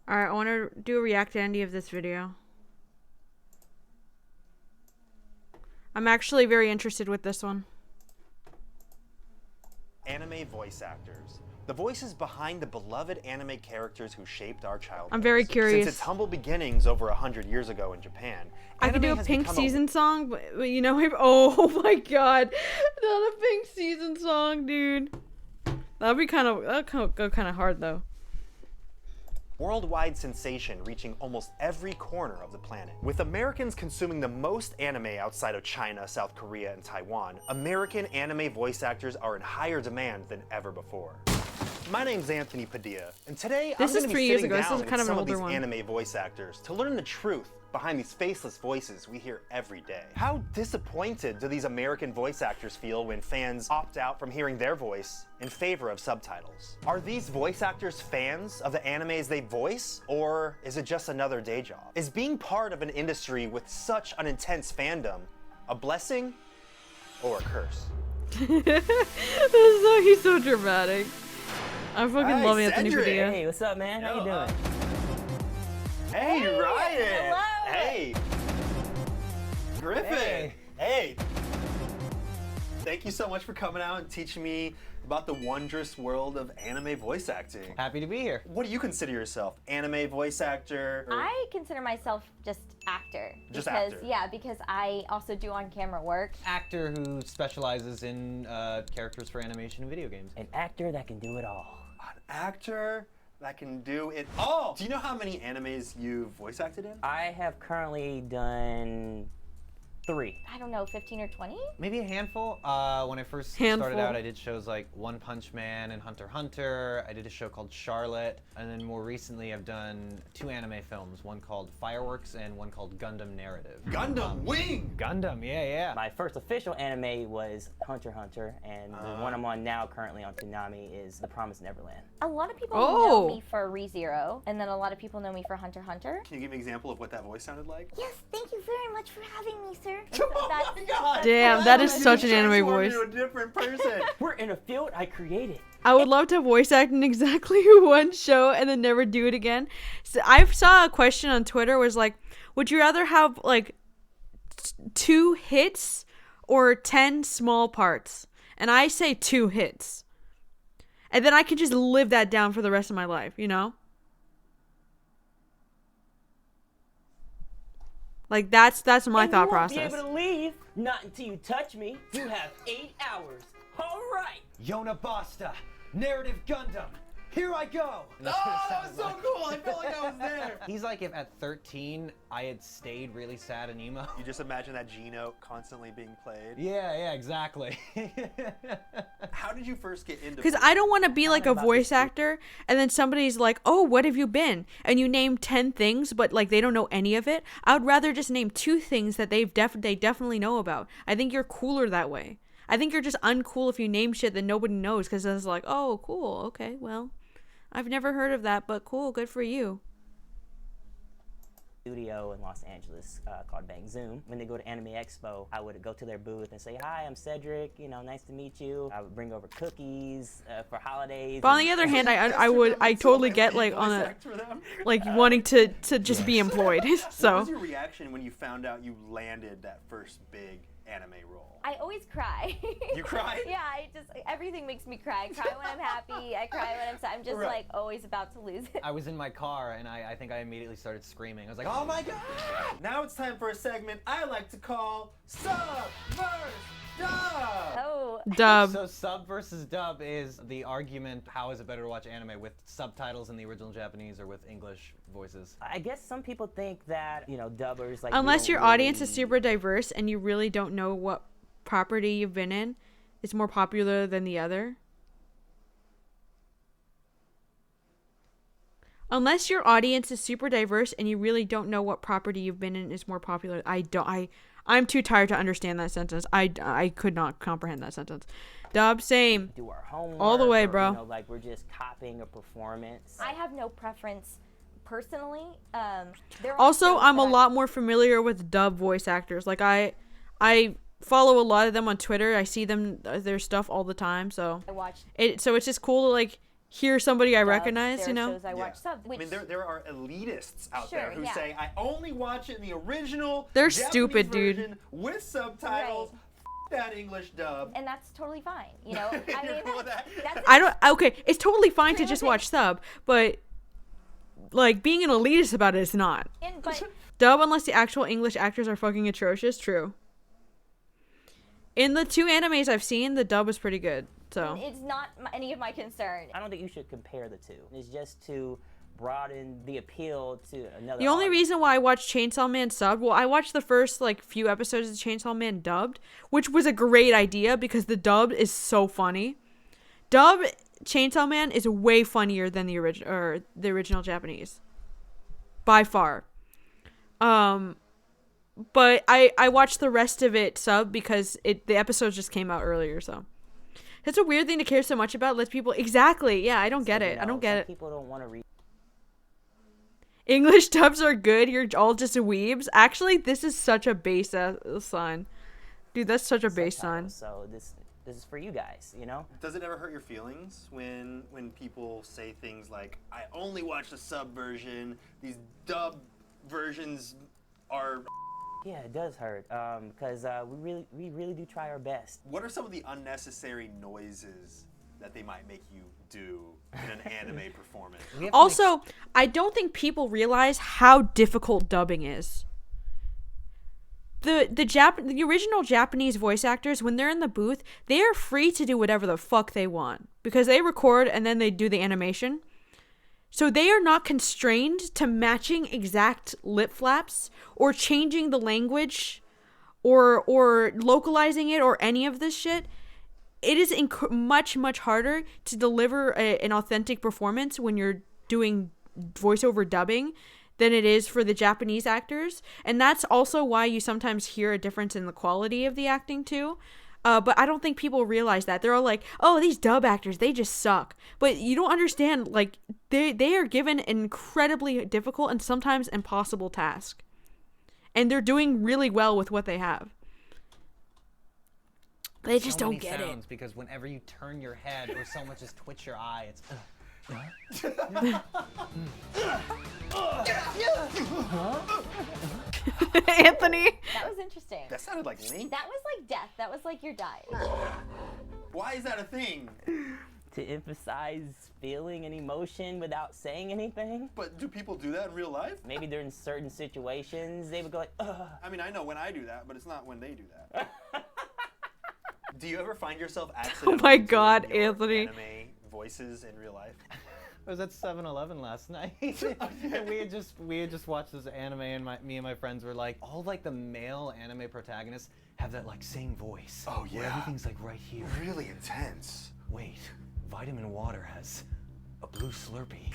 Alright, I want to do a react to Andy of this video. I'm actually very interested with this one. Anime voice actors. The voices behind the beloved anime characters who shaped our childhood. I'm very curious. Since its humble beginnings over 100 years ago in Japan, I could do anime a has Pink become Season song, but you know, oh my god, not a Pink Season song, dude. That'd be kind of go kind of hard though. worldwide sensation reaching almost every corner of the planet. With Americans consuming the most anime outside of China, South Korea, and Taiwan, American anime voice actors are in higher demand than ever before. My name's Anthony Padilla, and today This I'm is going to 3 be years sitting ago. This down is with kind of an some of older these one. anime voice actors to learn the truth behind these faceless voices we hear every day. How disappointed do these American voice actors feel when fans opt out from hearing their voice in favor of subtitles? Are these voice actors fans of the animes they voice, or is it just another day job? Is being part of an industry with such an intense fandom a blessing or a curse? He's so dramatic. I fucking love Anthony Cedric. Padilla. Hey, what's up, man? How you doing? Hey, Ryan! hello. Hey! Griffin! Hey! Thank you so much for coming out and teaching me about the wondrous world of anime voice acting. Happy to be here. What do you consider yourself? Anime voice actor? Or... I consider myself just actor. Just because, actor. Yeah, because I also do on-camera work. Actor who specializes in characters for animation and video games. An actor that can do it all. An actor that can do it all. Do you know how many animes you've voice acted in? I have currently done 3. I don't know, 15 or 20? Maybe a handful. When I first Handful. started out, I did shows like One Punch Man and Hunter x Hunter. I did a show called Charlotte. And then more recently, I've done 2 anime films, one called Fireworks and one called Gundam Narrative. Gundam Wing! Gundam, yeah. My first official anime was Hunter x Hunter, and the one I'm on now currently on Toonami is The Promised Neverland. A lot of people Oh. know me for ReZero, and then a lot of people know me for Hunter x Hunter. Can you give me an example of what that voice sounded like? Yes, thank you very much for having me, sir. Oh my god! Damn, that is such an anime Transformed voice. into a different person. We're in a field I created. I would love to voice act in exactly one show and then never do it again. So I saw a question on Twitter was like, would you rather have like 2 hits or 10 small parts? And I say 2 hits. And then I can just live that down for the rest of my life, you know? Like that's my And thought you won't process. be able to leave, not until you touch me. You have 8 hours. All right. Yona Basta, Narrative Gundam. Here I go! that was so cool! I felt like I was there! He's like if at 13 I had stayed really sad and emo. You just imagine that G note constantly being played. Yeah, exactly. How did you first get into Because I don't want to be like a voice actor and then somebody's like, oh, what have you been? And you name 10 things, but like they don't know any of it. I would rather just name 2 things that they definitely know about. I think you're cooler that way. I think you're just uncool if you name shit that nobody knows because it's like, oh, cool. Okay, well, I've never heard of that, but cool. Good for you. Studio in Los Angeles called Bang Zoom. When they go to Anime Expo, I would go to their booth and say, hi, I'm Cedric, you know, nice to meet you. I would bring over cookies for holidays. But on the other hand, I totally get like on a like wanting to just be employed. What So was your reaction when you found out you landed that first big anime role? I always cry. You cry? Yeah, everything makes me cry. I cry when I'm happy. I cry when I'm sad. I'm just Right. like always about to lose it. I was in my car and I think I immediately started screaming. I was like, oh my god! Now it's time for a segment I like to call Sub vs. Dub! Oh. Dub. So sub versus dub is the argument, how is it better to watch anime with subtitles in the original Japanese or with English voices? I guess some people think that, you know, dubbers like unless we your don't audience is really- super diverse and you really don't know what property you've been in, it's more popular than the other. Unless your audience is super diverse and you really don't know what property you've been in is more popular. I'm too tired to understand that sentence. I could not comprehend that sentence. Dub, same. do our homework. All the way, or, bro. You know, like we're just copying a performance. I have no preference personally. There are Also, shows I'm a that lot more familiar with dub voice actors. Like I follow a lot of them on Twitter. I see them their stuff all the time. So I watched. So it's just cool to like hear somebody I Dubs, recognize, there you are know? shows I watch subbed, I mean, there are elitists out Sure, there who yeah. say, I only watch it in the original They're Japanese stupid, dude. version with subtitles. That English dub. and that's totally fine. You know, I mean, that's I don't. Okay, it's totally fine to Same just thing. watch sub, but like being an elitist about it is not. but Dub unless the actual English actors are fucking atrocious. True. In the 2 animes I've seen, the dub is pretty good. So it's not any of my concern. I don't think you should compare the two. It's just to broaden the appeal to another. the only reason why I watched Chainsaw Man subbed, well, I watched the first like few episodes of Chainsaw Man dubbed, which was a great idea because the dub is so funny. Dub Chainsaw Man is way funnier than the original Japanese, by far. But I watched the rest of it sub because the episodes just came out earlier, so. It's a weird thing to care so much about. Let people exactly. Yeah, I don't get it. I don't get it. People don't want to read. English dubs are good. You're all just weebs. Actually, this is such a base sign, dude. That's such a base sign. So this is for you guys, you know. Does it ever hurt your feelings when people say things like, I only watch the sub version, these dub versions are... Yeah, it does hurt because we really do try our best. What are some of the unnecessary noises that they might make you do in an anime performance? Also, I don't think people realize how difficult dubbing is. The original Japanese voice actors, when they're in the booth, they are free to do whatever the fuck they want because they record and then they do the animation. So they are not constrained to matching exact lip flaps or changing the language or localizing it or any of this shit. It is much harder to deliver an authentic performance when you're doing voiceover dubbing than it is for the Japanese actors. And that's also why you sometimes hear a difference in the quality of the acting too. But I don't think people realize that. They're all like, oh, these dub actors, they just suck. But you don't understand, like, they are given an incredibly difficult and sometimes impossible task. And they're doing really well with what they have. They just don't get it. Because whenever you turn your head or so much as twitch your eye, it's... Anthony. That was interesting. That sounded like Link. That was like death. That was like you're dying. Why is that a thing? To emphasize feeling and emotion without saying anything. But do people do that in real life? Maybe they're in certain situations. They would go like, ugh. I mean, I know when I do that, but it's not when they do that. Do you ever find yourself accidentally Oh my God, doing your Anthony. anime voices in real life? I was at 7-Eleven last night, and we had just watched this anime, and me and my friends were like, all like the male anime protagonists have that like same voice. Oh yeah. Where everything's like right here. Really intense. Wait, vitamin water has a blue Slurpee.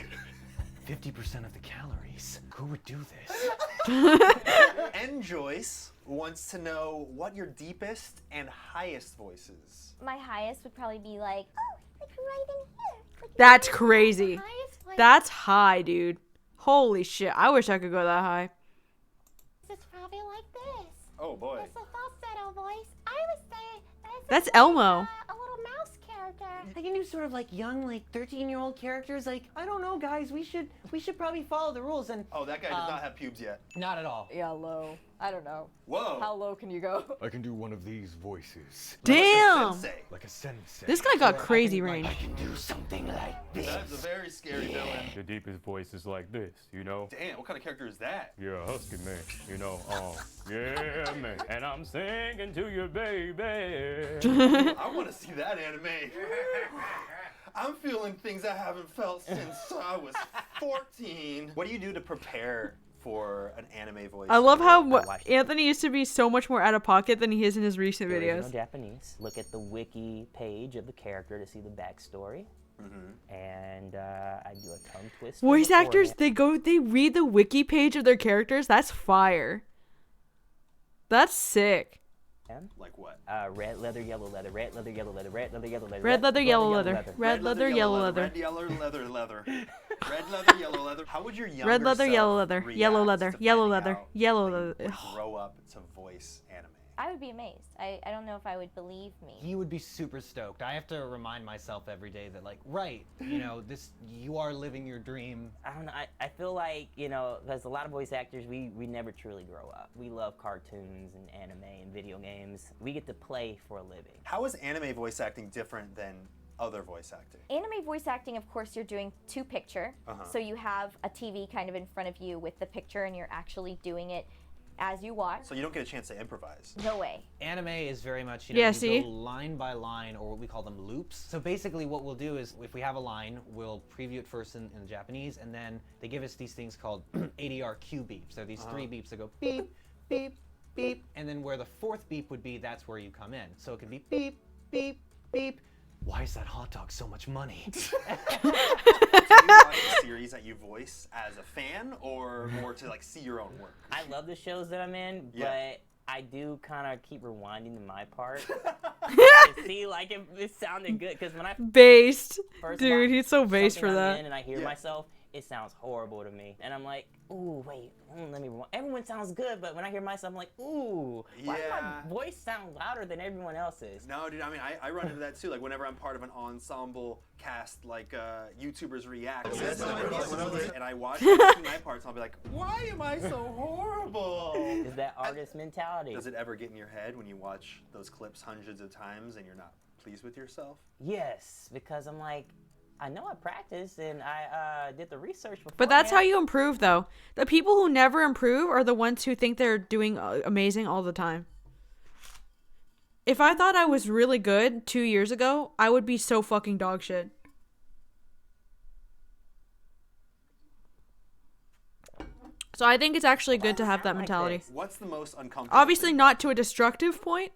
50% of the calories. Who would do this? N Joyce wants to know what your deepest and highest voice is. My highest would probably be like, oh, like right in here. Like That's crazy. highest voice. That's high, dude. Holy shit. I wish I could go that high. It's probably like this. Oh boy. It's a falsetto voice. I would say That's Elmo. a little mouse character. Like you do sort of like young, like 13-year-old characters. Like I don't know, guys. We should probably follow the rules and. Oh, that guy does not have pubes yet. Not at all. Yeah, low. I don't know. Whoa. How low can you go? I can do one of these voices. Damn. Like a sensei. This guy got crazy range. I can do something like this. That's a very scary villain. The deepest voice is like this, you know? Damn, what kind of character is that? You're a husky man, you know? Yeah, man. And I'm singing to you, baby. I want to see that anime. I'm feeling things I haven't felt since I was 14. What do you do to prepare for an anime voice? I love how Anthony used to be so much more out of pocket than he is in his recent The original videos. Japanese. Look at the wiki page of the character to see the backstory. And I do a tongue twist. Voice actors, they read the wiki page of their characters. That's fire. That's sick. Like what? Red leather, yellow leather, red leather, yellow leather, red leather, yellow leather. Red leather, yellow leather. Red leather, yellow leather. Red, yellow, leather, leather. Red leather, yellow leather. How would your younger Red leather, self yellow leather. Yellow react leather. to Yellow finding leather. out Yellow that you leather. would grow up to voice anime? I would be amazed. I don't know if I would believe me. He would be super stoked. I have to remind myself every day that, like, right, you know, you are living your dream. I don't know. I feel like, you know, because a lot of voice actors, we never truly grow up. We love cartoons and anime and video games. We get to play for a living. How is anime voice acting different than other voice acting? Anime voice acting, of course, you're doing two picture. So you have a TV kind of in front of you with the picture and you're actually doing it as you watch. So you don't get a chance to improvise. No way. Anime is very much, you know, Yeah, you see? go line by line, or what we call them loops. So basically what we'll do is, if we have a line, we'll preview it first in Japanese, and then they give us these things called ADR cue beeps. They're these 3 beeps that go beep, beep, beep, and then where the 4th beep would be, that's where you come in. So it could be beep, beep, beep. Why is that hot dog so much money? Do you watch the series that you voice as a fan, or more to like see your own work? I love the shows that I'm in, but I do kind of keep rewinding to my part to see like if it sounded good. Because when I Based. first Dude, watch he's so based something for I'm that. in and I hear myself, it sounds horrible to me, and I'm like, ooh, wait, let me rewind. Everyone sounds good, but when I hear myself, I'm like, ooh, why does my voice sound louder than everyone else's? No, dude, I mean, I run into that too. Like, whenever I'm part of an ensemble cast, like YouTubers react, and I watch my parts, I'll be like, why am I so horrible? Is that artist mentality? Does it ever get in your head when you watch those clips hundreds of times and you're not pleased with yourself? Yes, because I'm like, I know I practiced and I did the research before. But that's how you improve, though. The people who never improve are the ones who think they're doing amazing all the time. If I thought I was really good 2 years ago, I would be so fucking dog shit. So I think it's actually good to have that mentality. What's the most uncomfortable? Obviously not to a destructive point.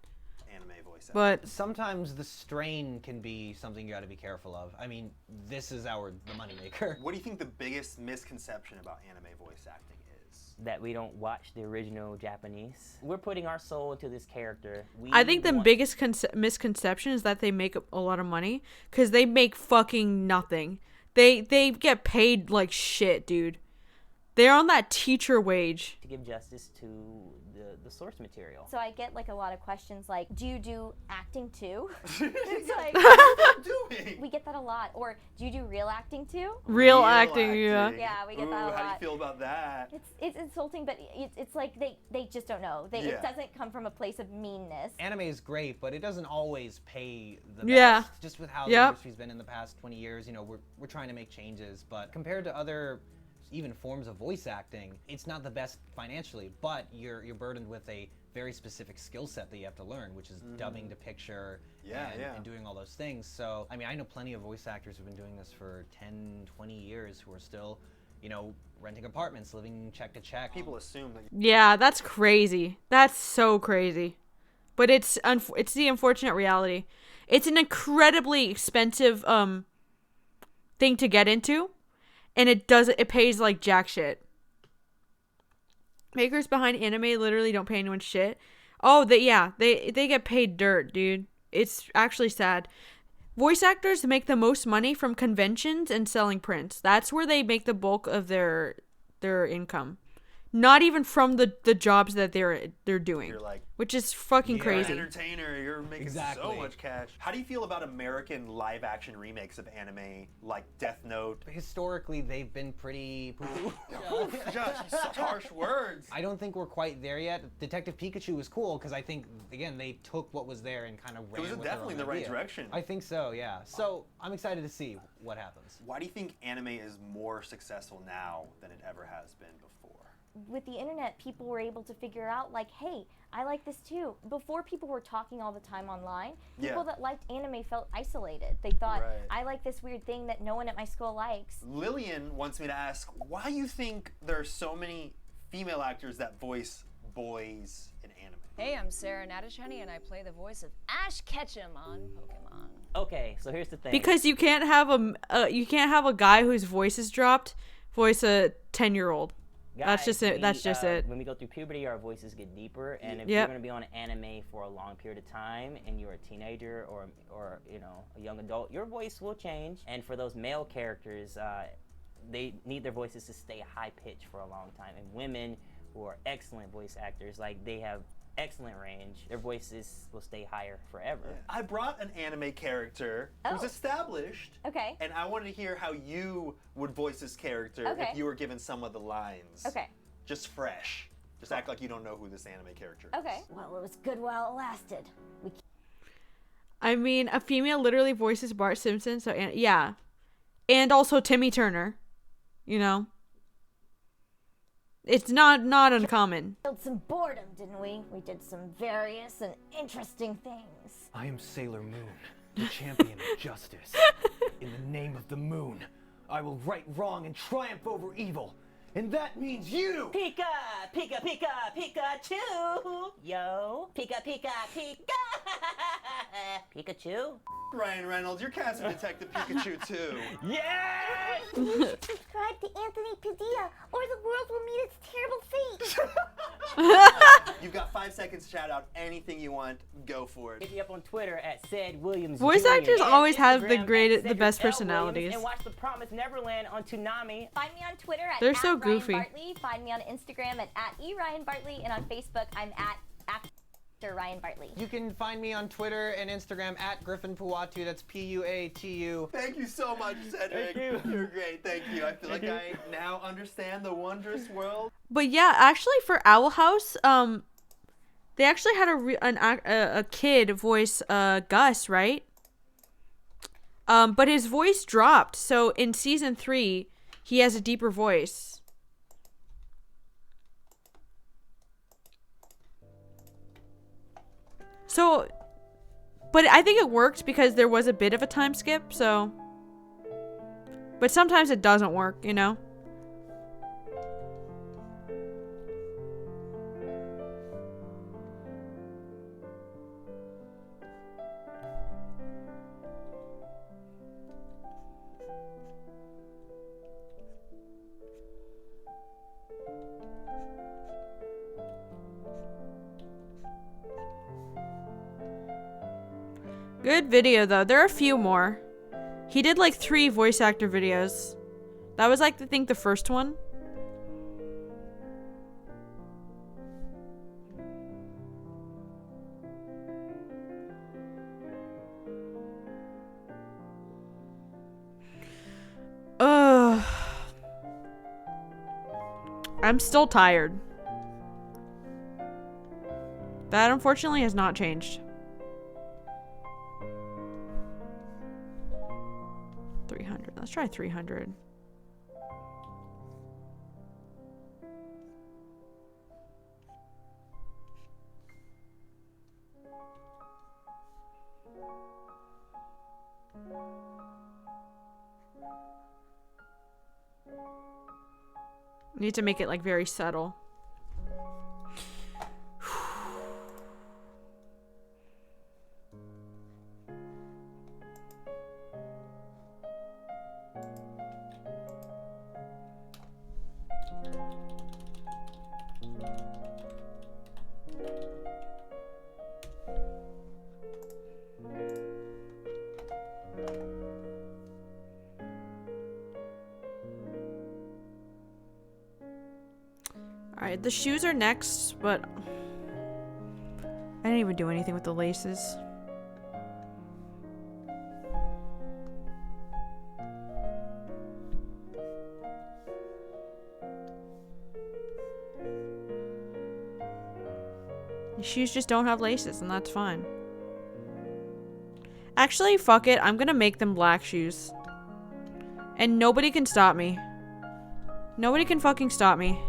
But sometimes the strain can be something you got to be careful of. I mean, this is the moneymaker. What do you think the biggest misconception about anime voice acting is? That we don't watch the original Japanese. We're putting our soul into this character. I think the biggest misconception is that they make a lot of money because they make fucking nothing. They get paid like shit, dude. They're on that teacher wage. To give justice to the source material. So I get like a lot of questions like, do you do acting too? It's like, we get that a lot. Or do you do real acting too? Real acting, yeah. Yeah, we get that a lot. How do you feel about that? It's insulting, but it's like they just don't know. It doesn't come from a place of meanness. Anime is great, but it doesn't always pay the Yeah. best. Just with how the industry's been in the past 20 years, you know, we're trying to make changes, but compared to other even forms of voice acting, it's not the best financially, but you're burdened with a very specific skill set that you have to learn, which is dubbing to picture and doing all those things. So, I mean, I know plenty of voice actors who've been doing this for 10, 20 years who are still, you know, renting apartments, living check to check. People assume that. Yeah, that's crazy. That's so crazy. But it's the unfortunate reality. It's an incredibly expensive thing to get into. And it pays like jack shit. Makers behind anime literally don't pay anyone shit. Oh, they get paid dirt, dude. It's actually sad. Voice actors make the most money from conventions and selling prints. That's where they make the bulk of their income. Not even from the jobs that they're doing, You're like, which is fucking crazy. You're an entertainer. You're making so much cash. How do you feel about American live-action remakes of anime like Death Note? Historically, they've been pretty poo-poo. Josh, such harsh words. I don't think we're quite there yet. Detective Pikachu was cool because I think, again, they took what was there and kind of ran with It was definitely the right direction. I think so, yeah. So I'm excited to see what happens. Why do you think anime is more successful now than it ever has been before? With the internet, people were able to figure out like, hey, I like this too. Before, people were talking all the time online. People that liked anime felt isolated. They thought, I like this weird thing that no one at my school likes. Lillian wants me to ask, why you think there are so many female actors that voice boys in anime? Hey, I'm Sarah Natashani, and I play the voice of Ash Ketchum on Pokemon. Okay, so here's the thing. Because you can't have a guy whose voice is dropped voice a 10-year-old. That's just it. That's just it. When we go through puberty, our voices get deeper, and if you're going to be on anime for a long period of time, and you're a teenager or you know, a young adult, your voice will change. And for those male characters, they need their voices to stay high pitch for a long time. And women who are excellent voice actors, like they have excellent range. Their voices will stay higher forever. I brought an anime character who's established. Okay. And I wanted to hear how you would voice this character if you were given some of the lines. Okay. Just fresh. Just act like you don't know who this anime character is. Okay. Well, it was good while it lasted. I mean, a female literally voices Bart Simpson, so yeah. And also Timmy Turner. You know? It's not uncommon. Killed some boredom, didn't we? We did some various and interesting things. I am Sailor Moon, the champion of justice. In the name of the moon, I will right wrong and triumph over evil. And that means you! Pika! Pika, Pika, Pikachu! Yo! Pika, Pika, Pika! Pikachu? Ryan Reynolds, you're casting Detective Pikachu too. Yes! Subscribe to Anthony Padilla, or the world will meet its terrible fate. You've got 5 seconds to shout out anything you want. Go for it. Hit me up on Twitter at Sid Williams. Voice Jr. actors and always have the Instagram at the best Cedric L. personalities. Williams, and watch The Promised Neverland on Toonami. Find me on Twitter at They're so goofy. Ryan Bartley. Find me on Instagram at @eRyanBartley, and on Facebook I'm at Ryan Bartley. You can find me on Twitter and Instagram at Griffin Puatu. That's Puatu. Thank you so much, Cedric. Thank you. You're great. Thank you. I feel like I now understand the wondrous world. But yeah, actually for Owl House, they actually had a kid voice Gus, right? But his voice dropped. So in season 3, he has a deeper voice. So, but I think it worked because there was a bit of a time skip, so. But sometimes it doesn't work, you know? Good video though. There are a few more. He did like 3 voice actor videos. That was like I think the first one. I'm still tired. That unfortunately has not changed. 300. Let's try 300. Need to make it like very subtle. Alright, the shoes are next, but I didn't even do anything with the laces. The shoes just don't have laces, and that's fine. Actually, fuck it. I'm gonna make them black shoes. And nobody can stop me. Nobody can fucking stop me.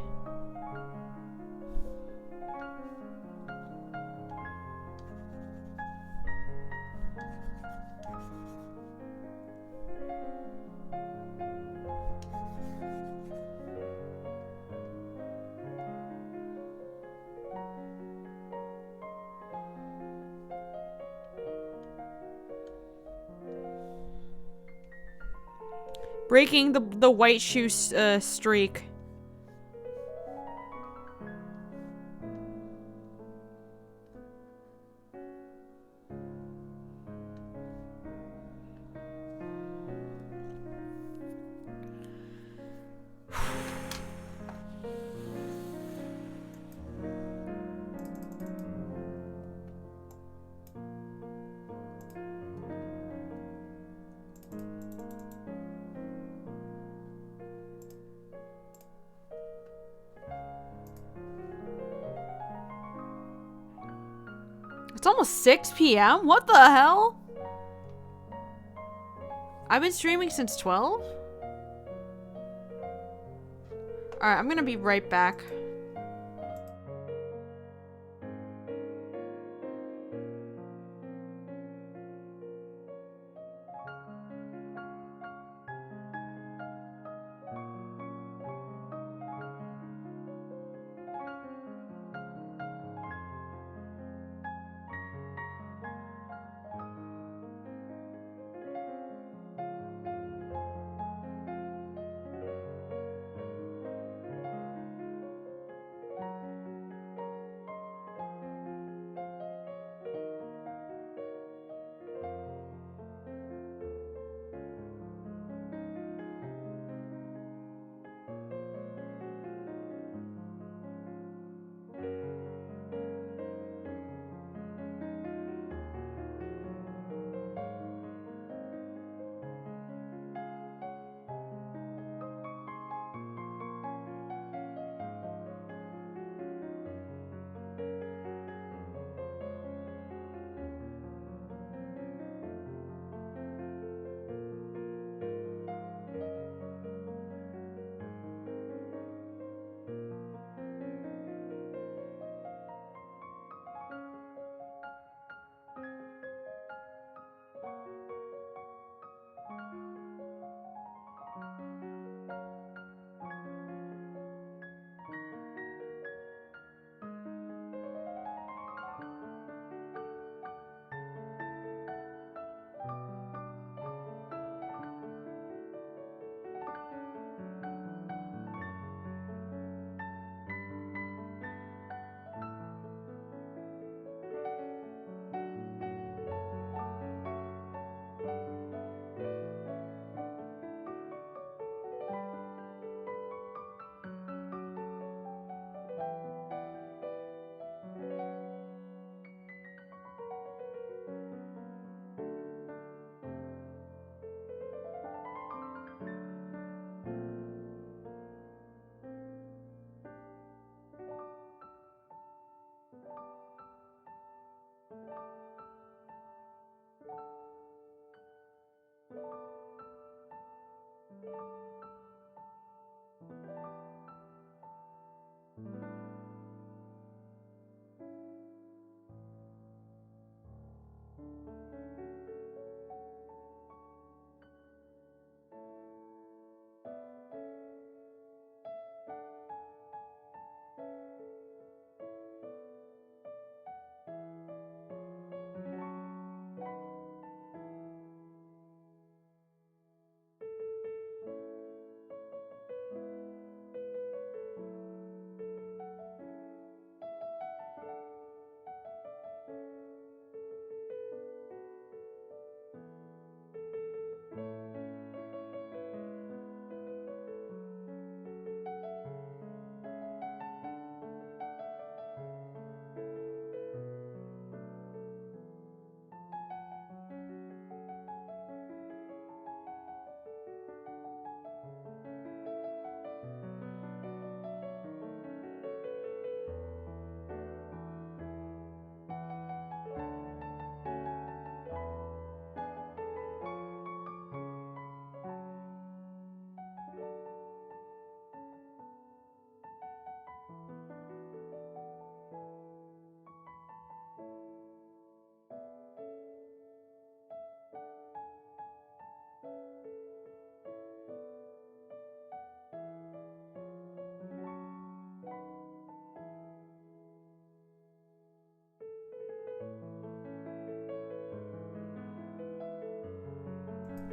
Breaking the white shoe streak. It's almost 6 p.m.? What the hell? I've been streaming since 12? Alright, I'm gonna be right back.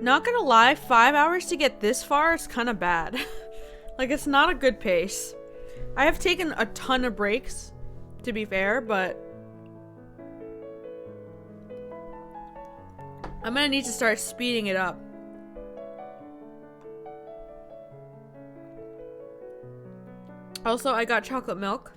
Not gonna lie, 5 hours to get this far is kind of bad. Like, it's not a good pace. I have taken a ton of breaks, to be fair, but I'm gonna need to start speeding it up. Also, I got chocolate milk.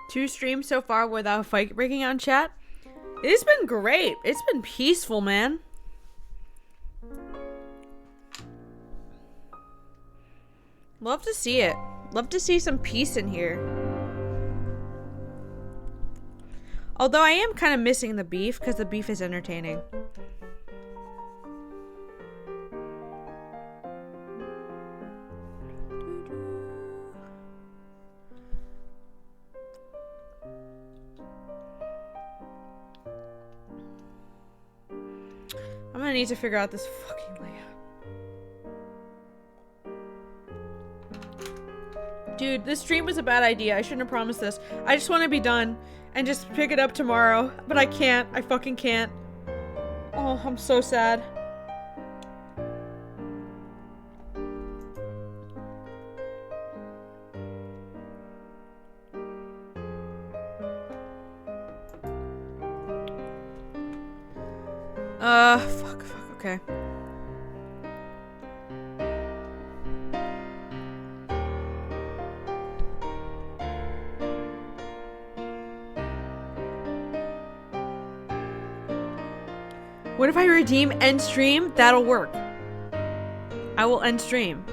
2 streams so far without a fight breaking out in chat. It's been great. It's been peaceful, man. Love to see it. Love to see some peace in here. Although I am kind of missing the beef because the beef is entertaining. I'm gonna need to figure out this fucking layout. Dude, this stream was a bad idea. I shouldn't have promised this. I just want to be done and just pick it up tomorrow. But I can't. I fucking can't. Oh, I'm so sad. Fuck, okay. What if I redeem end stream? That'll work. I will end stream.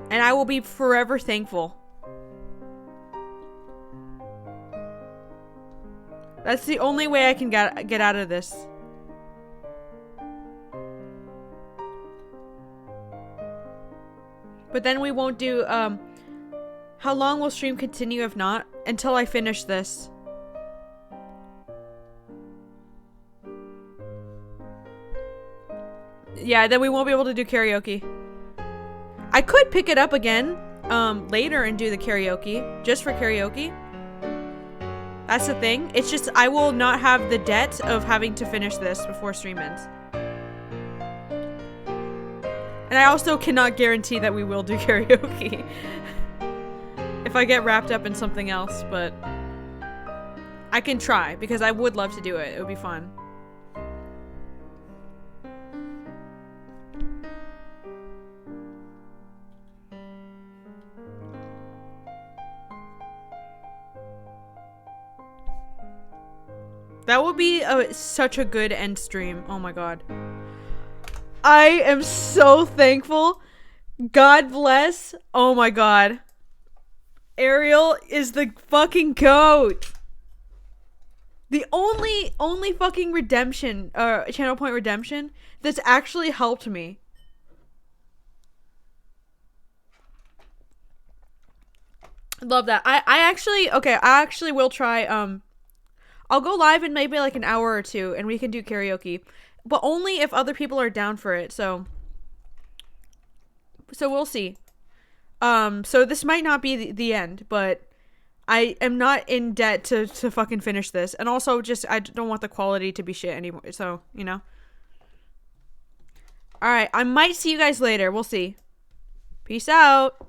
And I will be forever thankful. That's the only way I can get out of this. But then we won't do, how long will stream continue if not? Until I finish this. Yeah, then we won't be able to do karaoke. I could pick it up again, later and do the karaoke, just for karaoke. That's the thing. It's just I will not have the debt of having to finish this before stream ends. And I also cannot guarantee that we will do karaoke. If I get wrapped up in something else, but I can try because I would love to do it. It would be fun. That would be such a good end stream. Oh my god. I am so thankful. God bless. Oh my god. Ariel is the fucking GOAT. The only fucking redemption, channel point redemption that's actually helped me. Love that. I actually will try, I'll go live in maybe like an hour or two and we can do karaoke. But only if other people are down for it, so we'll see. So this might not be the end, but I am not in debt to fucking finish this. And also just, I don't want the quality to be shit anymore, so, you know. Alright, I might see you guys later. We'll see. Peace out.